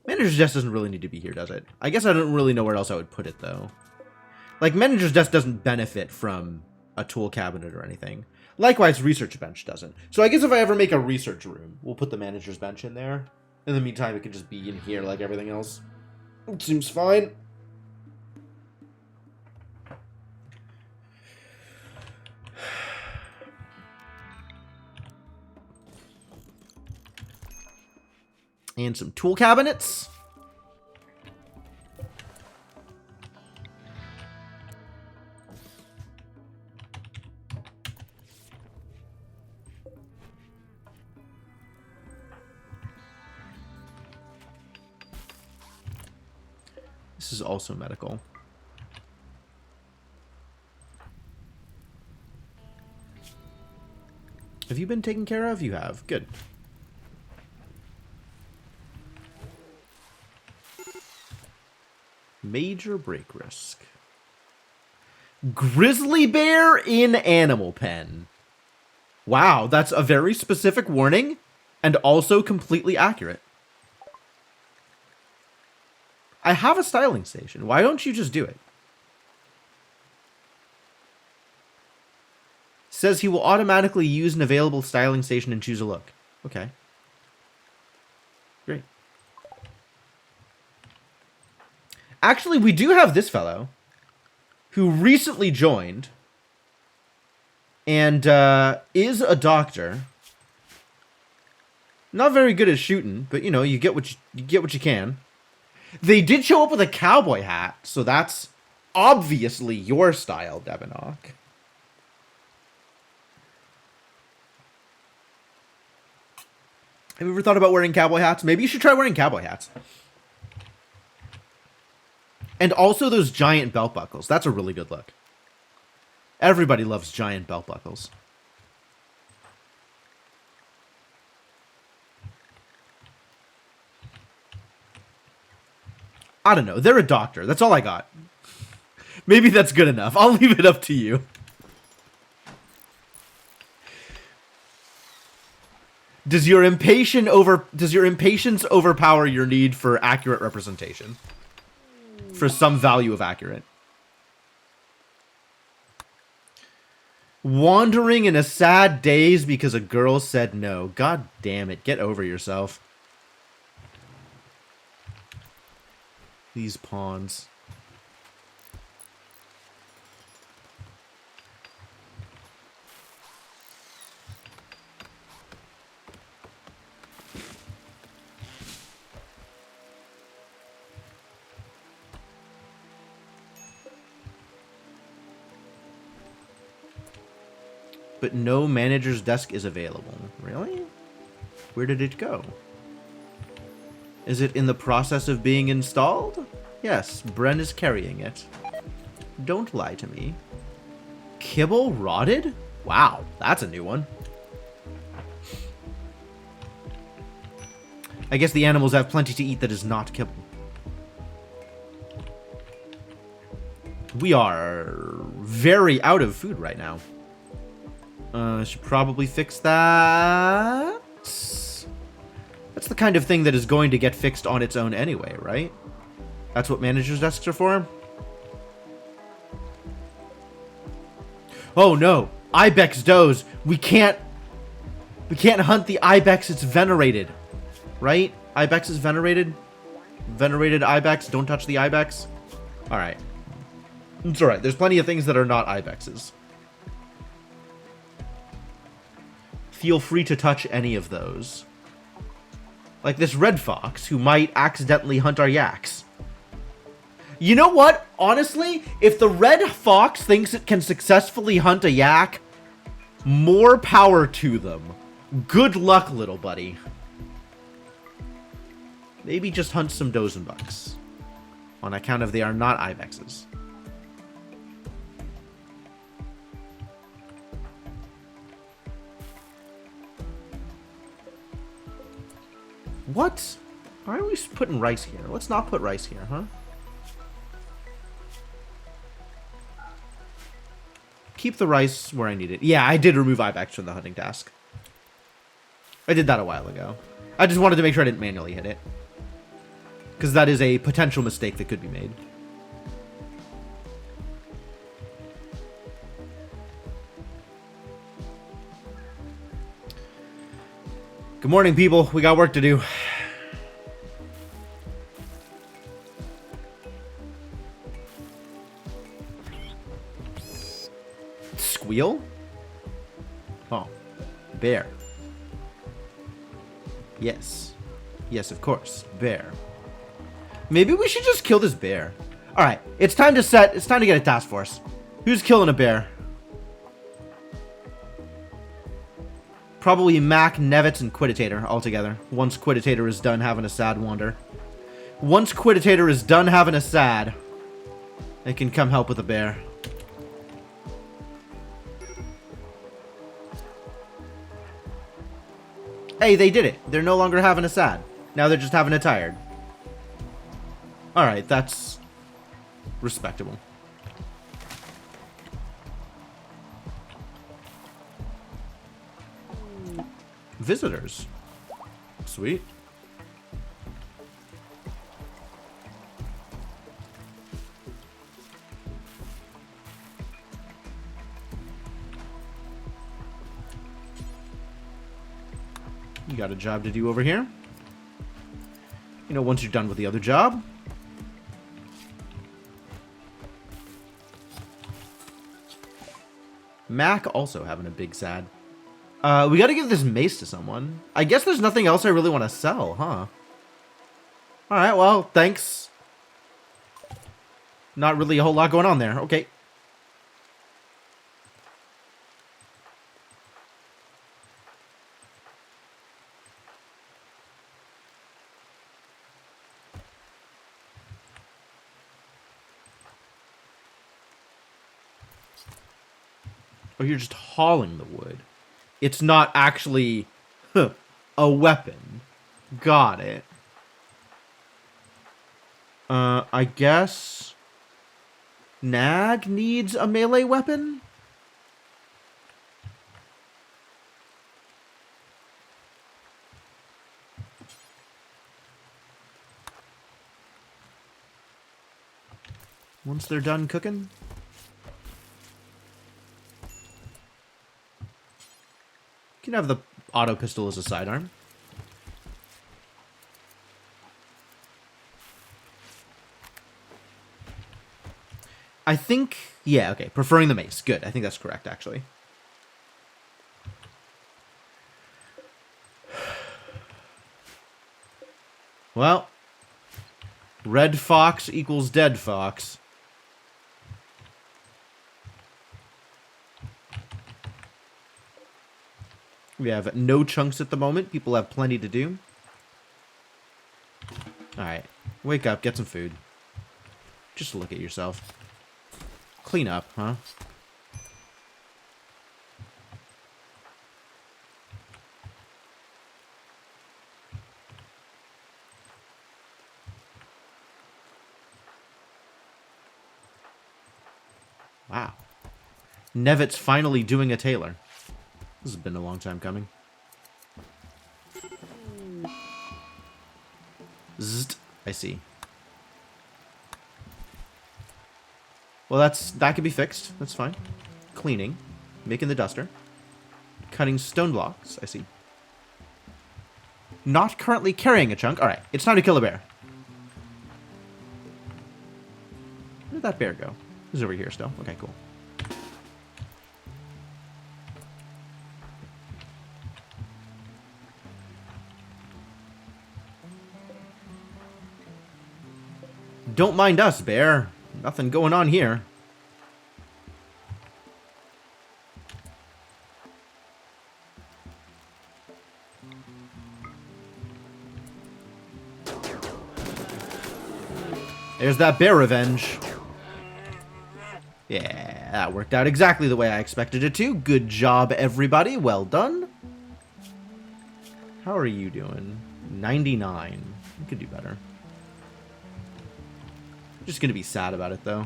Manager's desk doesn't really need to be here, does it? I guess I don't really know where else I would put it, though. Like, manager's desk doesn't benefit from a tool cabinet or anything. Likewise, research bench doesn't. So I guess if I ever make a research room, we'll put the manager's bench in there. In the meantime, it could just be in here like everything else. It seems fine. And some tool cabinets. This is also medical. Have you been taken care of? You have. Good. Major break risk. Grizzly bear in animal pen. Wow, that's a very specific warning and also completely accurate. I have a styling station. Why don't you just do it? Says he will automatically use an available styling station and choose a look. Okay. Great. Actually, we do have this fellow who recently joined and is a doctor. Not very good at shooting, but you know, you get what you can. They did show up with a cowboy hat, so that's obviously your style, Devinock. Have you ever thought about wearing cowboy hats? Maybe you should try wearing cowboy hats. And also those giant belt buckles. That's a really good look. Everybody loves giant belt buckles. I don't know. They're a doctor. That's all I got. Maybe that's good enough. I'll leave it up to you. Does your impatience overpower your need for accurate representation? For some value of accurate. Wandering in a sad daze because a girl said no. God damn it. Get over yourself. These pawns. But no manager's desk is available. Really? Where did it go? Is it in the process of being installed? Yes, Bren is carrying it. Don't lie to me. Kibble rotted? Wow, that's a new one. I guess the animals have plenty to eat that is not kibble. We are very out of food right now. Should probably fix that. That's the kind of thing that is going to get fixed on its own anyway, right? That's what manager's desks are for? Oh no! Ibex does! We can't hunt the Ibex, it's venerated. Right? Ibex is venerated? Venerated Ibex, don't touch the Ibex? Alright. It's alright, there's plenty of things that are not Ibexes. Feel free to touch any of those. Like this red fox, who might accidentally hunt our yaks. You know what? Honestly, if the red fox thinks it can successfully hunt a yak, more power to them. Good luck, little buddy. Maybe just hunt some dozenbucks. On account of they are not ibexes. What? Why are we putting rice here? Let's not put rice here, huh? Keep the rice where I need it. Yeah, I did remove ibex from the hunting task. I did that a while ago. I just wanted to make sure I didn't manually hit it. Because that is a potential mistake that could be made. Good morning, people. We got work to do. Squeal? Oh. Bear. Yes. Yes, of course. Bear. Maybe we should just kill this bear. Alright, it's time to get a task force. Who's killing a bear? Probably Mac, Nevitz, and Quiditator all together. Once Quiditator is done having a sad wander. Once Quiditator is done having a sad, it can come help with the bear. Hey, they did it. They're no longer having a sad. Now they're just having a tired. Alright, that's respectable. Visitors. Sweet. You got a job to do over here. You know, once you're done with the other job. Mac also having a big sad. We gotta give this mace to someone. I guess there's nothing else I really want to sell, huh? Alright, well, thanks. Not really a whole lot going on there. Okay. Oh, you're just hauling the wood. It's not actually a weapon. Got it. I guess Nag needs a melee weapon? Once they're done cooking? You can have the auto pistol as a sidearm. I think, yeah, okay, preferring the mace. Good, I think that's correct, actually. Well, red fox equals dead fox. We have no chunks at the moment. People have plenty to do. Alright. Wake up, get some food. Just look at yourself. Clean up, huh? Wow. Nevit's finally doing a tailor. This has been a long time coming. Zzzt. I see. Well, that can be fixed. That's fine. Cleaning. Making the duster. Cutting stone blocks. I see. Not currently carrying a chunk. Alright, it's time to kill a bear. Where did that bear go? He's over here still. Okay, cool. Don't mind us, bear. Nothing going on here. There's that bear revenge. Yeah, that worked out exactly the way I expected it to. Good job, everybody. Well done. How are you doing? 99. You could do better. Just gonna be sad about it, though.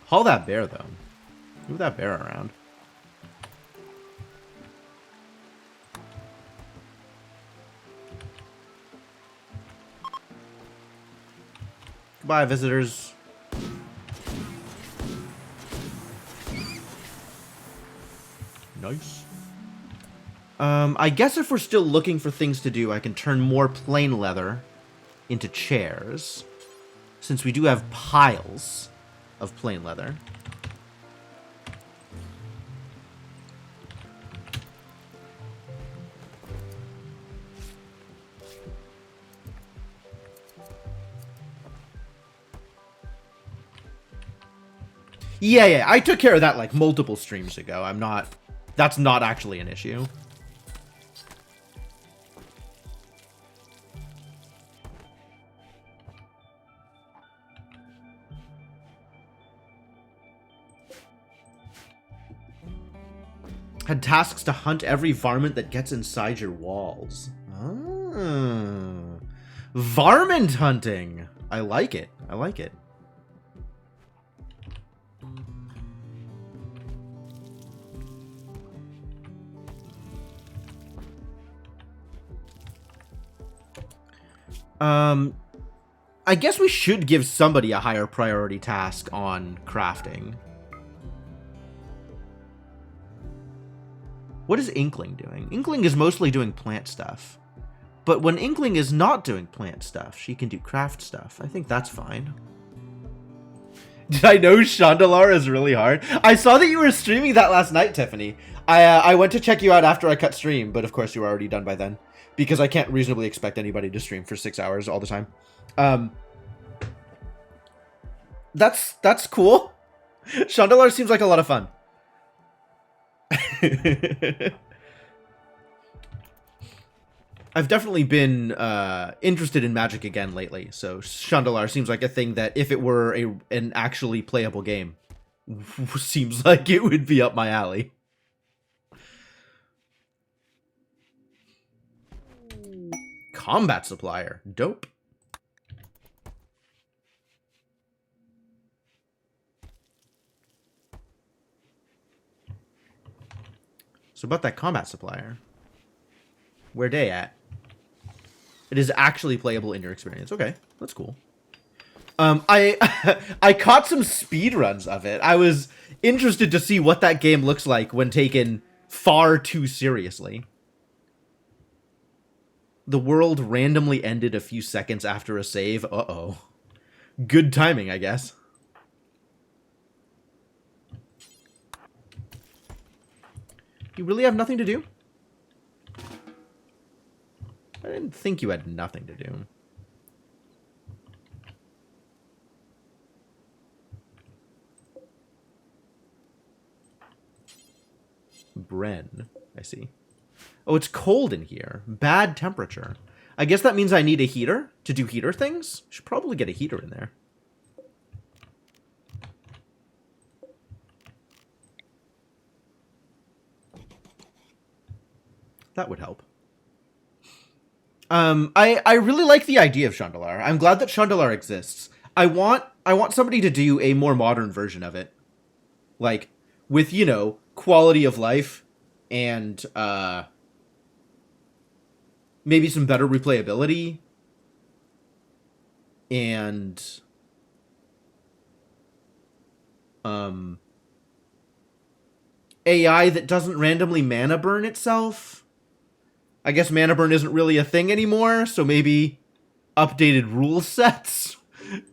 Haul that bear, though. Move that bear around. Goodbye, visitors. Nice. I guess if we're still looking for things to do, I can turn more plain leather into chairs, since we do have piles of plain leather. Yeah, I took care of that like multiple streams ago. I'm not That's not actually an issue. Had tasks to hunt every varmint that gets inside your walls. Ah. Varmint hunting. I like it. I like it. I guess we should give somebody a higher priority task on crafting. What is Inkling doing? Inkling is mostly doing plant stuff. But when Inkling is not doing plant stuff, she can do craft stuff. I think that's fine. Did I know Chandalar is really hard? I saw that you were streaming that last night, Tiffany. I went to check you out after I cut stream, but of course you were already done by then. Because I can't reasonably expect anybody to stream for 6 hours all the time. That's cool. Chandalar seems like a lot of fun. I've definitely been interested in Magic again lately, so Chandalar seems like a thing that if it were an actually playable game, seems like it would be up my alley. Combat supplier. Dope. So about that combat supplier. Where they at? It is actually playable in your experience. Okay, that's cool. I caught some speed runs of it. I was interested to see what that game looks like when taken far too seriously. The world randomly ended a few seconds after a save. Uh-oh. Good timing, I guess. You really have nothing to do? I didn't think you had nothing to do. Bren, I see. Oh, it's cold in here. Bad temperature. I guess that means I need a heater to do heater things? Should probably get a heater in there. That would help. I really like the idea of Chandalar. I'm glad that Chandalar exists. I want somebody to do a more modern version of it. Like, with, you know, quality of life and, maybe some better replayability. And, AI that doesn't randomly mana burn itself. I guess mana burn isn't really a thing anymore, so maybe updated rule sets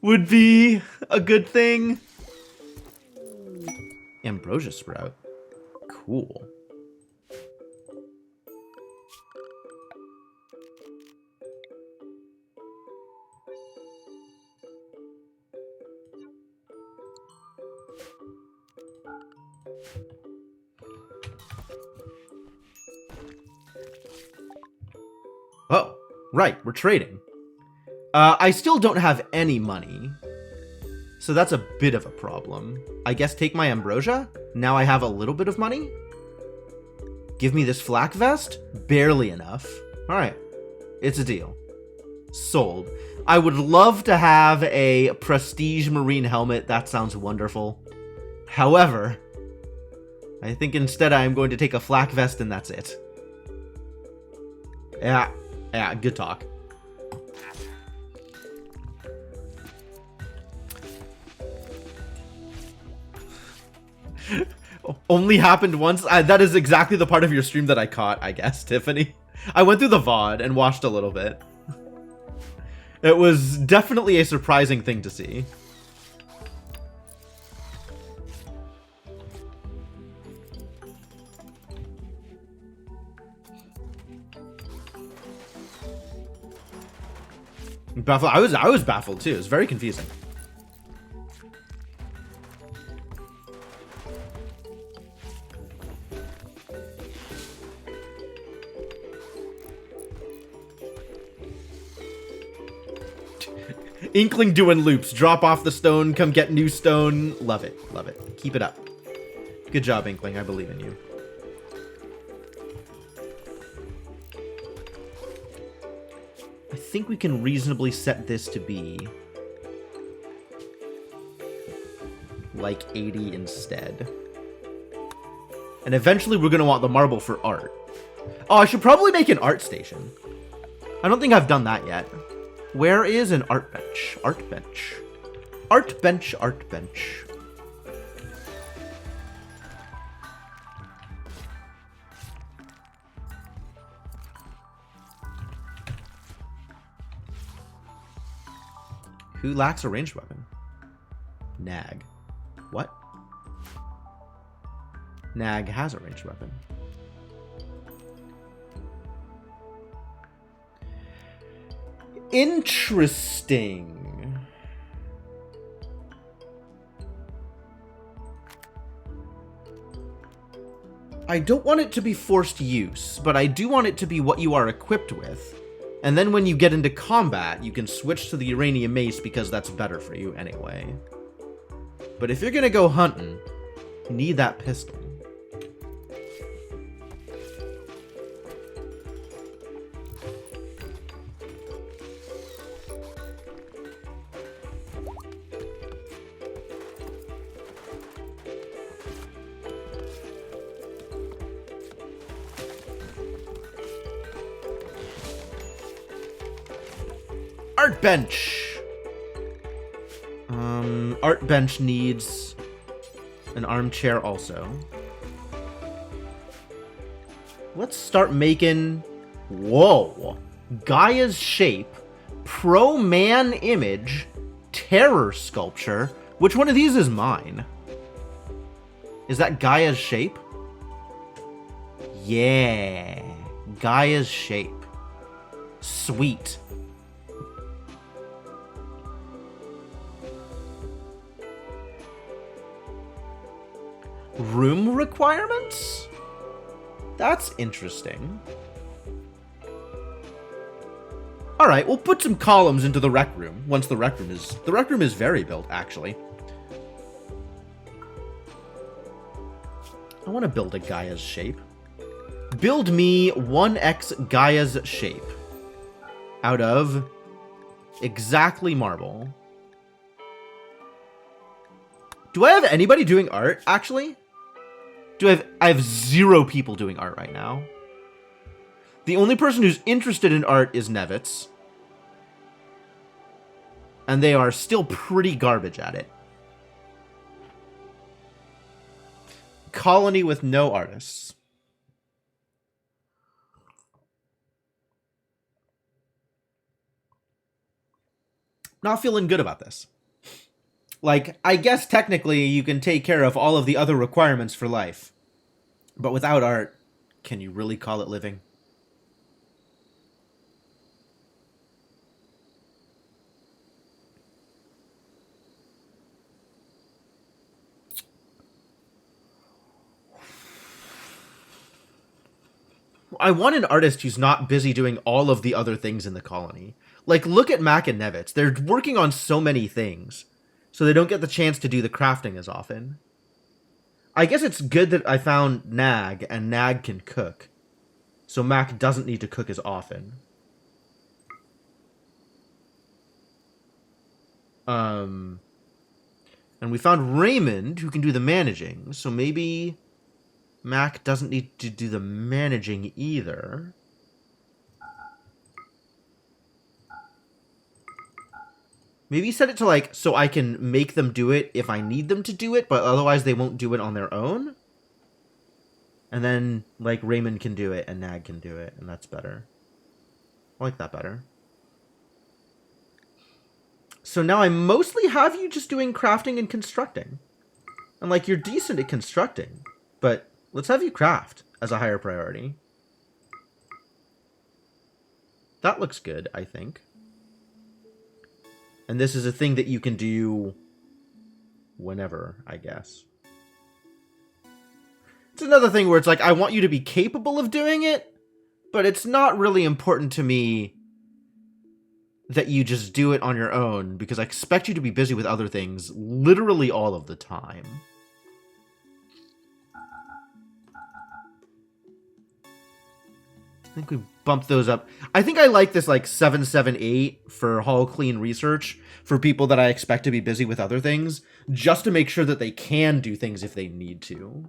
would be a good thing. Ambrosia Sprout. Cool. Oh, right, we're trading. I still don't have any money, so that's a bit of a problem. I guess take my ambrosia? Now I have a little bit of money? Give me this flak vest? Barely enough. Alright, it's a deal. Sold. I would love to have a prestige marine helmet. That sounds wonderful. However, I think instead I am going to take a flak vest and that's it. Yeah, good talk. Only happened once? That is exactly the part of your stream that I caught, I guess, Tiffany. I went through the VOD and watched a little bit. It was definitely a surprising thing to see. Baffled. I was baffled too. It was very confusing. Inkling doing loops. Drop off the stone, come get new stone. Love it. Love it. Keep it up. Good job, Inkling. I believe in you. I think we can reasonably set this to be like 80 instead. And eventually we're going to want the marble for art. Oh, I should probably make an art station. I don't think I've done that yet. Where is an art bench? Art bench. Art bench, art bench. Who lacks a ranged weapon? Nag. What? Nag has a ranged weapon. Interesting. I don't want it to be forced use, but I do want it to be what you are equipped with. And then when you get into combat, you can switch to the uranium mace because that's better for you anyway. But if you're gonna go hunting, you need that pistol. Art bench. Art bench needs an armchair also. Let's start making... Whoa. Gaia's shape. Pro-man image. Terror sculpture. Which one of these is mine? Is that Gaia's shape? Yeah. Gaia's shape. Sweet. Room requirements? That's interesting. Alright, we'll put some columns into the rec room once the rec room is... The rec room is very built, actually. I want to build a Gaia's shape. Build me 1x Gaia's shape. Out of exactly marble. Do I have anybody doing art, actually? I have 0 people doing art right now. The only person who's interested in art is Nevitz. And they are still pretty garbage at it. Colony with no artists. Not feeling good about this. Like, I guess technically you can take care of all of the other requirements for life. But without art, can you really call it living? I want an artist who's not busy doing all of the other things in the colony. Like, look at Mac and Nevitz. They're working on so many things. So they don't get the chance to do the crafting as often. I guess it's good that I found Nag, and Nag can cook. So Mac doesn't need to cook as often. And we found Raymond, who can do the managing. So maybe Mac doesn't need to do the managing either. Maybe set it to, like, so I can make them do it if I need them to do it, but otherwise they won't do it on their own. And then, like, Raymond can do it and Nag can do it, and that's better. I like that better. So now I mostly have you just doing crafting and constructing. And, like, you're decent at constructing, but let's have you craft as a higher priority. That looks good, I think. And this is a thing that you can do whenever, I guess. It's another thing where it's like, I want you to be capable of doing it, but it's not really important to me that you just do it on your own, because I expect you to be busy with other things literally all of the time. I think we bumped those up. I think I like this like 778 for Hall Clean Research for people that I expect to be busy with other things, just to make sure that they can do things if they need to.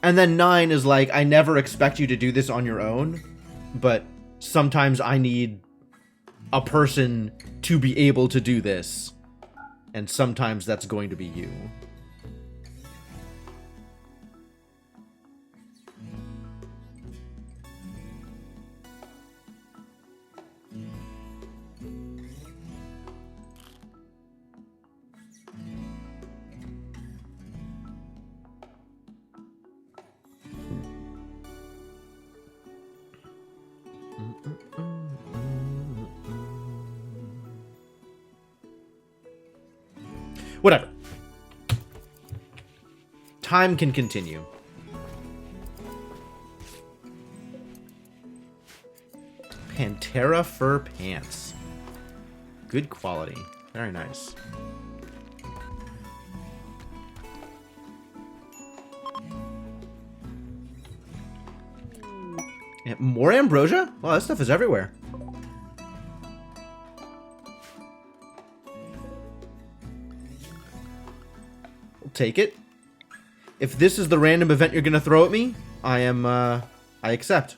And then 9 is like, I never expect you to do this on your own, but sometimes I need a person to be able to do this. And sometimes that's going to be you. Whatever. Time can continue. Pantera fur pants. Good quality. Very nice. Yeah, more ambrosia? Well, that stuff is everywhere. Take it. If this is the random event you're gonna throw at me, I accept.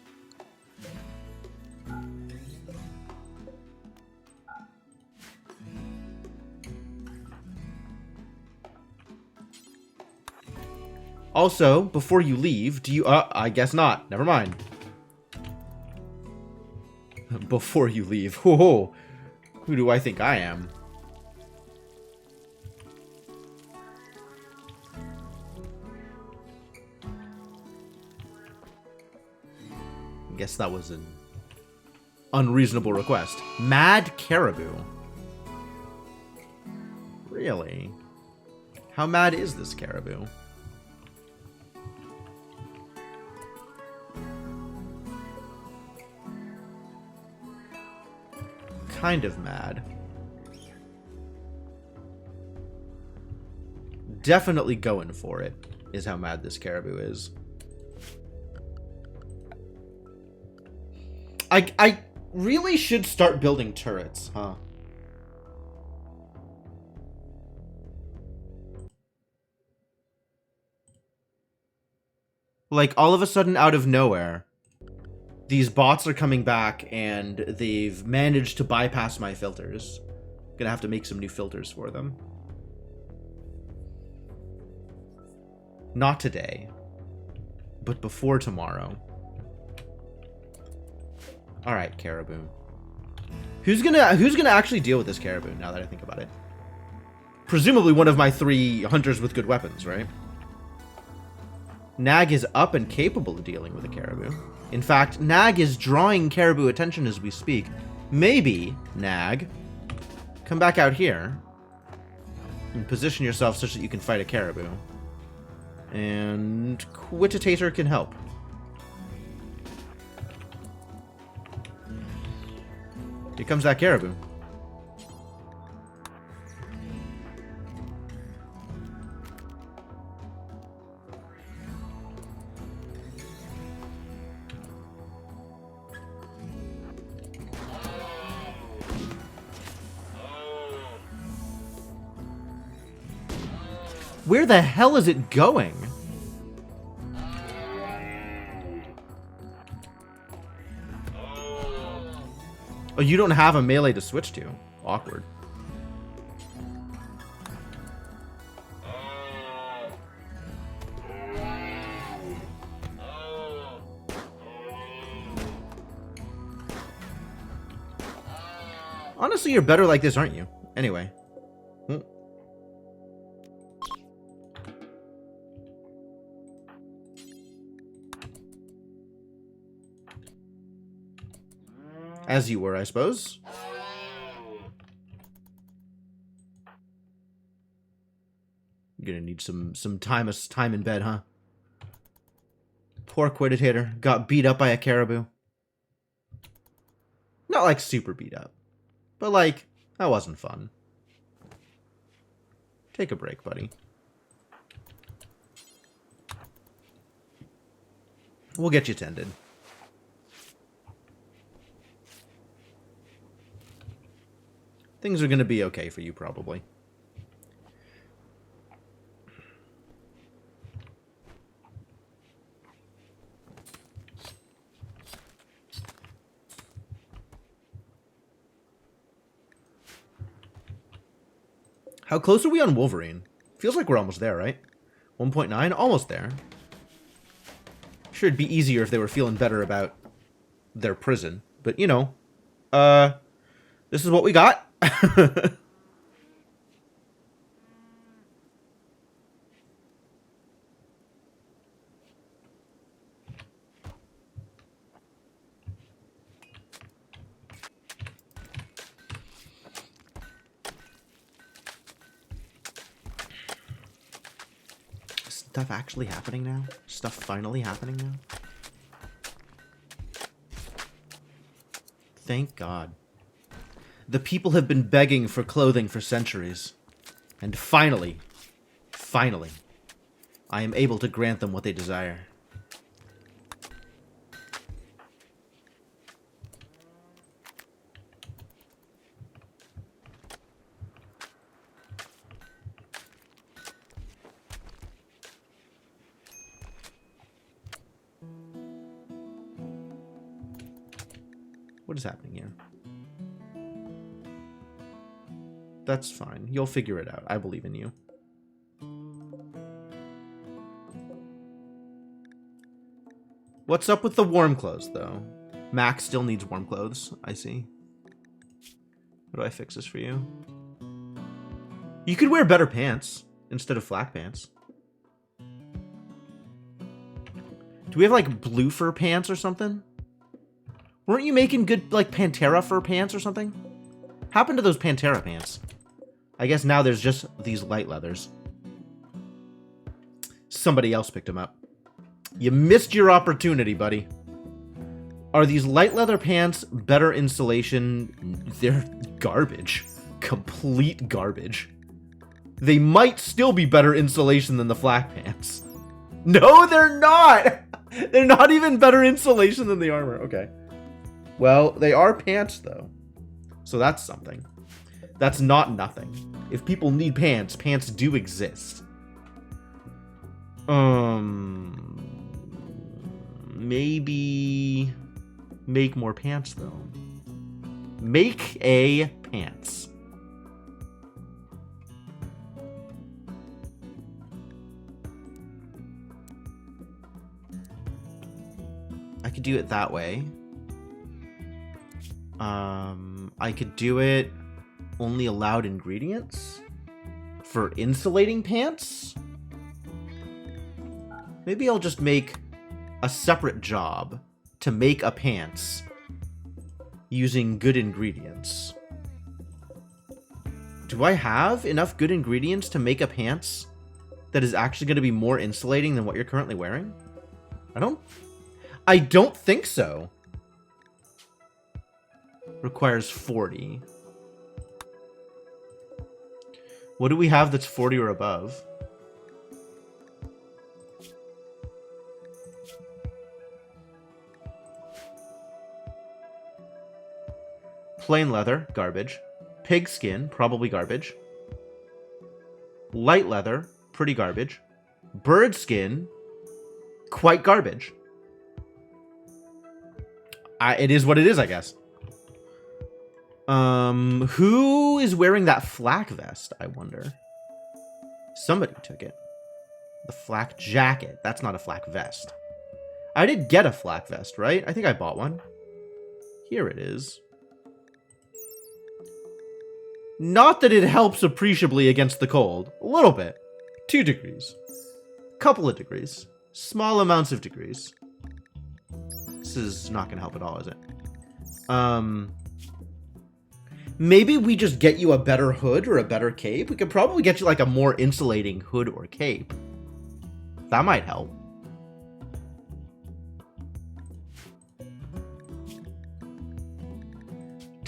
Also, before you leave, do you, I guess not. Never mind. Before you leave. Whoa. Who do I think I am? Guess that was an unreasonable request. Mad Caribou. Really? How mad is this caribou? Kind of mad. Definitely going for it, is how mad this caribou is. I really should start building turrets, huh? Like, all of a sudden, out of nowhere, these bots are coming back, and they've managed to bypass my filters. Gonna have to make some new filters for them. Not today, but before tomorrow. All right, caribou. Who's gonna actually deal with this caribou? Now that I think about it, presumably one of my 3 hunters with good weapons, right? Nag is up and capable of dealing with a caribou. In fact, Nag is drawing caribou attention as we speak. Maybe, Nag, come back out here and position yourself such that you can fight a caribou. And Quititator can help. Here comes that caribou. Where the hell is it going? Oh, you don't have a melee to switch to. Awkward. Honestly, you're better like this, aren't you? Anyway. As you were, I suppose. You're gonna need some time in bed, huh? Poor Quiditator. Got beat up by a caribou. Not like super beat up. But like, that wasn't fun. Take a break, buddy. We'll get you tended. Things are going to be okay for you, probably. How close are we on Wolverine? Feels like we're almost there, right? 1.9? Almost there. Sure, it'd be easier if they were feeling better about their prison. But, you know, this is what we got. Stuff actually happening now? Stuff finally happening now? Thank God. The people have been begging for clothing for centuries. And finally, I am able to grant them what they desire. What is happening here? That's fine. You'll figure it out. I believe in you. What's up with the warm clothes, though? Max still needs warm clothes. I see. How do I fix this for you? You could wear better pants instead of flak pants. Do we have, like, blue fur pants or something? Weren't you making good, like, Pantera fur pants or something? Happened to those Pantera pants? I guess now there's just these light leathers. Somebody else picked them up. You missed your opportunity, buddy. Are these light leather pants better insulation? They're garbage. Complete garbage. They might still be better insulation than the flak pants. No, they're not! They're not even better insulation than the armor. Okay. Well, they are pants, though. So that's something. That's not nothing. If people need pants, pants do exist. Maybe make more pants, though. Make a pants. I could do it that way. I could do it only allowed ingredients for insulating pants. Maybe I'll just make a separate job to make a pants using good ingredients. Do I have enough good ingredients to make a pants that is actually going to be more insulating than what you're currently wearing? I don't think so. Requires 40. What do we have that's 40 or above? Plain leather, garbage. Pig skin, probably garbage. Light leather, pretty garbage. Bird skin, quite garbage. It is what it is, I guess. Who is wearing that flak vest, I wonder? Somebody took it. The flak jacket. That's not a flak vest. I did get a flak vest, right? I think I bought one. Here it is. Not that it helps appreciably against the cold. A little bit. 2 degrees. Couple of degrees. Small amounts of degrees. This is not going to help at all, is it? Maybe we just get you a better hood or a better cape. We could probably get you like a more insulating hood or cape. That might help.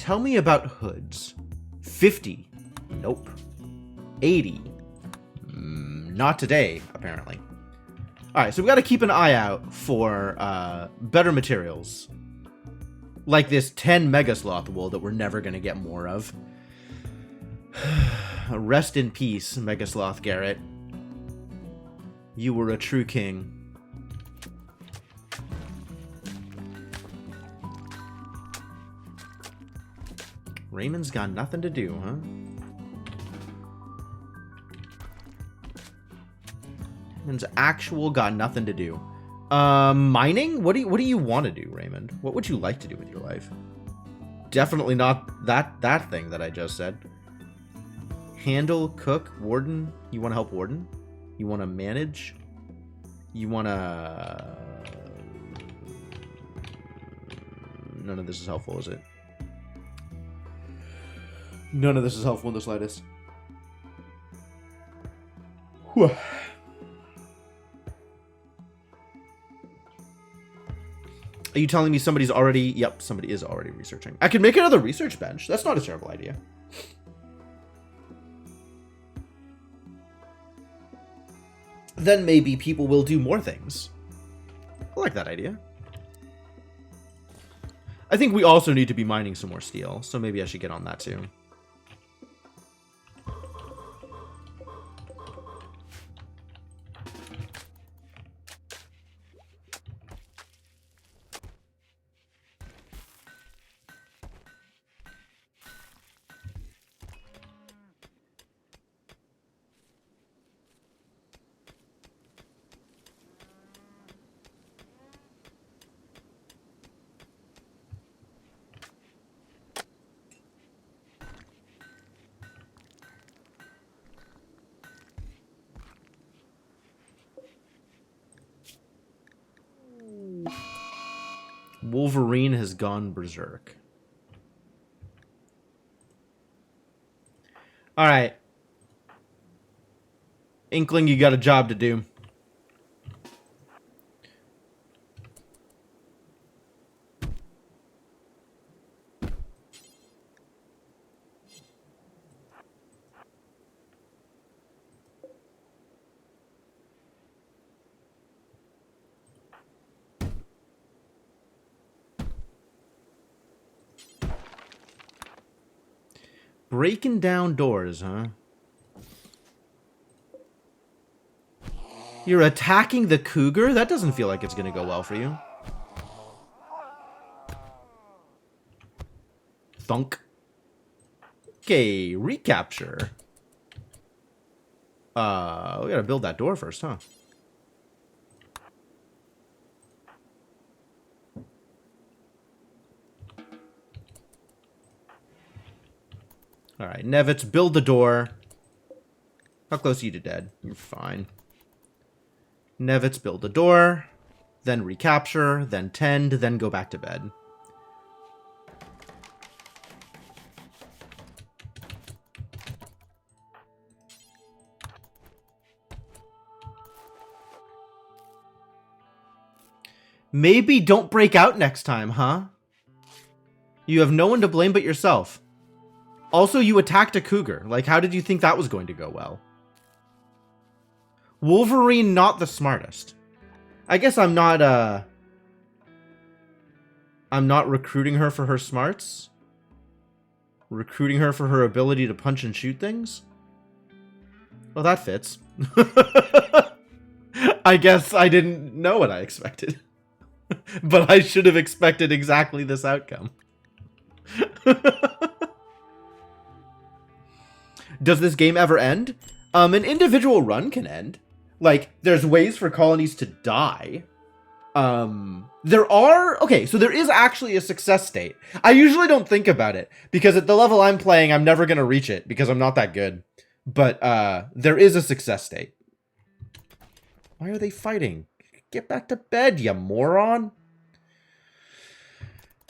Tell me about hoods. 50. Nope. 80. Not today, apparently. Alright, so we gotta keep an eye out for better materials. Like this 10 Mega Sloth wool that we're never gonna get more of. Rest in peace, Mega Sloth Garrett. You were a true king. Raymond's got nothing to do, huh? Raymond's actual got nothing to do. Mining? What do you want to do, Raymond? What would you like to do with your life? Definitely not that thing that I just said. Handle, cook, warden. You want to help warden? You want to manage? You want to... None of this is helpful, is it? None of this is helpful in the slightest. Whew. Are you telling me somebody's already... Yep, somebody is already researching. I could make another research bench. That's not a terrible idea. Then maybe people will do more things. I like that idea. I think we also need to be mining some more steel, so maybe I should get on that too. Wolverine has gone berserk. All right. Inkling, you got a job to do. Breaking down doors, huh? You're attacking the cougar? That doesn't feel like it's gonna go well for you. Thunk. Okay, recapture. We gotta build that door first, huh? Alright, Nevitz, build the door. How close are you to dead? You're fine. Nevitz, build the door. Then recapture, then tend, then go back to bed. Maybe don't break out next time, huh? You have no one to blame but yourself. Also, you attacked a cougar. Like, how did you think that was going to go well? Wolverine, not the smartest. I guess I'm not recruiting her for her smarts. Recruiting her for her ability to punch and shoot things? Well, that fits. I guess I didn't know what I expected. But I should have expected exactly this outcome. Does this game ever end? An individual run can end. Like, there's ways for colonies to die. There are... Okay, so there is actually a success state. I usually don't think about it, because at the level I'm playing, I'm never going to reach it, because I'm not that good. But, there is a success state. Why are they fighting? Get back to bed, you moron.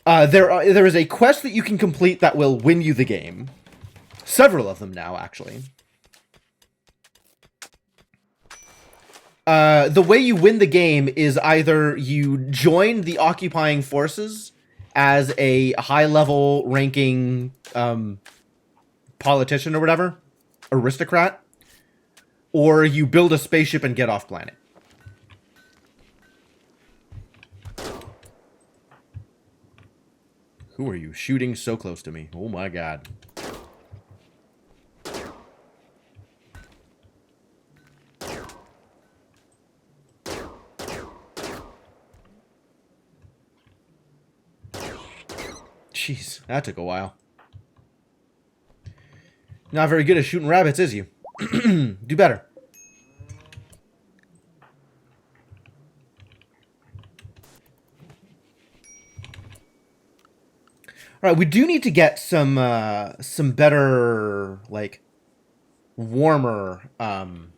There is a quest that you can complete that will win you the game. Several of them now, actually. The way you win the game is either you join the occupying forces as a high-level ranking politician or whatever, aristocrat, or you build a spaceship and get off planet. Who are you shooting so close to me? Oh my god. Jeez, that took a while. Not very good at shooting rabbits, is you? Do better. All right, we do need to get some better, like, warmer. God,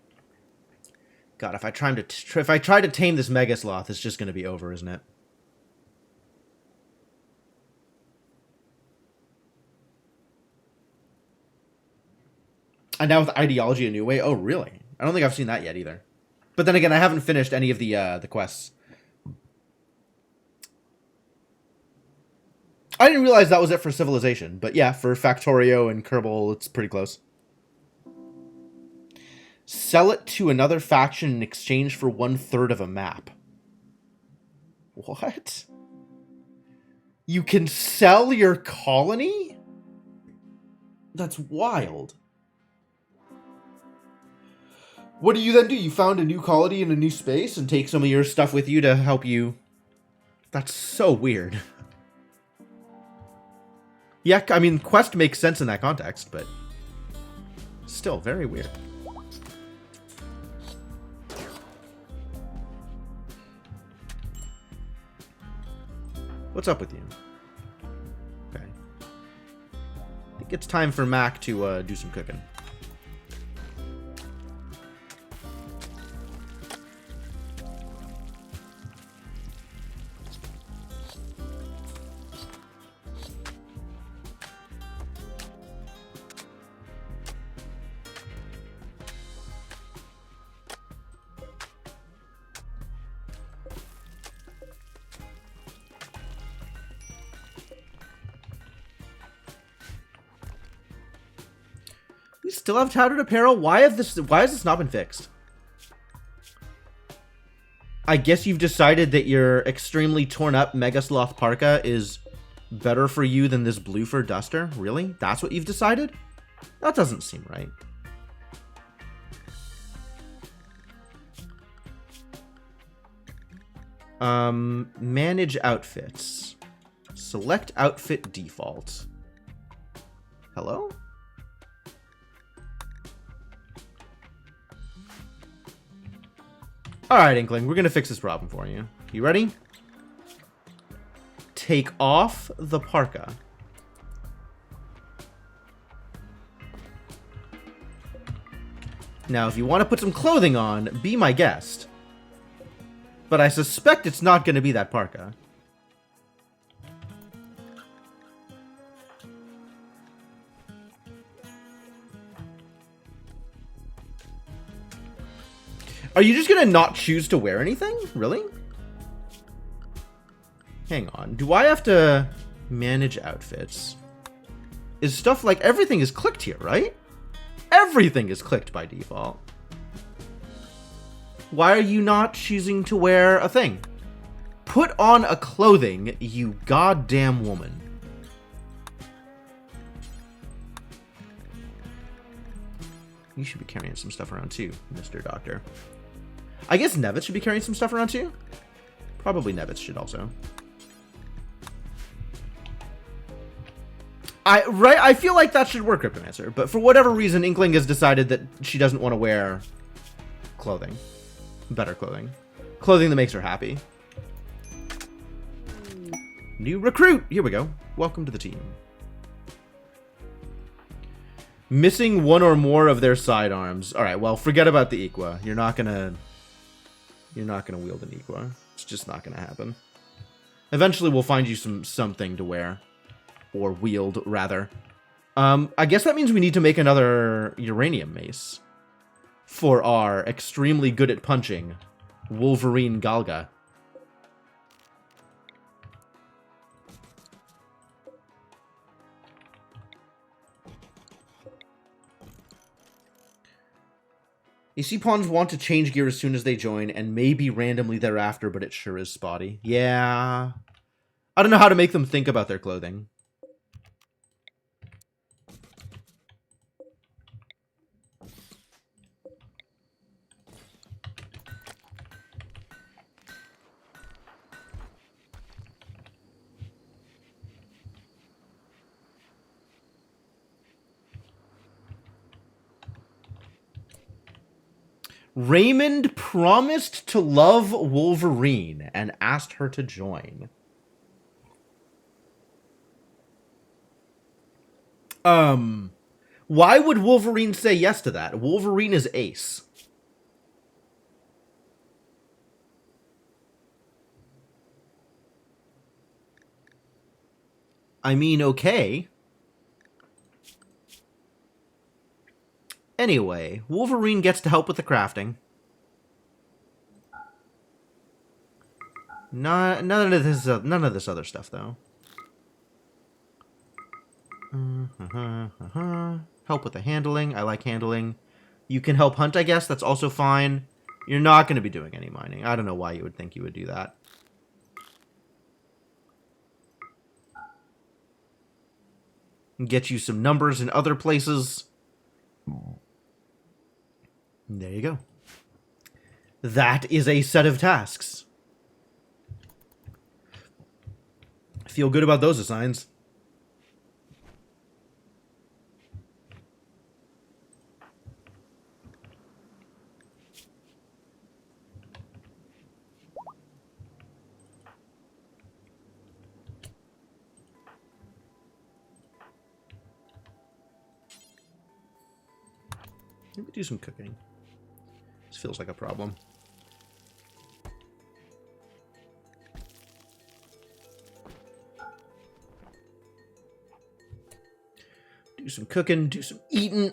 if I try to tame this Mega Sloth, it's just going to be over, isn't it? And now with Ideology a New Way. Oh, really? I don't think I've seen that yet either. But then again, I haven't finished any of the quests. I didn't realize that was it for Civilization. But yeah, for Factorio and Kerbal, it's pretty close. Sell it to another faction in exchange for 1/3 of a map. What? You can sell your colony? That's wild. What do you then do? You found a new colony in a new space and take some of your stuff with you to help you? That's so weird. Yeah, I mean, quest makes sense in that context, but still very weird. What's up with you? Okay. I think it's time for Mac to do some cooking. We still have tattered apparel? Why has this not been fixed? I guess you've decided that your extremely torn up Mega Sloth parka is better for you than this blue fur duster? Really? That's what you've decided? That doesn't seem right. Manage outfits. Select outfit default. Hello? Alright, Inkling, we're gonna fix this problem for you. You ready? Take off the parka. Now, if you want to put some clothing on, be my guest. But I suspect it's not gonna be that parka. Are you just gonna not choose to wear anything? Really? Hang on. Do I have to manage outfits? Is stuff like everything is clicked here, right? Everything is clicked by default. Why are you not choosing to wear a thing? Put on a clothing, you goddamn woman. You should be carrying some stuff around too, Mr. Doctor. I guess Nevitz should be carrying some stuff around too. Probably Nevitz should also. I feel like that should work, Cryptomancer, but for whatever reason, Inkling has decided that she doesn't want to wear clothing. Better clothing. Clothing that makes her happy. New recruit! Here we go. Welcome to the team. Missing one or more of their sidearms. Alright, well, forget about the Equa. You're not gonna wield an Equa. It's just not gonna happen. Eventually we'll find you something to wear. Or wield, rather. I guess that means we need to make another uranium mace. For our extremely good at punching Wolverine Galga. AC pawns want to change gear as soon as they join, and maybe randomly thereafter, but it sure is spotty. Yeah. I don't know how to make them think about their clothing. Raymond promised to love Wolverine and asked her to join. Why would Wolverine say yes to that? Wolverine is Ace. I mean, okay. Anyway, Wolverine gets to help with the crafting. None of this other stuff, though. Help with the handling. I like handling. You can help hunt, I guess. That's also fine. You're not going to be doing any mining. I don't know why you would think you would do that. Get you some numbers in other places. There you go. That is a set of tasks. I feel good about those assigns. Maybe do some cooking. This feels like a problem. Do some cooking, do some eating.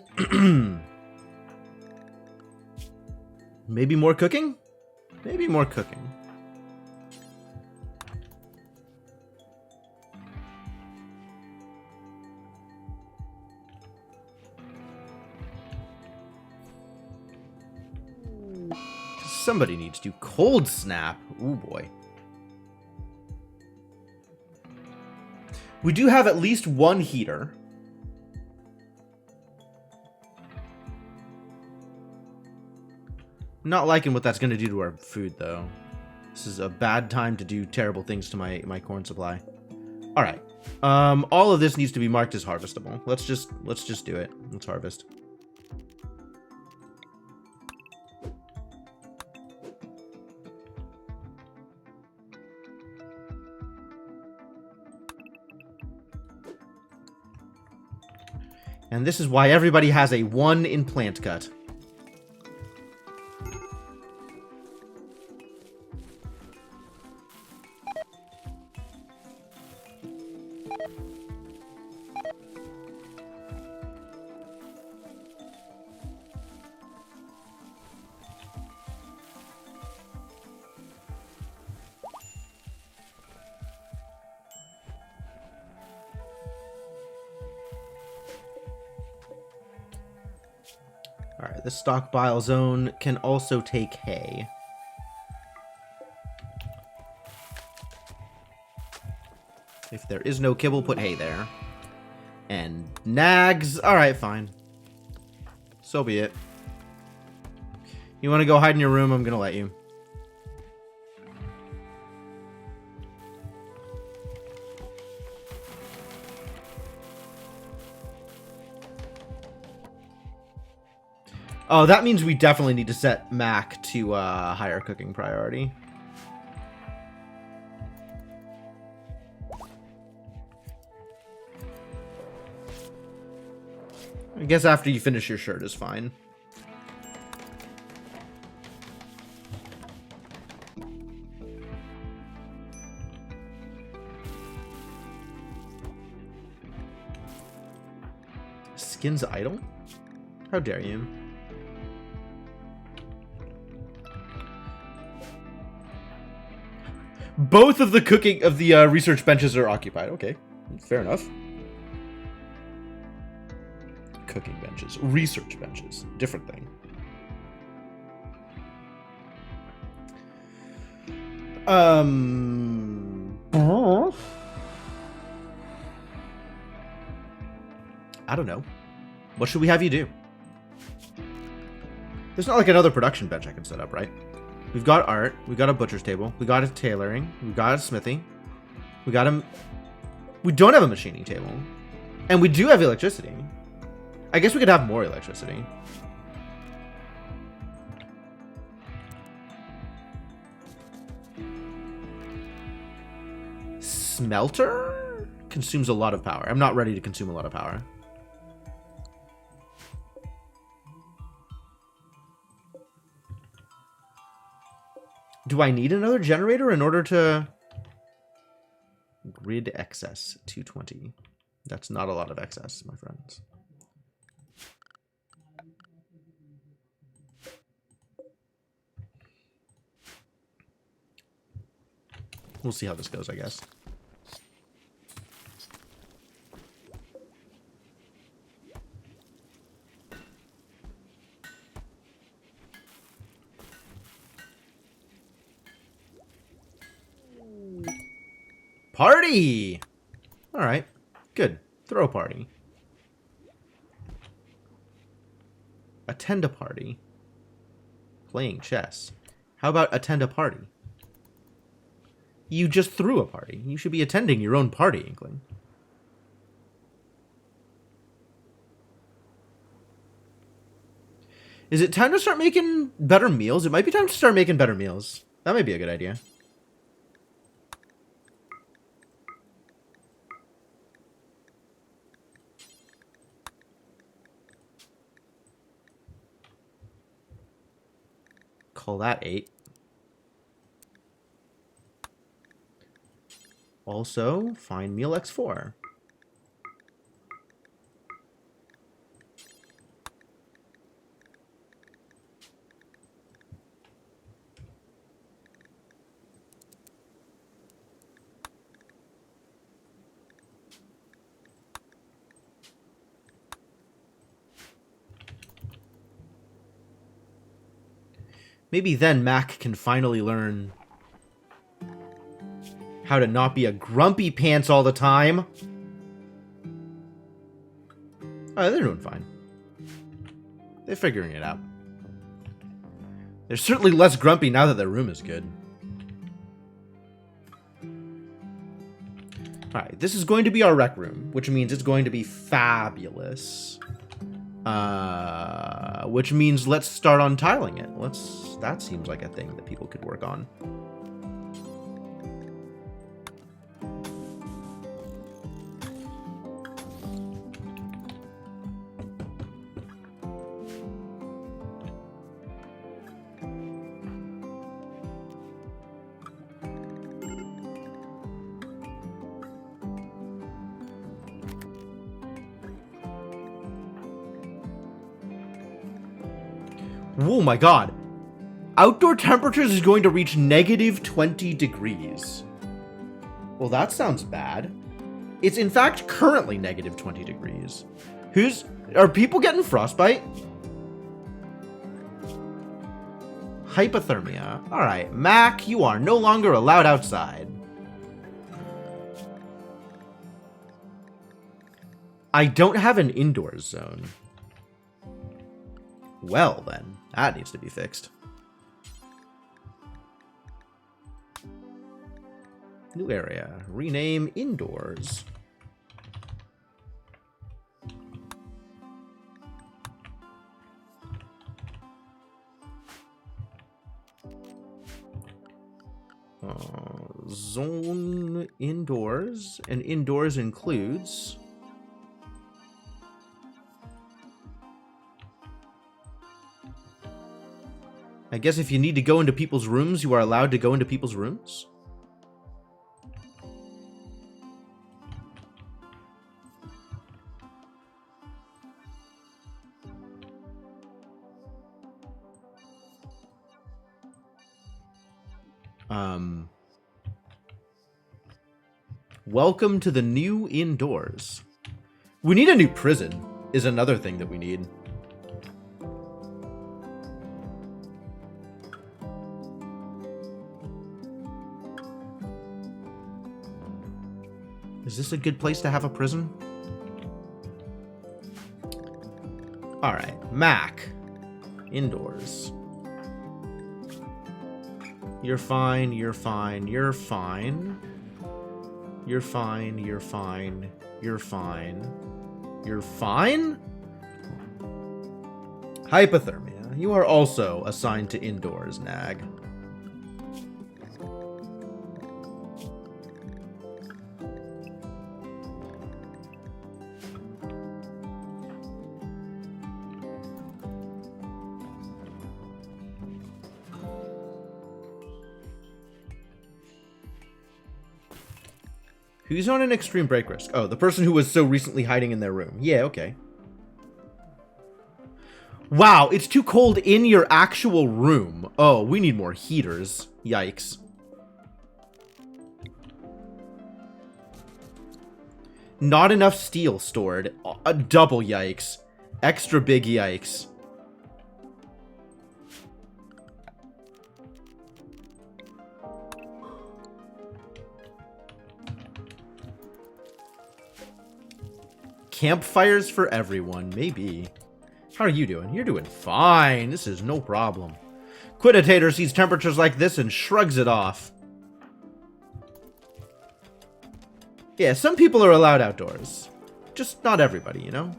Maybe more cooking? Maybe more cooking. Somebody needs to cold snap. Ooh, boy. We do have at least one heater. Not liking what that's going to do to our food, though. This is a bad time to do terrible things to my corn supply. All right. All of this needs to be marked as harvestable. Let's just do it. Let's harvest. And this is why everybody has a 1 in plant cut. Alright, the stockpile zone can also take hay. If there is no kibble, put hay there. And nags. Alright, fine. So be it. You want to go hide in your room? I'm going to let you. Oh, that means we definitely need to set Mac to higher cooking priority. I guess after you finish your shirt is fine. Skin's idle? How dare you? Both of the cooking of the research benches are occupied. Okay, fair enough. Cooking benches, research benches, different thing. I don't know. What should we have you do? There's not like another production bench I can set up, right? We've got art. We got a butcher's table. We got a tailoring. We got a smithing. We got a... We don't have a machining table. And we do have electricity. I guess we could have more electricity. Smelter? Consumes a lot of power. I'm not ready to consume a lot of power. Do I need another generator in order to... Grid excess, 220. That's not a lot of excess, my friends. We'll see how this goes, I guess. Party! Alright, good. Throw a party. Attend a party. Playing chess. How about attend a party? You just threw a party. You should be attending your own party, Inkling. Is it time to start making better meals? It might be time to start making better meals. That might be a good idea. Call that 8. Also, find meal X4. Maybe then Mac can finally learn how to not be a grumpy pants all the time. Oh, they're doing fine. They're figuring it out. They're certainly less grumpy now that their room is good. Alright, this is going to be our rec room, which means it's going to be fabulous. Which means let's start on tiling it. That seems like a thing that people could work on. Oh my god. Outdoor temperatures is going to reach negative 20 degrees. Well, that sounds bad. It's in fact currently negative 20 degrees. Are people getting frostbite? Hypothermia. Alright, Mac, you are no longer allowed outside. I don't have an indoors zone. Well, then, that needs to be fixed. New area. Rename indoors. Zone indoors. And indoors includes... I guess if you need to go into people's rooms, you are allowed to go into people's rooms? Welcome to the new indoors. We need a new prison, is another thing that we need. Is this a good place to have a prison? Alright, Mac. Indoors. You're fine, you're fine, you're fine. You're fine, you're fine, you're fine. You're fine? Hypothermia. You are also assigned to indoors, Nag. Who's on an extreme break risk? Oh, the person who was so recently hiding in their room. Yeah, okay. Wow, it's too cold in your actual room. Oh, we need more heaters. Yikes. Not enough steel stored. A double yikes. Extra big yikes. Campfires for everyone, maybe. How are you doing? You're doing fine. This is no problem. Quiditator sees temperatures like this and shrugs it off. Yeah, some people are allowed outdoors. Just not everybody, you know?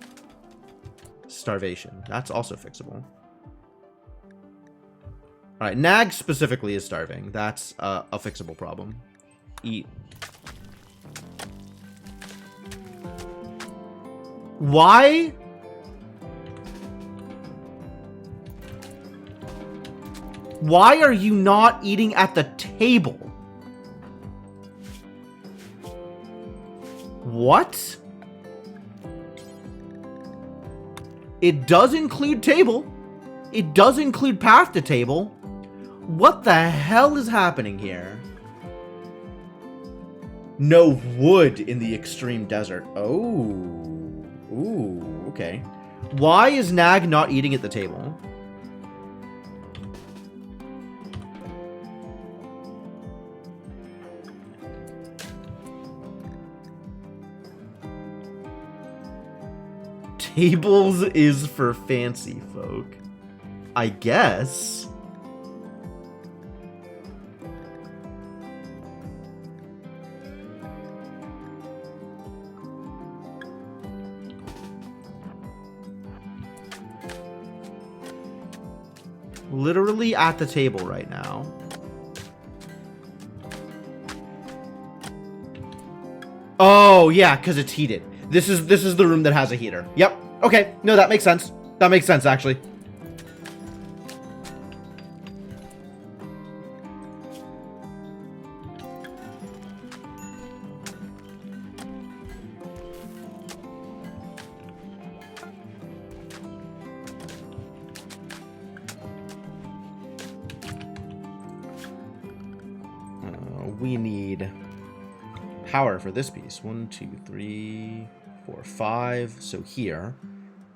Starvation. That's also fixable. Alright, Nag specifically is starving. That's a fixable problem. Eat. Why? Why are you not eating at the table? What? It does include table. It does include path to table. What the hell is happening here? No wood in the extreme desert. Oh. Ooh, okay. Why is Nag not eating at the table? Tables is for fancy folk. I guess. Literally at the table right now. Oh, yeah, because it's heated. This is the room that has a heater. Yep. Okay. No, that makes sense. That makes sense, actually. We need power for this piece. 1, 2, 3, 4, 5. So here.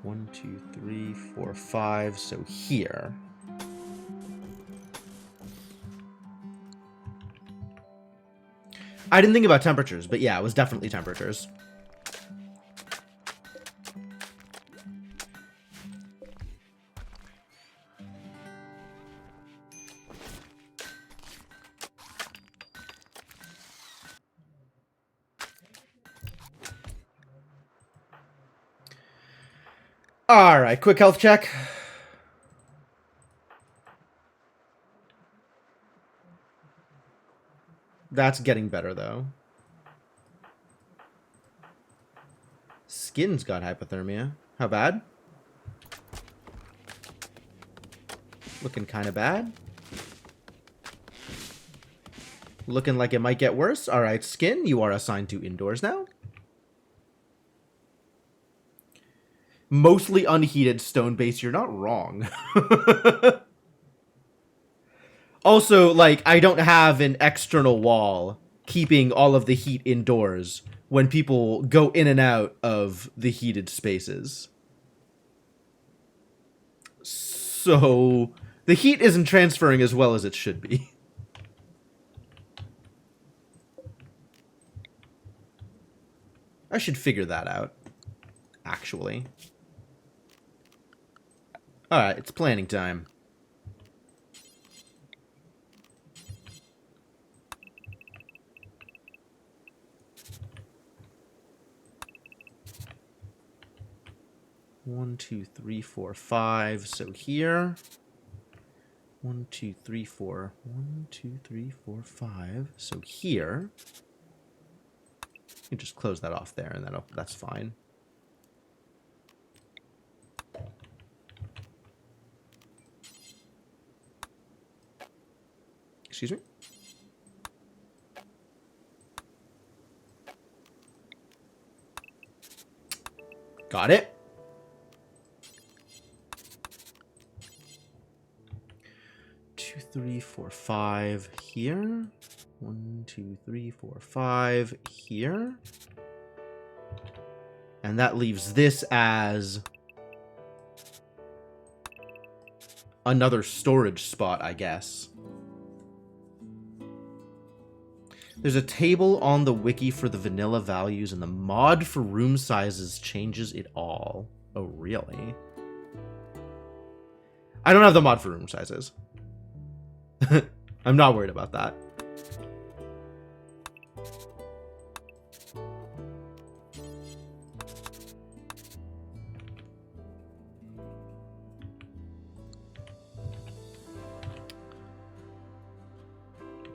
1, 2, 3, 4, 5. So here. I didn't think about temperatures, but yeah, it was definitely temperatures. All right, quick health check. That's getting better, though. Skin's got hypothermia. How bad? Looking kind of bad. Looking like it might get worse. All right, Skin, you are assigned to indoors now. Mostly unheated stone base. You're not wrong. Also, like, I don't have an external wall keeping all of the heat indoors when people go in and out of the heated spaces. So, the heat isn't transferring as well as it should be. I should figure that out, actually. Alright, it's planning time. One, two, three, four, five. So here. 1, 2, 3, 4. 1, 2, 3, 4, 5. So here. You can just close that off there, and that's fine. Excuse me? Got it. Two, 3, 4, 5 here. 1, 2, 3, 4, 5 here. And that leaves this as another storage spot, I guess. There's a table on the wiki for the vanilla values, and the mod for room sizes changes it all. Oh, really? I don't have the mod for room sizes. I'm not worried about that.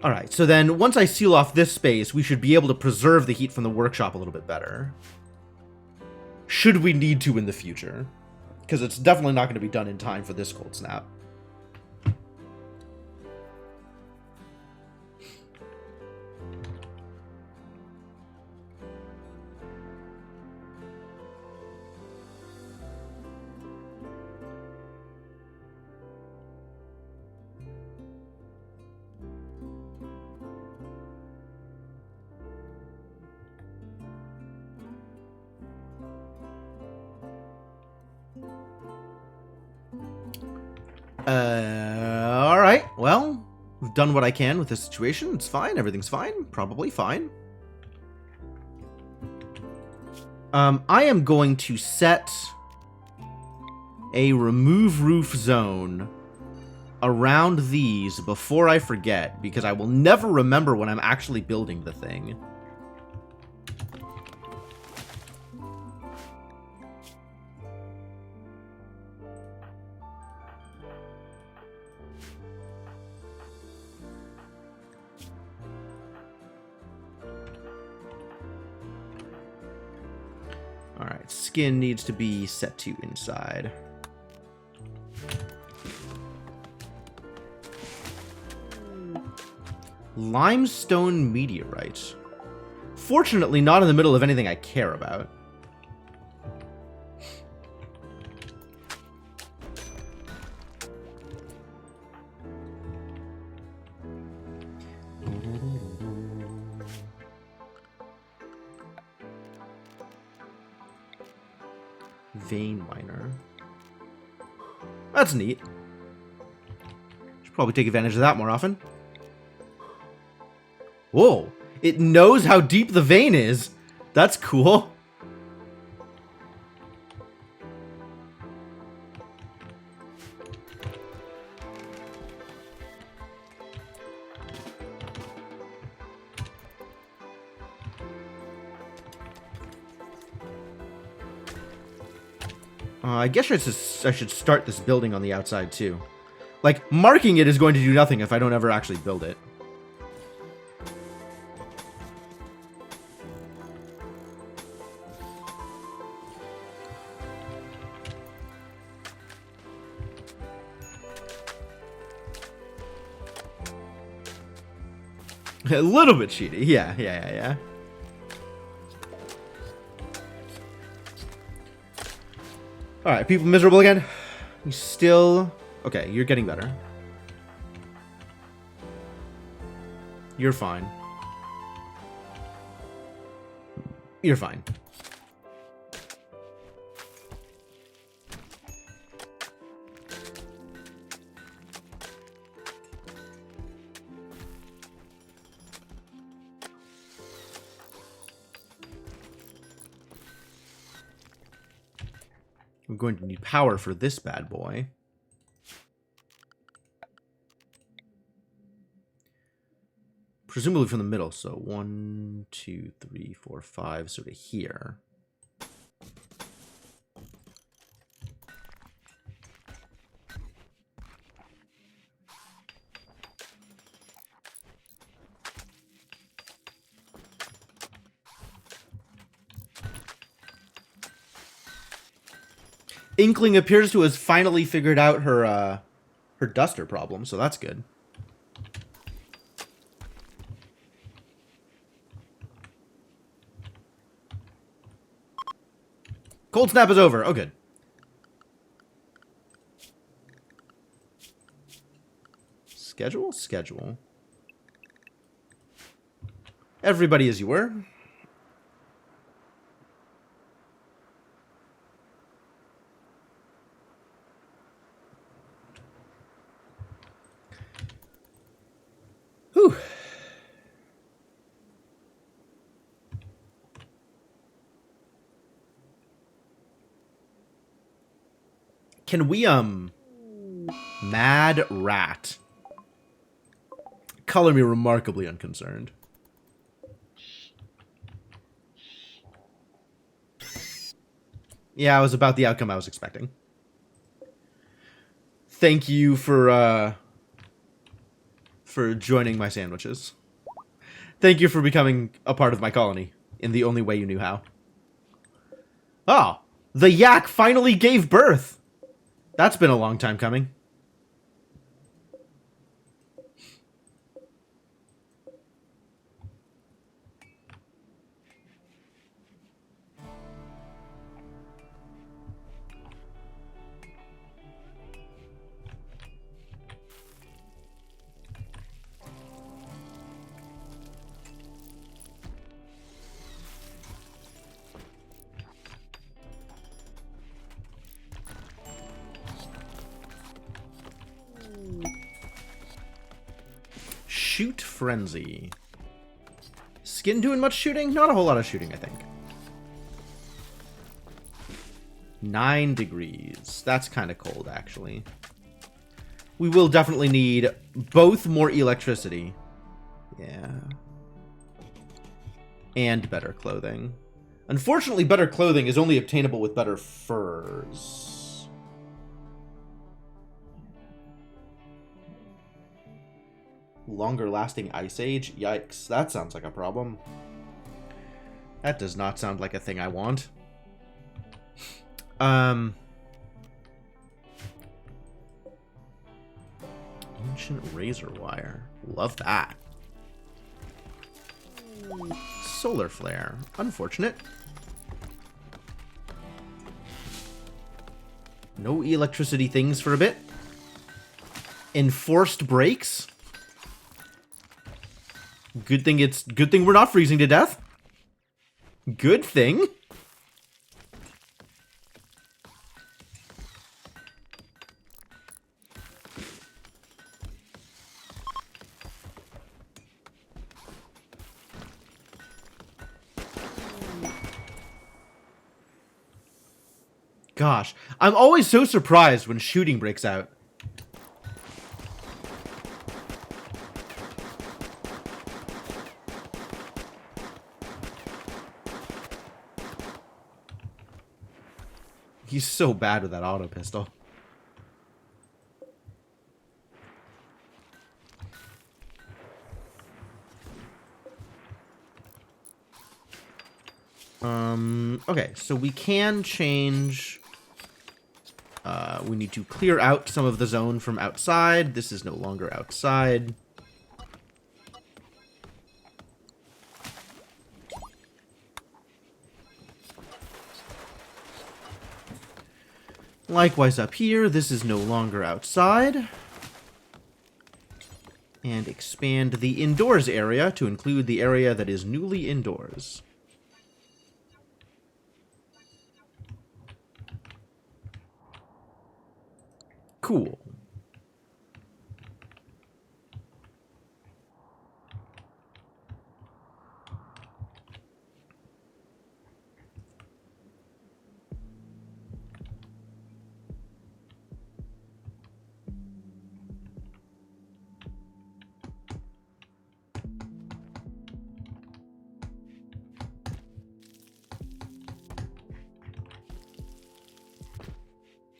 Alright, so then once I seal off this space, we should be able to preserve the heat from the workshop a little bit better. Should we need to in the future. Because it's definitely not going to be done in time for this cold snap. Alright, well, we've done what I can with this situation. It's fine, everything's fine, probably fine. I am going to set a remove roof zone around these before I forget, because I will never remember when I'm actually building the thing. Alright, skin needs to be set to inside. Limestone meteorite. Fortunately, not in the middle of anything I care about. Vein miner. That's neat. Should probably take advantage of that more often. Whoa! It knows how deep the vein is! That's cool. I guess I should start this building on the outside, too. Like, marking it is going to do nothing if I don't ever actually build it. A little bit cheaty. Yeah. Alright, people miserable again? You still... Okay, you're getting better. You're fine. You're fine. We're going to need power for this bad boy. Presumably from the middle, so 1, 2, 3, 4, 5, so to here. Inkling appears to have finally figured out her duster problem, so that's good. Cold snap is over. Oh, good. Schedule. Everybody as you were. Whew. Can we, Mad Rat. Color me remarkably unconcerned. Yeah, it was about the outcome I was expecting. Thank you for joining my sandwiches. Thank you for becoming a part of my colony in the only way you knew how. Oh, the yak finally gave birth. That's been a long time coming. Shoot Frenzy. Skin doing much shooting? Not a whole lot of shooting, I think. 9 degrees. That's kind of cold, actually. We will definitely need both more electricity. Yeah. And better clothing. Unfortunately, better clothing is only obtainable with better furs. Longer lasting ice age? Yikes, that sounds like a problem. That does not sound like a thing I want. Ancient razor wire. Love that. Solar flare. Unfortunate. No electricity things for a bit. Enforced brakes. Good thing we're not freezing to death. Good thing. Gosh, I'm always so surprised when shooting breaks out. He's so bad with that auto pistol. Okay, so we can change. We need to clear out some of the zone from outside. This is no longer outside. Likewise up here, this is no longer outside. And expand the indoors area to include the area that is newly indoors. Cool.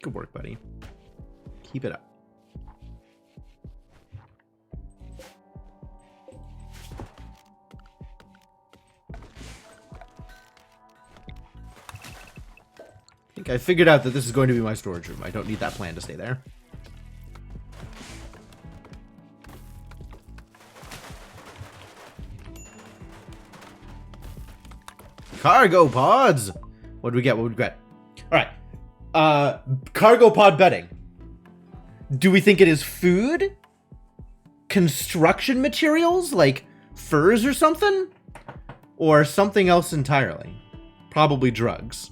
Good work, buddy. Keep it up. I think I figured out that this is going to be my storage room. I don't need that plan to stay there. Cargo pods! What do we get? What do we get? Alright. Cargo pod bedding. Do we think it is food? Construction materials? Like furs or something? Or something else entirely? Probably drugs.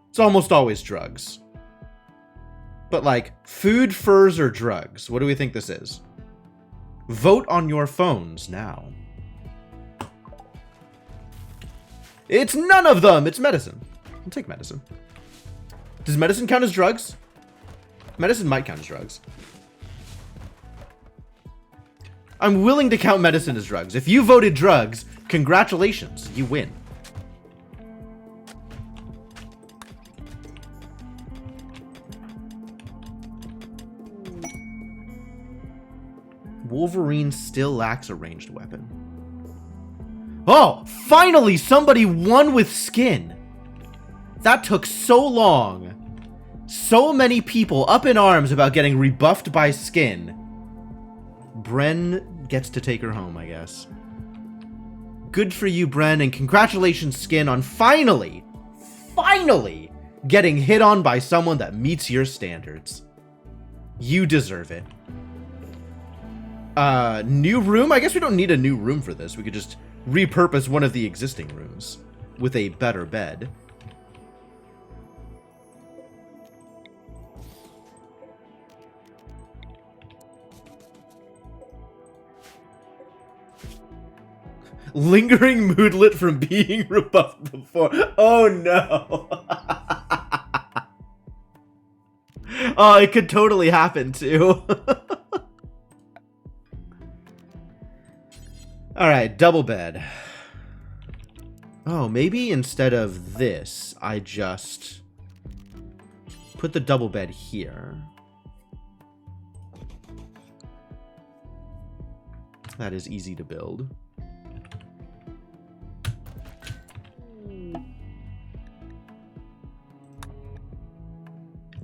It's almost always drugs. But like, food, furs, or drugs? What do we think this is? Vote on your phones now. It's none of them! It's medicine. I'll take medicine. Does medicine count as drugs? Medicine might count as drugs. I'm willing to count medicine as drugs. If you voted drugs, congratulations, you win. Wolverine still lacks a ranged weapon. Oh, finally somebody won with skin. That took so long. So many people up in arms about getting rebuffed by skin. Bren gets to take her home, I guess. Good for you, Bren, and congratulations, Skin, on finally getting hit on by someone that meets your standards. You deserve it. New room? I guess we don't need a new room for this. We could just repurpose one of the existing rooms with a better bed. Lingering moodlet from being rebuffed before. Oh no. Oh, it could totally happen too. Alright, double bed. Oh, maybe instead of this, I just put the double bed here. That is easy to build.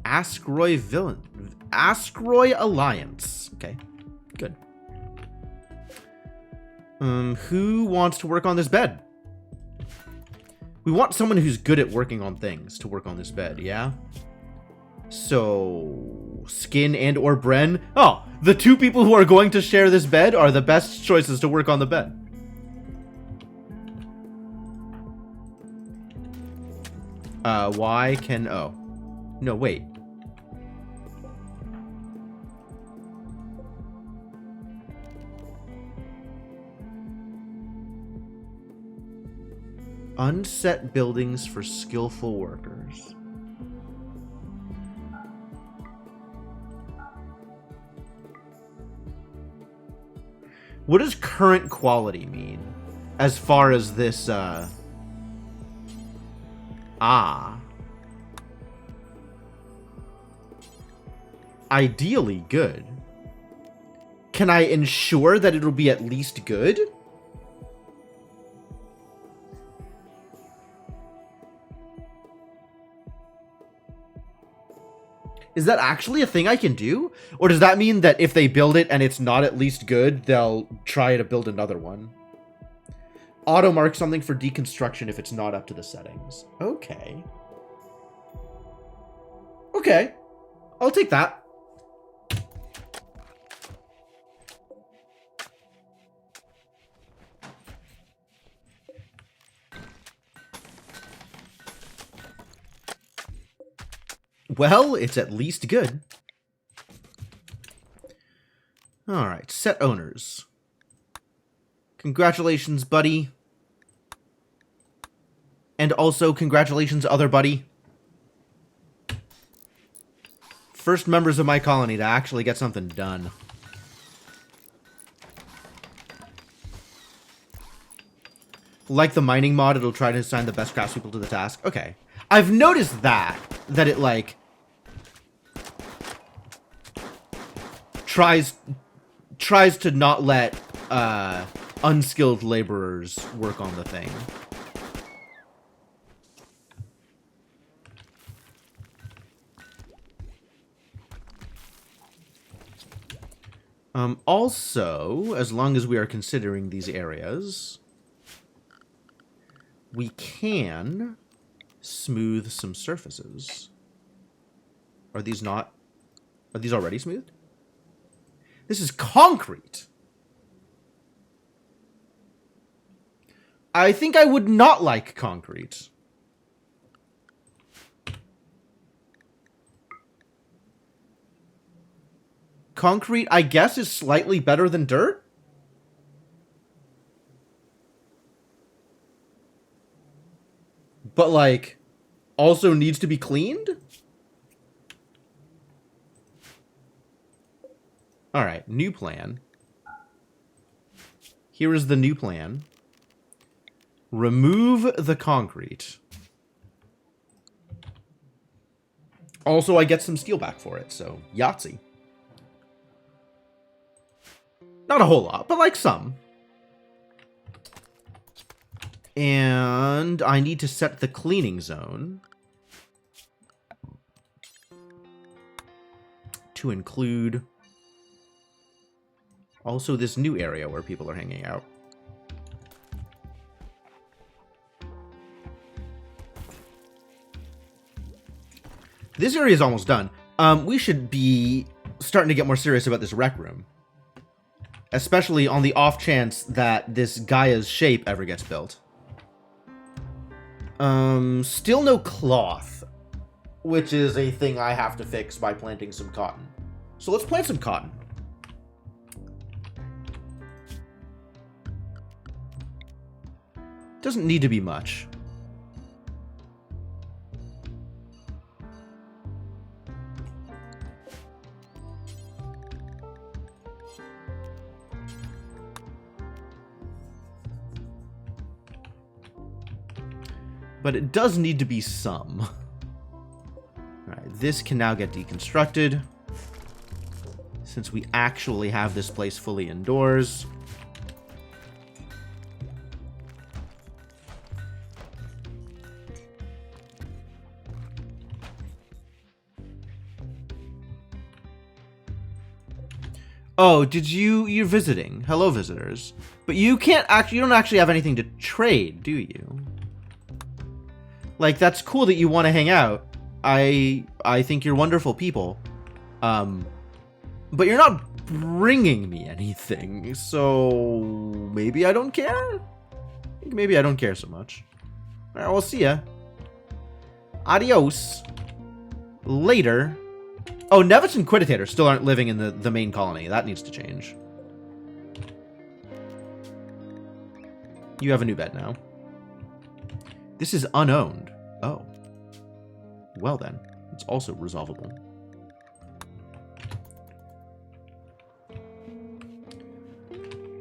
Askroy Alliance. Okay, good. Who wants to work on this bed? We want someone who's good at working on things to work on this bed, yeah? So, Skin and or Bren. Oh, the two people who are going to share this bed are the best choices to work on the bed. Why can... Oh. No, wait. Unset buildings for skillful workers. What does current quality mean? As far as this, Ideally good. Can I ensure that it'll be at least good? Is that actually a thing I can do? Or does that mean that if they build it and it's not at least good, they'll try to build another one? Auto mark something for deconstruction if it's not up to the settings. Okay. Okay. I'll take that. Well, it's at least good. Alright, set owners. Congratulations, buddy. And also, congratulations, other buddy. First members of my colony to actually get something done. Like the mining mod, it'll try to assign the best craftspeople to the task. Okay. I've noticed that it, like, tries to not let unskilled laborers work on the thing. Also, as long as we are considering these areas, we can smooth some surfaces. Are these already smooth? This is concrete. I think I would not like concrete. Concrete, I guess, is slightly better than dirt. But, like, also needs to be cleaned? Alright, new plan. Here is the new plan. Remove the concrete. Also, I get some steel back for it, so Yahtzee. Not a whole lot, but like some. And I need to set the cleaning zone to include also this new area where people are hanging out. This area is almost done. We should be starting to get more serious about this rec room. Especially on the off chance that this Gaia's shape ever gets built. Still no cloth. Which is a thing I have to fix by planting some cotton. So let's plant some cotton. Doesn't need to be much. But it does need to be some. Alright, this can now get deconstructed. Since we actually have this place fully indoors. Oh, you're visiting. Hello, visitors. But you don't actually have anything to trade, do you? Like, that's cool that you want to hang out. I think you're wonderful people. But you're not bringing me anything, so maybe I don't care? I think maybe I don't care so much. Alright, we'll see ya. Adios. Later. Oh, Nevitz and Quiditator still aren't living in the main colony. That needs to change. You have a new bed now. This is unowned. Oh. Well then, it's also resolvable.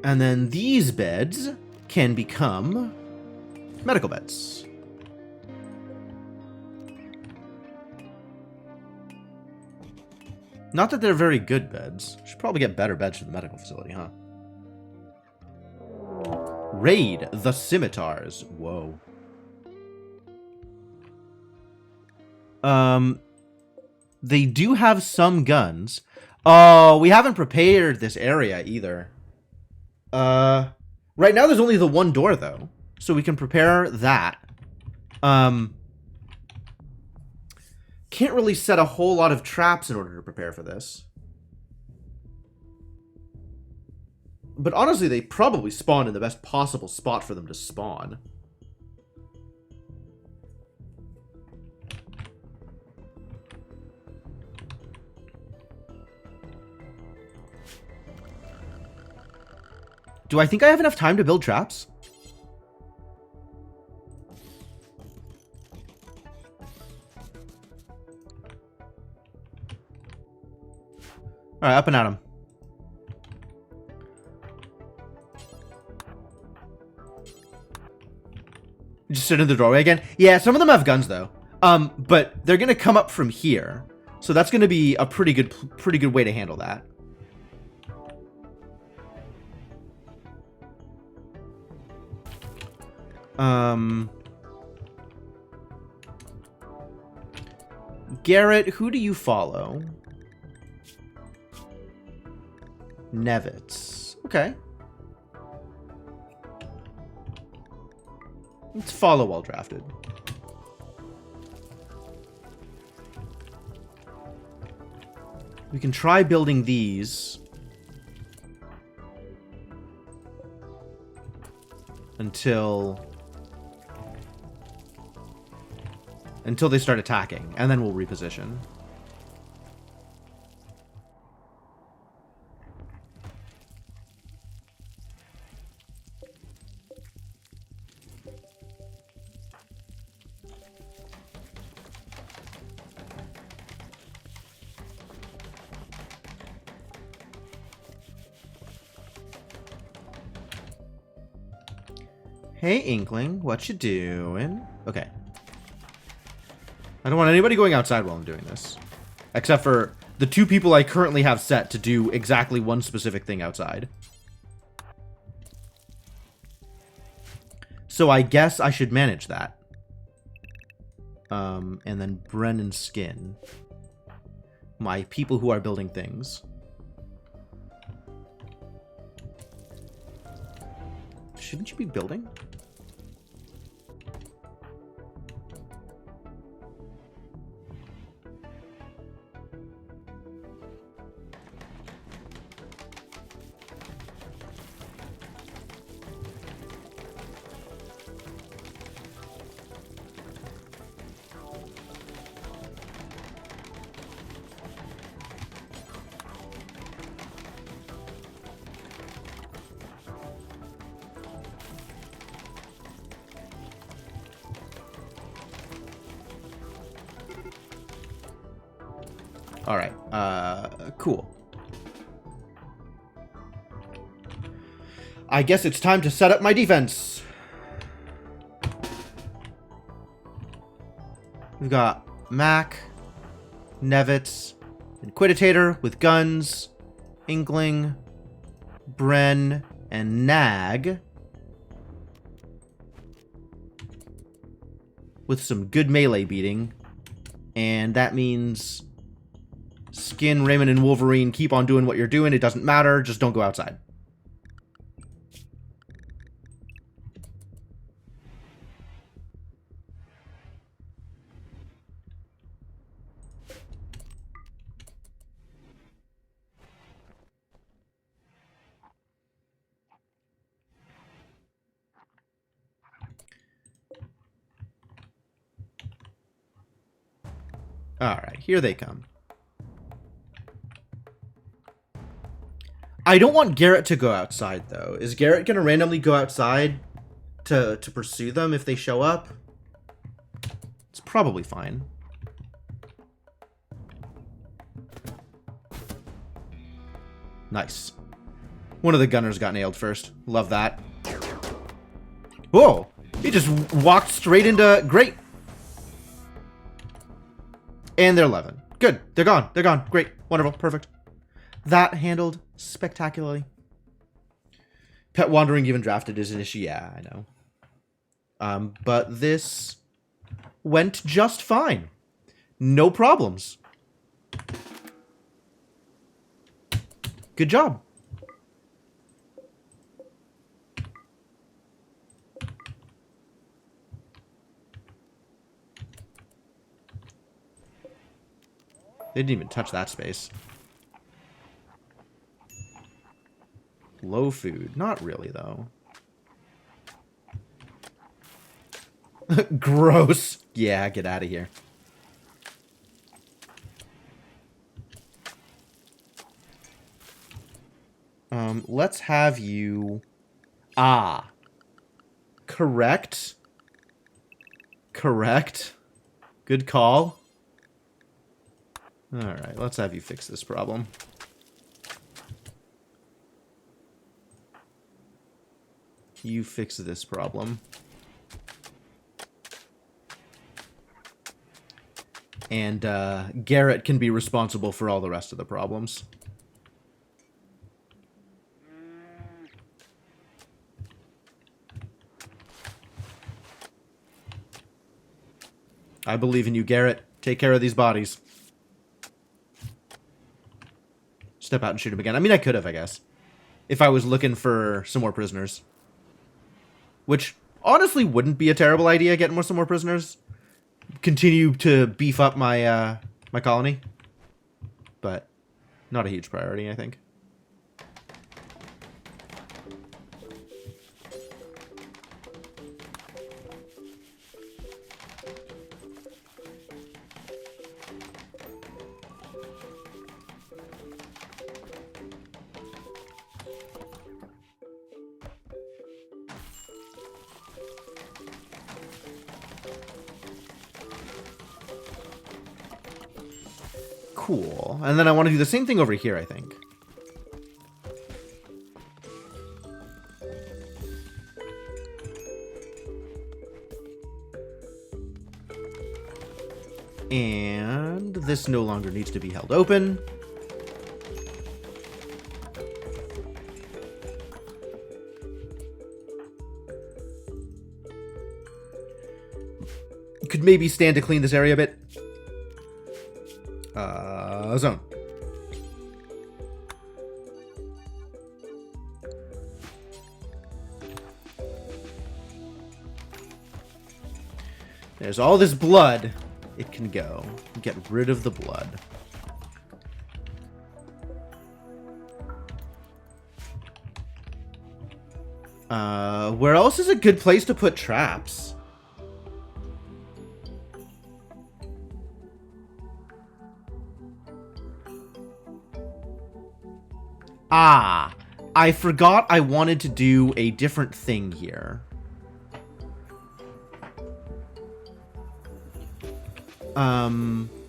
And then these beds can become medical beds. Not that they're very good beds. Should probably get better beds for the medical facility, huh? Raid the scimitars. Whoa. They do have some guns. Oh, we haven't prepared this area either. Right now there's only the one door though. So we can prepare that. Can't really set a whole lot of traps in order to prepare for this. But honestly, they probably spawn in the best possible spot for them to spawn. Do I think I have enough time to build traps? Alright, up and at him. Just sit in the doorway again? Yeah, some of them have guns though. But they're gonna come up from here. So that's gonna be a pretty good way to handle that. Garrett, who do you follow? Nevitz. Okay. Let's follow well drafted. We can try building these until they start attacking, and then we'll reposition. Hey, Inkling, what you doing? Okay. I don't want anybody going outside while I'm doing this. Except for the 2 people I currently have set to do exactly one specific thing outside. So I guess I should manage that. And then Bren and Skin. My people who are building things. Shouldn't you be building? Alright, cool. I guess it's time to set up my defense. We've got Mac, Nevitz, Inquitator with guns, Inkling, Bren, and Nag. With some good melee beating. And that means Skin, Raymond, and Wolverine, keep on doing what you're doing. It doesn't matter. Just don't go outside. Alright, here they come. I don't want Garrett to go outside, though. Is Garrett going to randomly go outside to pursue them if they show up? It's probably fine. Nice. One of the gunners got nailed first. Love that. Whoa! He just walked straight into... Great! And they're 11. Good. They're gone. They're gone. Great. Wonderful. Perfect. That handled spectacularly. Pet Wandering even drafted is an issue. Yeah, I know. But this went just fine. No problems. Good job. They didn't even touch that space. Low food. Not really, though. Gross. Yeah, get out of here. Let's have you... Ah. Correct. Correct. Good call. Alright, let's have you fix this problem. You fix this problem. And Garrett can be responsible for all the rest of the problems. I believe in you, Garrett. Take care of these bodies. Step out and shoot him again. I mean, I could have, I guess. If I was looking for some more prisoners. Which, honestly, wouldn't be a terrible idea, getting some more prisoners. Continue to beef up my, my colony. But, not a huge priority, I think. Cool. And then I want to do the same thing over here, I think. And this no longer needs to be held open. Could maybe stand to clean this area a bit. Zone. There's all this blood. It can go. Get rid of the blood. Where else is a good place to put traps? Ah, I forgot I wanted to do a different thing here.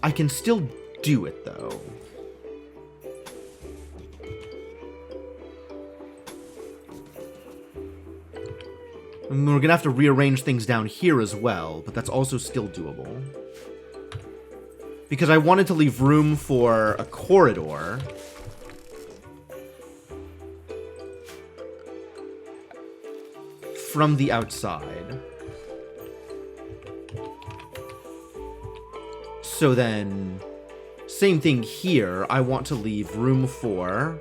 I can still do it, though. And we're gonna have to rearrange things down here as well, but that's also still doable. Because I wanted to leave room for a corridor. From the outside. So then, same thing here. I want to leave room for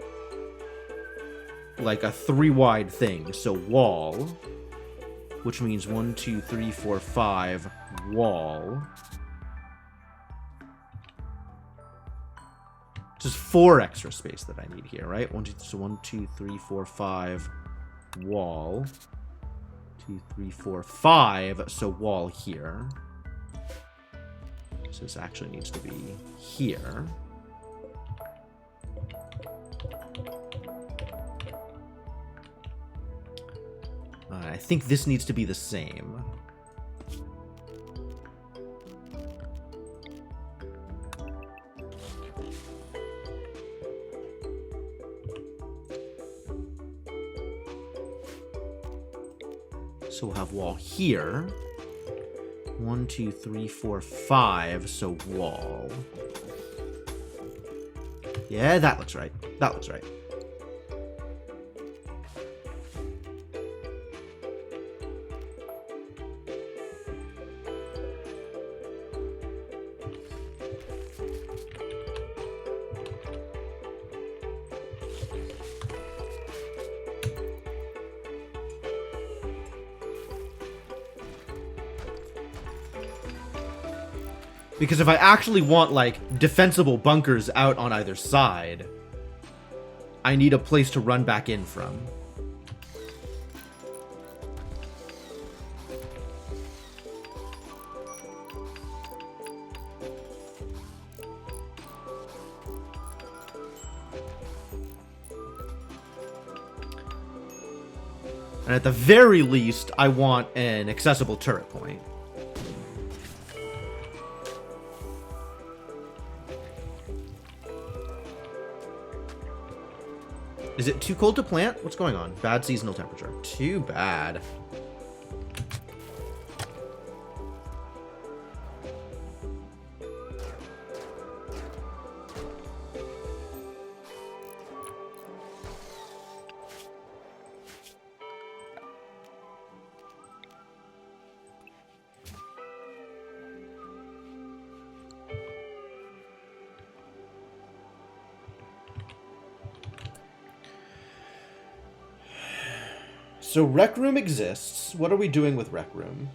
like a 3-wide thing. So wall, which means 1, 2, 3, 4, 5 wall. Just 4 extra space that I need here, right? 1, 2, so 1, 2, 3, 4, 5 wall. 2, 3, 4, 5. So wall here. So this actually needs to be here. I think this needs to be the same. So we'll have wall here. 1, 2, 3, 4, 5. So wall. Yeah, that looks right. That looks right. Because if I actually want, like, defensible bunkers out on either side, I need a place to run back in from. And at the very least, I want an accessible turret point. Is it too cold to plant? What's going on? Bad seasonal temperature. Too bad. So Rec Room exists. What are we doing with Rec Room?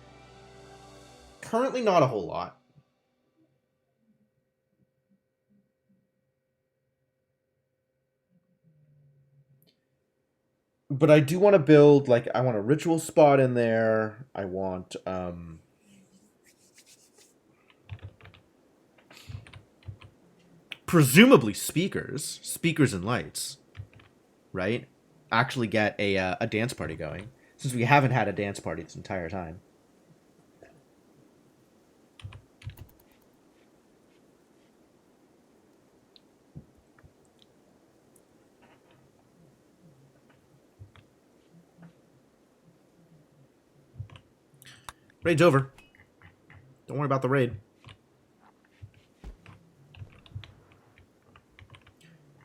Currently not a whole lot. But I do want to build, like, I want a ritual spot in there. I want, presumably speakers and lights, right? Actually get a dance party going, since we haven't had a dance party this entire time. Raid's over. Don't worry about the raid.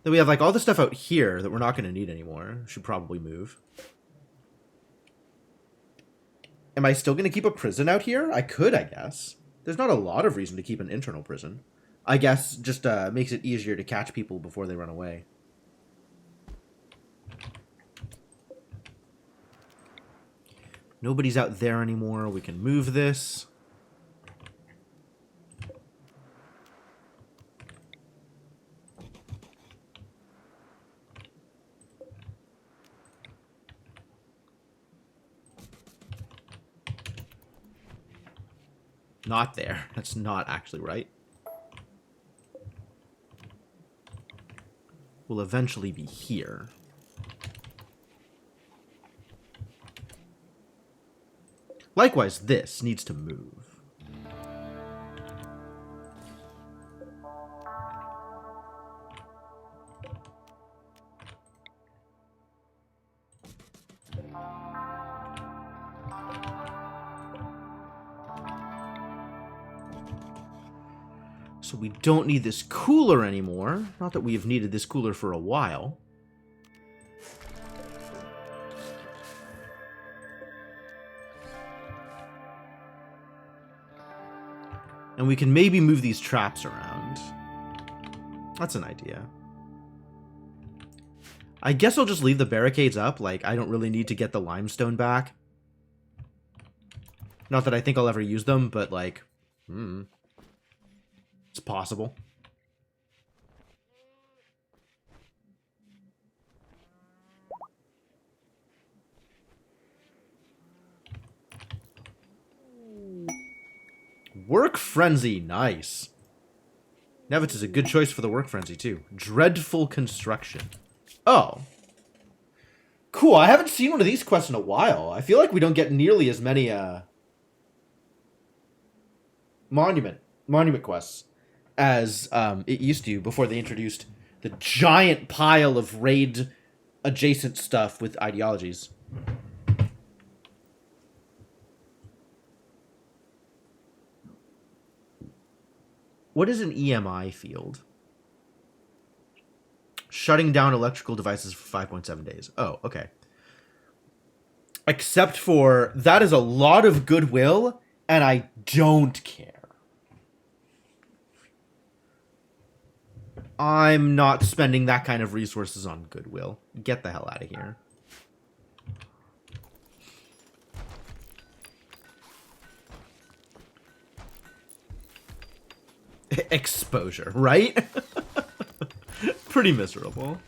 Then we have, like, all the stuff out here that we're not going to need anymore. Should probably move. Am I still going to keep a prison out here? I could, I guess. There's not a lot of reason to keep an internal prison. I guess just makes it easier to catch people before they run away. Nobody's out there anymore. We can move this. Not there. That's not actually right. Will eventually be here. Likewise, this needs to move. So we don't need this cooler anymore. Not that we have needed this cooler for a while. And we can maybe move these traps around. That's an idea. I guess I'll just leave the barricades up. Like, I don't really need to get the limestone back. Not that I think I'll ever use them, but, like, it's possible. Work Frenzy, nice. Nevitz is a good choice for the Work Frenzy, too. Dreadful Construction. Oh. Cool, I haven't seen one of these quests in a while. I feel like we don't get nearly as many, monument quests as, it used to before they introduced the giant pile of raid-adjacent stuff with ideologies. What is an EMI field? Shutting down electrical devices for 5.7 days. Oh, okay. Except for, that is a lot of goodwill, and I don't care. I'm not spending that kind of resources on goodwill. Get the hell out of here. Exposure, right? Pretty miserable.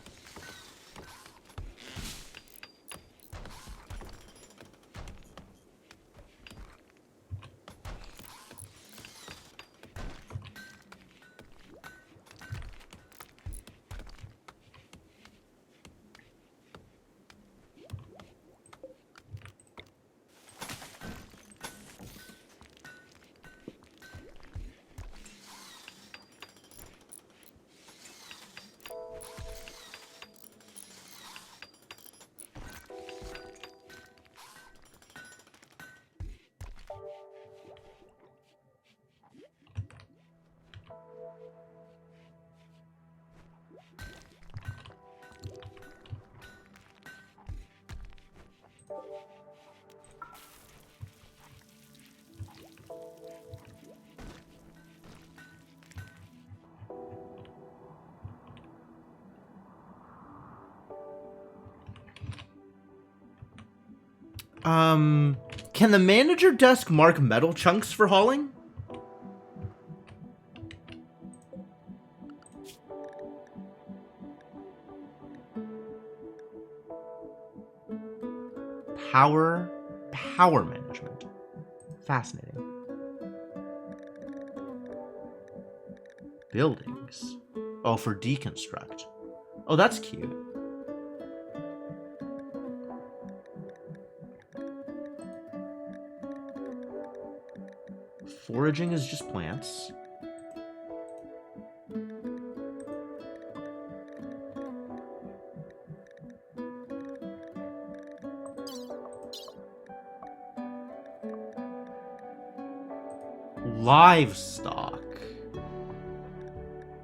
Can the manager desk mark metal chunks for hauling? Power management. Fascinating. Buildings. Oh, for deconstruct. Oh, that's cute. Foraging is just plants. Livestock.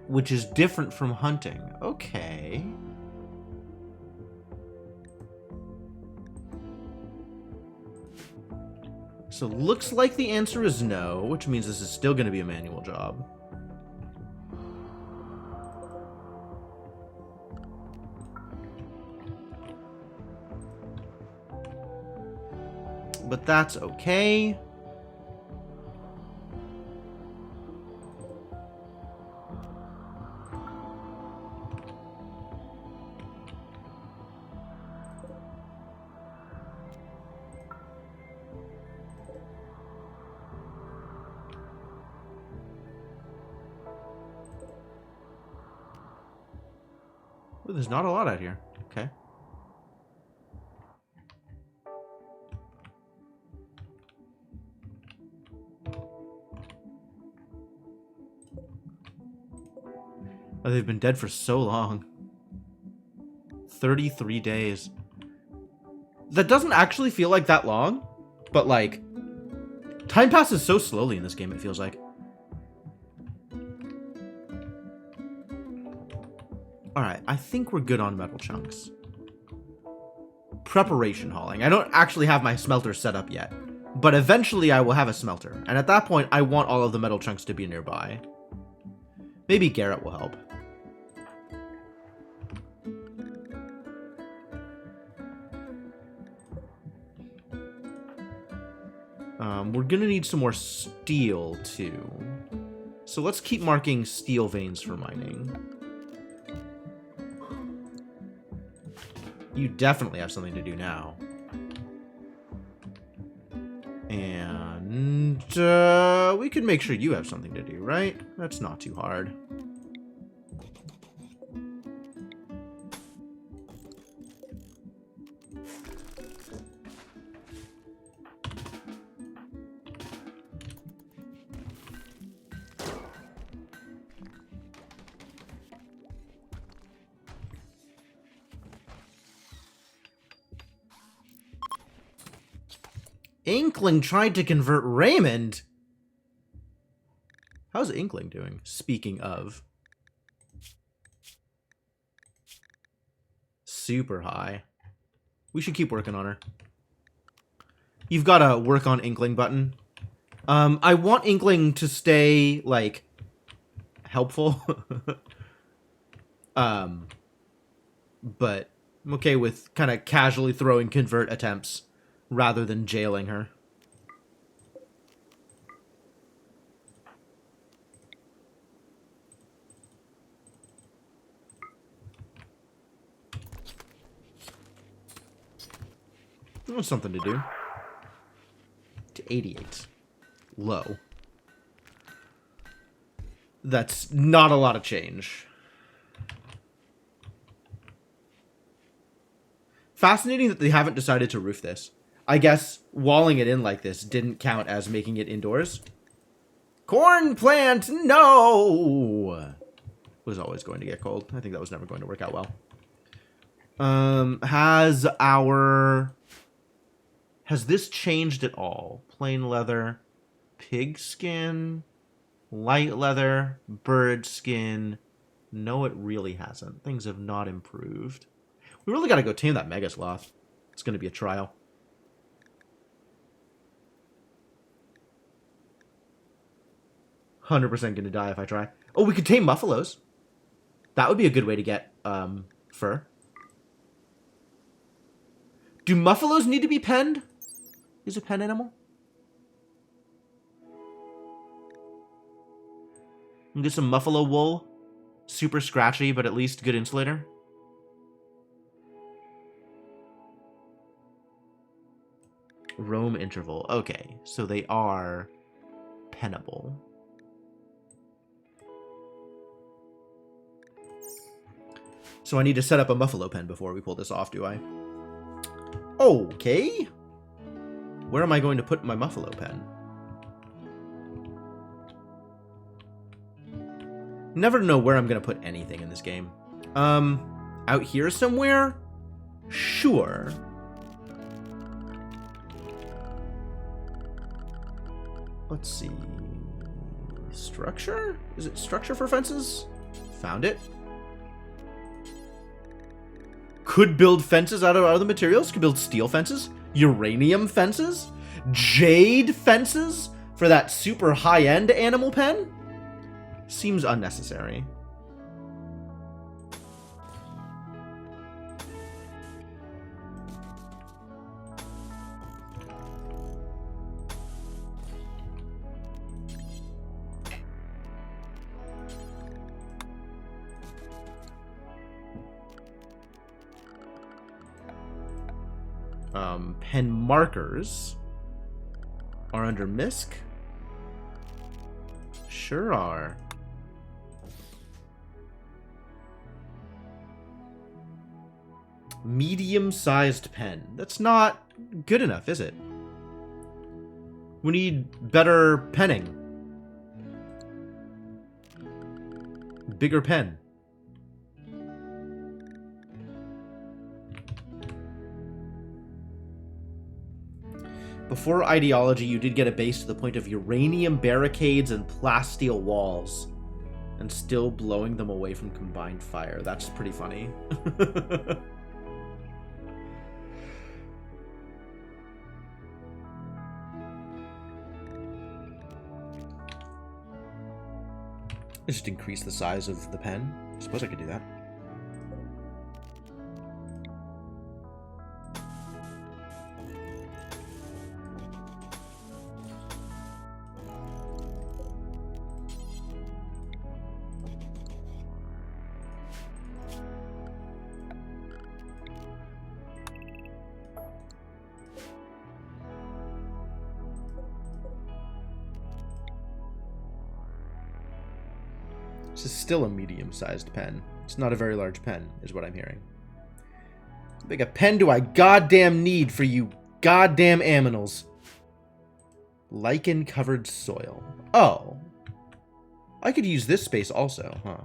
Which is different from hunting. Okay. So looks like the answer is no, which means this is still going to be a manual job. But that's okay. Ooh, there's not a lot out here. Okay. Oh, they've been dead for so long. 33 days. That doesn't actually feel like that long, but like, time passes so slowly in this game, it feels like. Alright, I think we're good on metal chunks. Preparation hauling. I don't actually have my smelter set up yet, but eventually I will have a smelter, and at that point I want all of the metal chunks to be nearby. Maybe Garrett will help. We're gonna need some more steel, too. So let's keep marking steel veins for mining. You definitely have something to do now. And, we can make sure you have something to do, right? That's not too hard. Inkling tried to convert Raymond. How's Inkling doing? Speaking of. Super high. We should keep working on her. You've got a work on Inkling button. I want Inkling to stay, like, helpful. But I'm okay with kind of casually throwing convert attempts rather than jailing her. That's something to do. To 88. Low. That's not a lot of change. Fascinating that they haven't decided to roof this. I guess walling it in like this didn't count as making it indoors. Corn plant, no! Was always going to get cold. I think that was never going to work out well. Has this changed at all? Plain leather, pig skin, light leather, bird skin. No, it really hasn't. Things have not improved. We really got to go tame that mega sloth. It's going to be a trial. %100% going to die if I try. Oh, we could tame buffaloes. That would be a good way to get fur. Do buffaloes need to be penned? He's a pen animal. And get some muffalo wool. Super scratchy, but at least good insulator. Roam interval. Okay, so they are pennable. So I need to set up a muffalo pen before we pull this off, do I? Okay. Where am I going to put my muffalo pen? Never know where I'm going to put anything in this game. Out here somewhere? Sure. Let's see. Structure? Is it structure for fences? Found it. Could build fences out of other materials. Could build steel fences. Uranium fences. Jade fences for that super high-end animal pen? Seems unnecessary. Pen markers are under MISC. Sure are. Medium-sized pen. That's not good enough, is it? We need better penning. Bigger pen. Before ideology, you did get a base to the point of uranium barricades and plasteel walls, and still blowing them away from combined fire. That's pretty funny. Just increase the size of the pen. I suppose I could do that. This is still a medium-sized pen. It's not a very large pen, is what I'm hearing. How big a pen do I goddamn need for you goddamn aminals? Lichen-covered soil. Oh. I could use this space also, huh?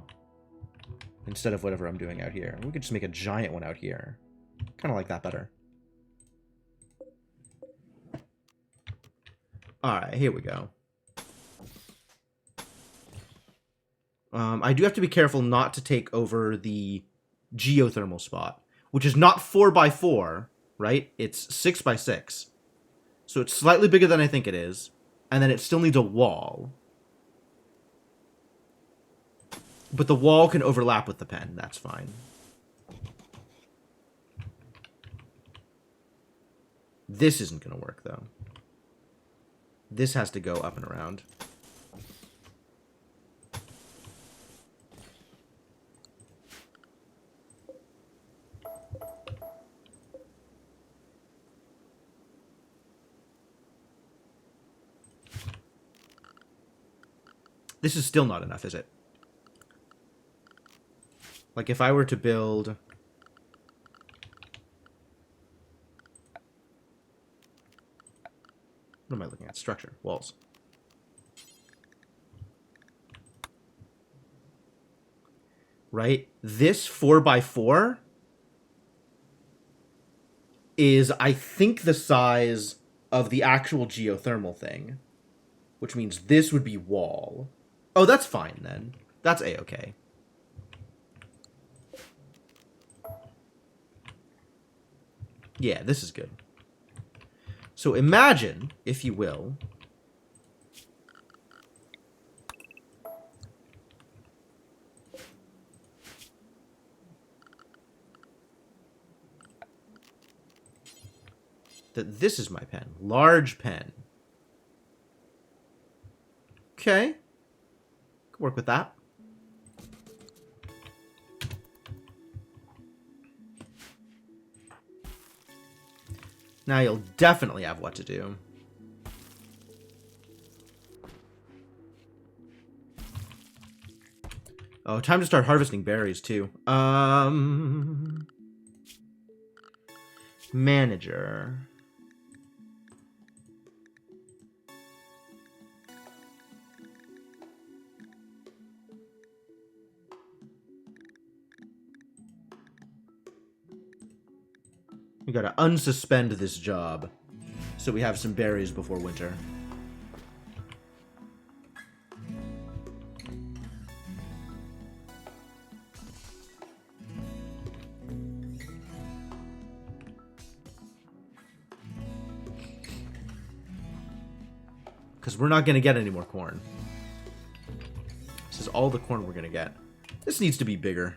Instead of whatever I'm doing out here. We could just make a giant one out here. Kind of like that better. Alright, here we go. I do have to be careful not to take over the geothermal spot, which is not 4x4, right? It's 6x6. So it's slightly bigger than I think it is, and then it still needs a wall. But the wall can overlap with the pen, that's fine. This isn't going to work, though. This has to go up and around. This is still not enough, is it? Like, if I were to build... What am I looking at? Structure. Walls. Right? This 4x4 is, I think, the size of the actual geothermal thing. Which means this would be wall. Oh, that's fine, then. That's A-okay. Yeah, this is good. So imagine, if you will, that this is my pen. Large pen. Okay. Could work with that. Now you'll definitely have what to do. Oh, time to start harvesting berries, too. Manager. We gotta unsuspend this job so we have some berries before winter. Because we're not gonna get any more corn. This is all the corn we're gonna get. This needs to be bigger.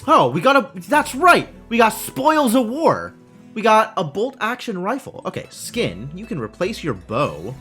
Oh, we got a... That's right! We got spoils of war! We got a bolt-action rifle. Okay, skin. You can replace your bow.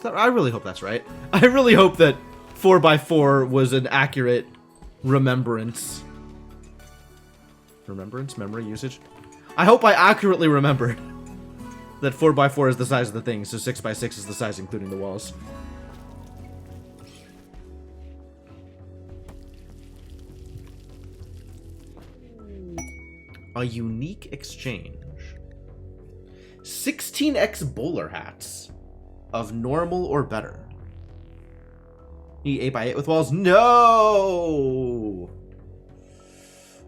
I really hope that's right. I really hope that 4x4 was an accurate remembrance. Remembrance? Memory usage? I hope I accurately remembered that 4x4 is the size of the thing, so 6x6 is the size including the walls. A unique exchange. 16x bowler hats. Of normal or better. Need 8x8 with walls? No!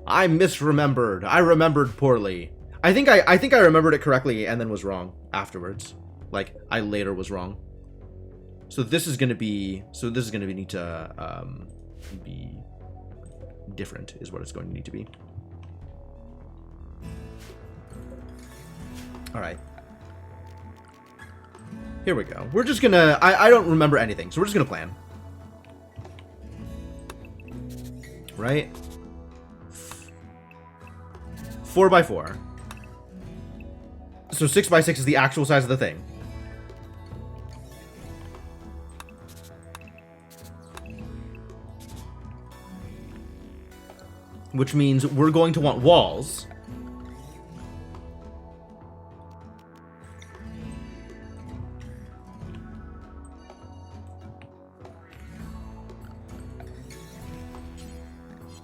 I misremembered. I remembered poorly. I think I remembered it correctly and then was wrong afterwards. Like, I later was wrong. So this is gonna be... So this is gonna need to be different, is what it's going to need to be. Alright. Here we go. We're just gonna... I don't remember anything, so we're just gonna plan. Right? 4x4. So 6x6 is the actual size of the thing. Which means we're going to want walls.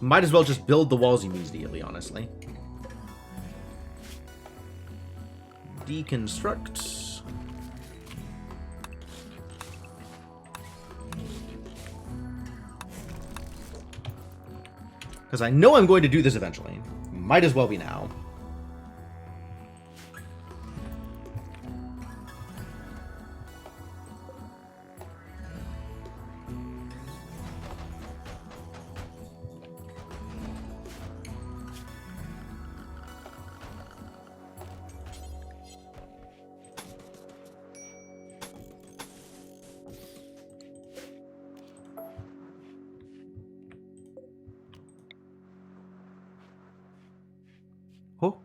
Might as well just build the walls immediately, honestly. Deconstruct. Because I know I'm going to do this eventually. Might as well be now. Oh.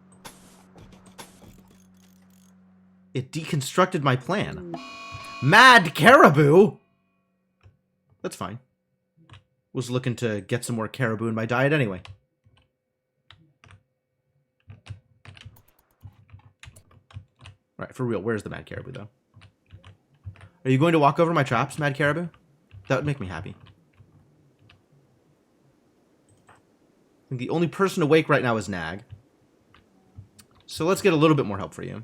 It deconstructed my plan. Mad caribou? That's fine. Was looking to get some more caribou in my diet anyway. Alright, for real, where's the mad caribou, though? Are you going to walk over my traps, mad caribou? That would make me happy. I think the only person awake right now is Nag. So let's get a little bit more help for you.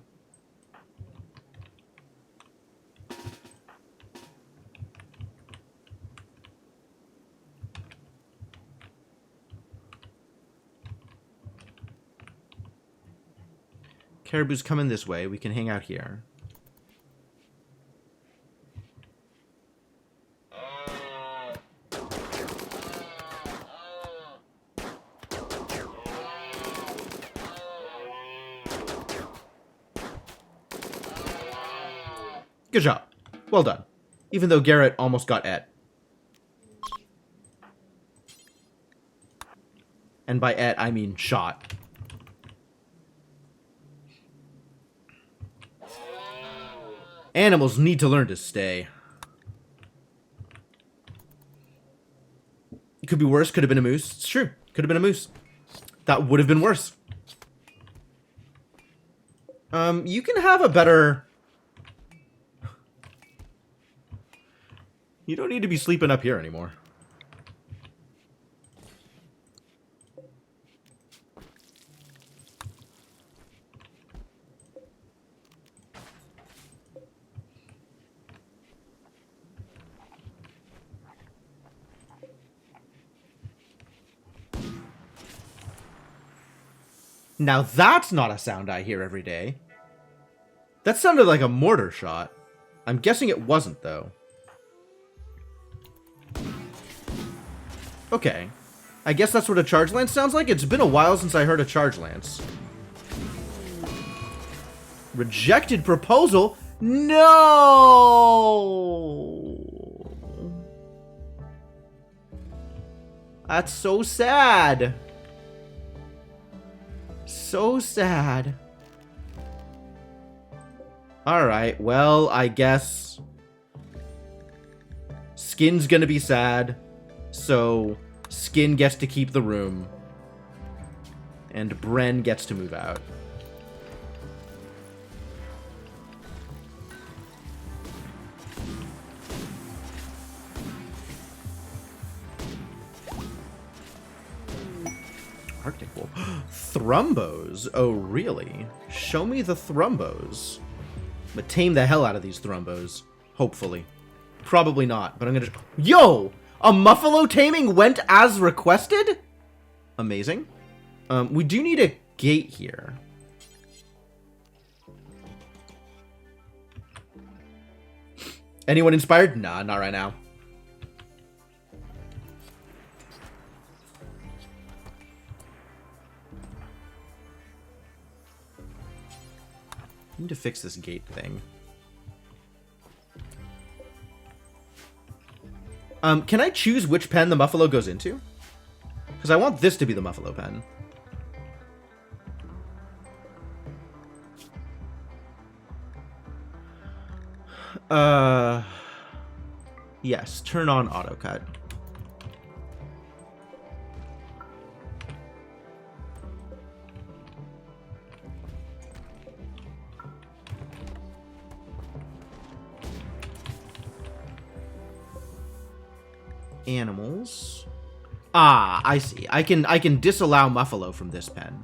Caribou's coming this way. We can hang out here. Good job. Well done. Even though Garrett almost got et. And by et, I mean shot. Animals need to learn to stay. It could be worse. Could have been a moose. It's true. Could have been a moose. That would have been worse. You can have a better... You don't need to be sleeping up here anymore. Now that's not a sound I hear every day. That sounded like a mortar shot. I'm guessing it wasn't, though. Okay. I guess that's what a charge lance sounds like. It's been a while since I heard a charge lance. Rejected proposal? No! That's so sad. So sad. Alright, well, I guess Skin's gonna be sad, so Skin gets to keep the room, and Bren gets to move out. Arctic wolf. Thrumbos? Oh, really? Show me the Thrumbos. I'm gonna tame the hell out of these Thrumbos. Hopefully. Probably not, but I'm gonna... Yo! A Muffalo taming went as requested? Amazing. We do need a gate here. Anyone inspired? Nah, not right now. I need to fix this gate thing. Can I choose which pen the Muffalo goes into? Because I want this to be the Muffalo pen. Yes, turn on autocut. Animals. Ah, I see. I can disallow Muffalo from this pen.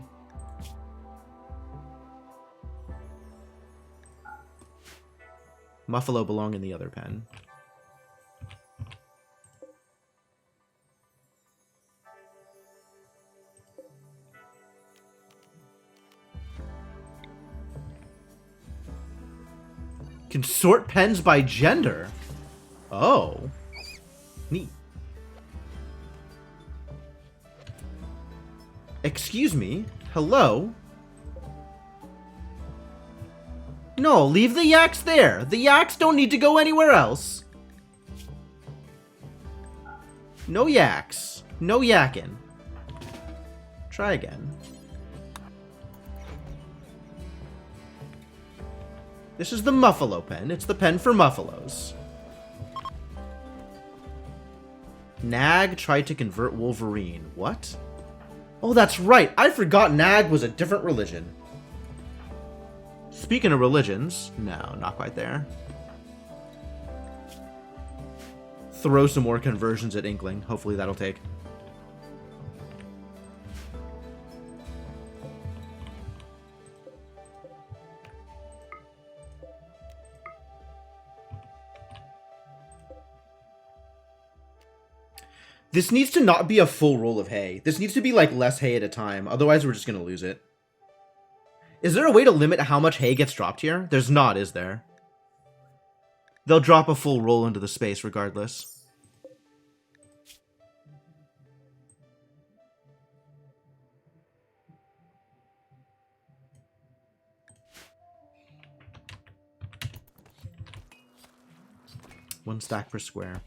Muffalo belong in the other pen. Can sort pens by gender. Oh. Neat. Excuse me? Hello? No, leave the yaks there. The yaks don't need to go anywhere else. No yaks. No yakking. Try again. This is the Muffalo pen. It's the pen for Muffalos. Nag tried to convert Wolverine. What? Oh, that's right. I forgot Nag was a different religion. Speaking of religions... No, not quite there. Throw some more conversions at Inkling. Hopefully that'll take. This needs to not be a full roll of hay. This needs to be like less hay at a time. Otherwise, we're just going to lose it. Is there a way to limit how much hay gets dropped here? There's not, is there? They'll drop a full roll into the space regardless. One stack per square.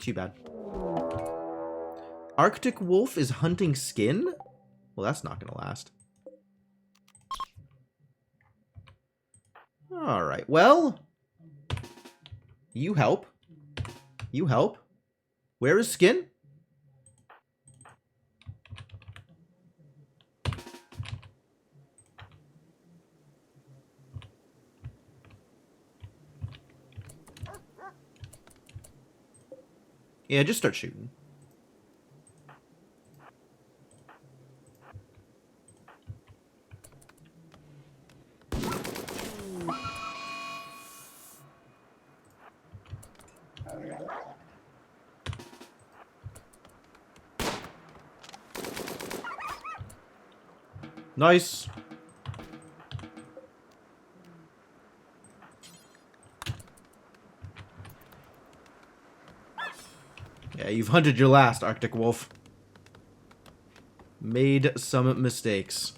Too bad. Arctic Wolf is hunting skin? Well, that's not going to last. Alright, well... You help. You help. Where is skin? Yeah, just start shooting. Nice. Yeah, you've hunted your last, Arctic Wolf. Made some mistakes.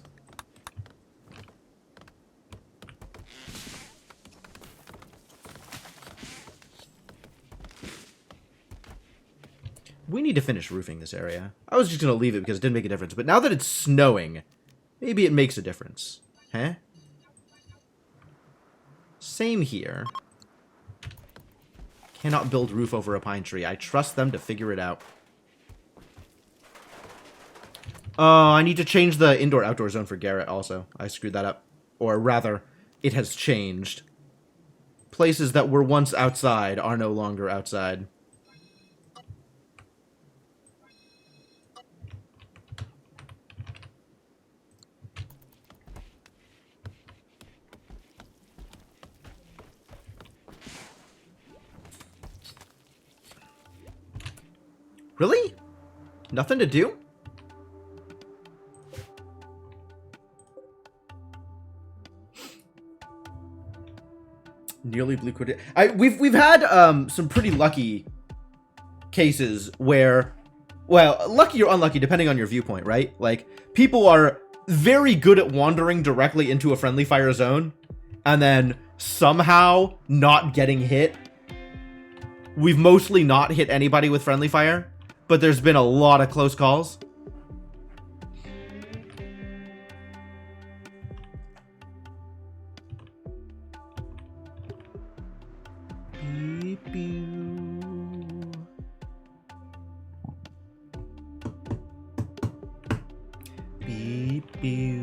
We need to finish roofing this area. I was just going to leave it because it didn't make a difference, but now that it's snowing, maybe it makes a difference. Huh? Same here. Cannot build roof over a pine tree. I trust them to figure it out. I need to change the indoor-outdoor zone for Garrett also. I screwed that up. Or rather, it has changed. Places that were once outside are no longer outside. Really? Nothing to do? Nearly blue quit. We've had some pretty lucky cases where, well, lucky or unlucky depending on your viewpoint, right? Like people are very good at wandering directly into a friendly fire zone and then somehow not getting hit. We've mostly not hit anybody with friendly fire. But there's been a lot of close calls. Beep, beep. Beep, beep.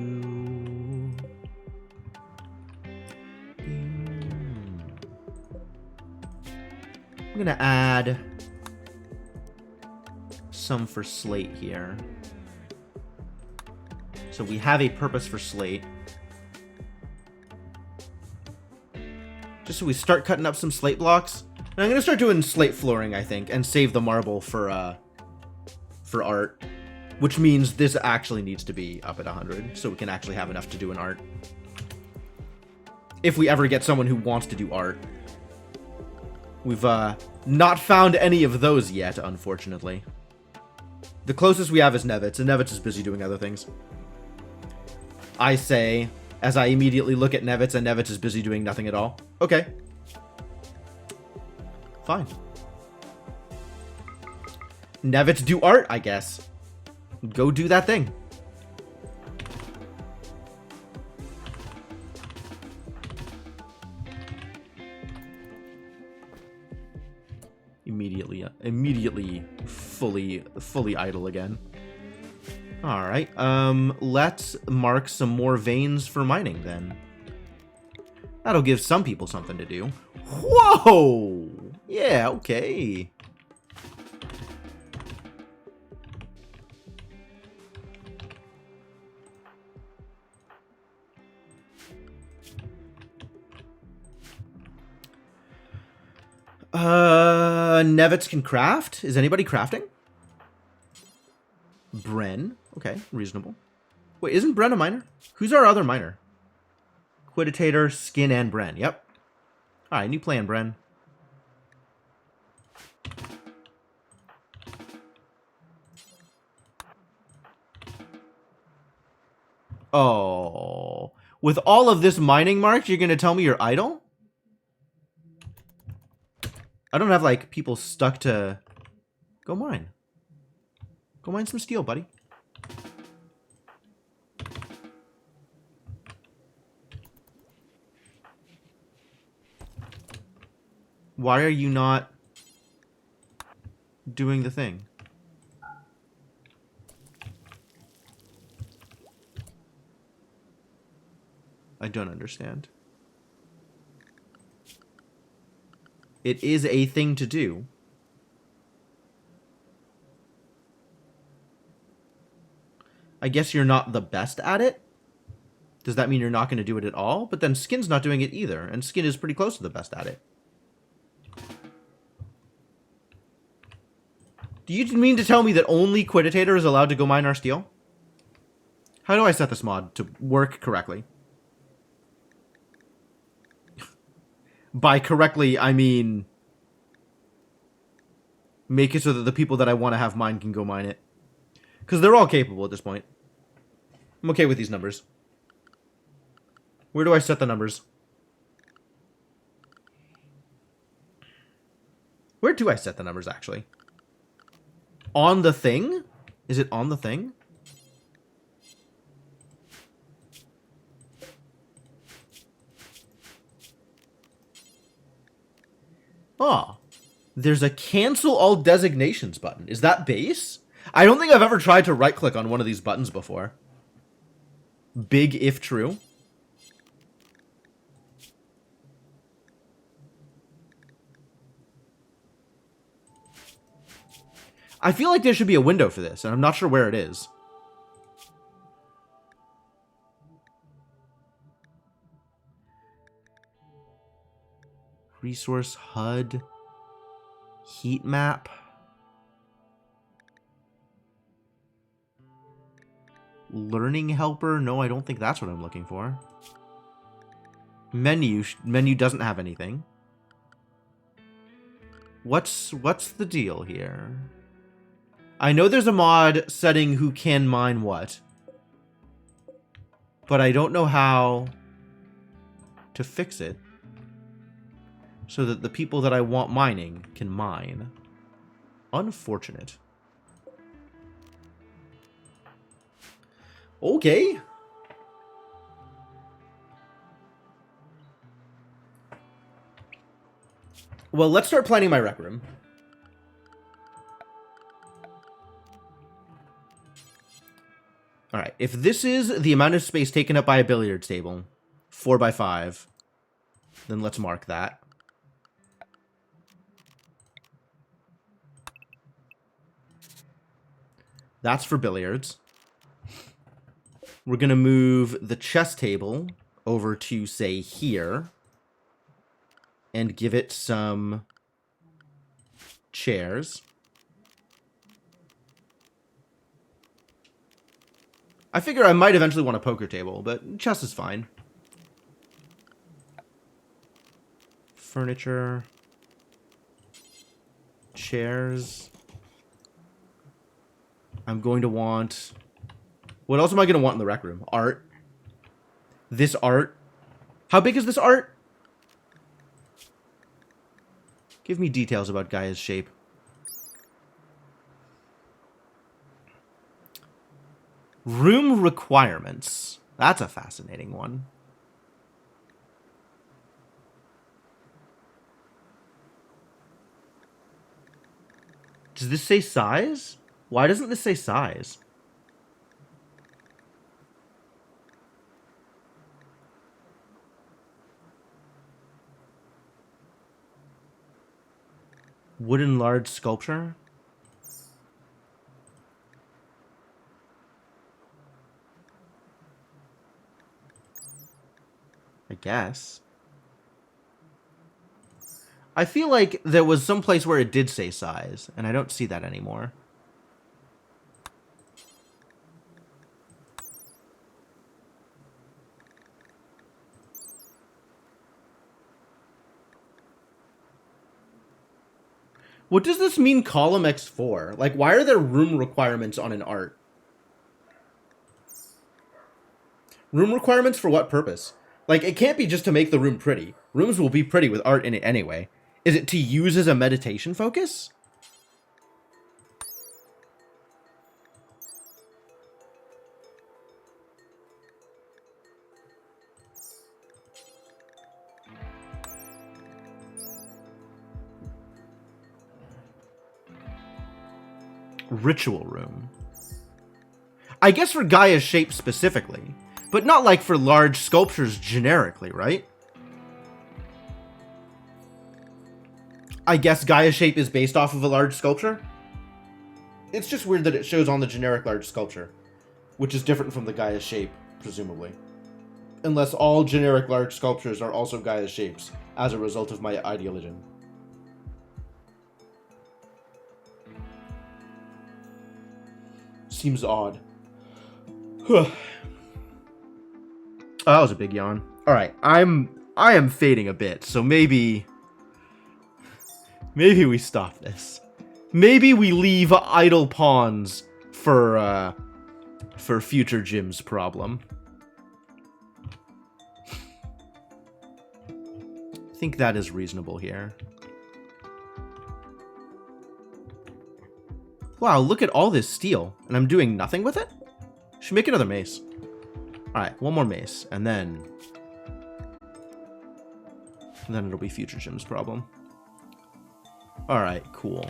I'm gonna add some for slate here. So we have a purpose for slate. Just so we start cutting up some slate blocks. And I'm gonna start doing slate flooring, I think, and save the marble for art. Which means this actually needs to be up at 100, so we can actually have enough to do an art. If we ever get someone who wants to do art. We've not found any of those yet, unfortunately. The closest we have is Nevitz, and Nevitz is busy doing other things. I say, as I immediately look at Nevitz, and Nevitz is busy doing nothing at all. Okay. Fine. Nevitz do art, I guess. Go do that thing. Immediately fully idle again. Alright, let's mark some more veins for mining then. That'll give some people something to do. Whoa! Yeah, okay. Nevitz can craft? Is anybody crafting? Bren. Okay, reasonable. Wait, isn't Bren a miner? Who's our other miner? Quiditator, Skin, and Bren. Yep. Alright, new plan, Bren. Oh. With all of this mining marked, you're gonna tell me you're idle? I don't have, like, people stuck to... Go mine. Go mine some steel, buddy. Why are you not doing the thing? I don't understand. It is a thing to do. I guess you're not the best at it? Does that mean you're not going to do it at all? But then Skin's not doing it either, and Skin is pretty close to the best at it. Do you mean to tell me that only Quiditator is allowed to go mine our steel? How do I set this mod to work correctly? By correctly, I mean... make it so that the people that I want to have mine can go mine it. Because they're all capable at this point. I'm okay with these numbers. Where do I set the numbers? Where do I set the numbers, actually? On the thing? Is it on the thing? Oh. There's a cancel all designations button. Is that base? I don't think I've ever tried to right-click on one of these buttons before. Big if true. I feel like there should be a window for this, and I'm not sure where it is. Resource HUD. Heat map. Learning helper? No, I don't think that's what I'm looking for. Menu. Menu doesn't have anything. What's the deal here? I know there's a mod setting who can mine what. But I don't know how to fix it so that the people that I want mining can mine. Unfortunate. Okay. Well, let's start planning my rec room. Alright, if this is the amount of space taken up by a billiards table, 4x5, then let's mark that. That's for billiards. We're going to move the chess table over to, say, here. And give it some chairs. I figure I might eventually want a poker table, but chess is fine. Furniture. Chairs. I'm going to want... What else am I going to want in the rec room? Art. This art. How big is this art? Give me details about Gaia's shape. Room requirements. That's a fascinating one. Does this say size? Why doesn't this say size? Wooden large sculpture? I guess. I feel like there was some place where it did say size, and I don't see that anymore. What does this mean column X for? Like, why are there room requirements on an art? Room requirements for what purpose? Like, it can't be just to make the room pretty. Rooms will be pretty with art in it anyway. Is it to use as a meditation focus? Ritual room. I guess for Gaia's shape specifically, but not like for large sculptures generically, right? I guess Gaia's shape is based off of a large sculpture? It's just weird that it shows on the generic large sculpture, which is different from the Gaia shape, presumably. Unless all generic large sculptures are also Gaia shapes, as a result of my ideology. Seems odd. Oh, that was a big yawn. Alright, I am fading a bit, so maybe we stop this. Maybe we leave idle pawns for future Jim's problem. I think that is reasonable here. Wow, look at all this steel, and I'm doing nothing with it? Should make another mace. Alright, one more mace, and then it'll be future Jim's problem. Alright, cool.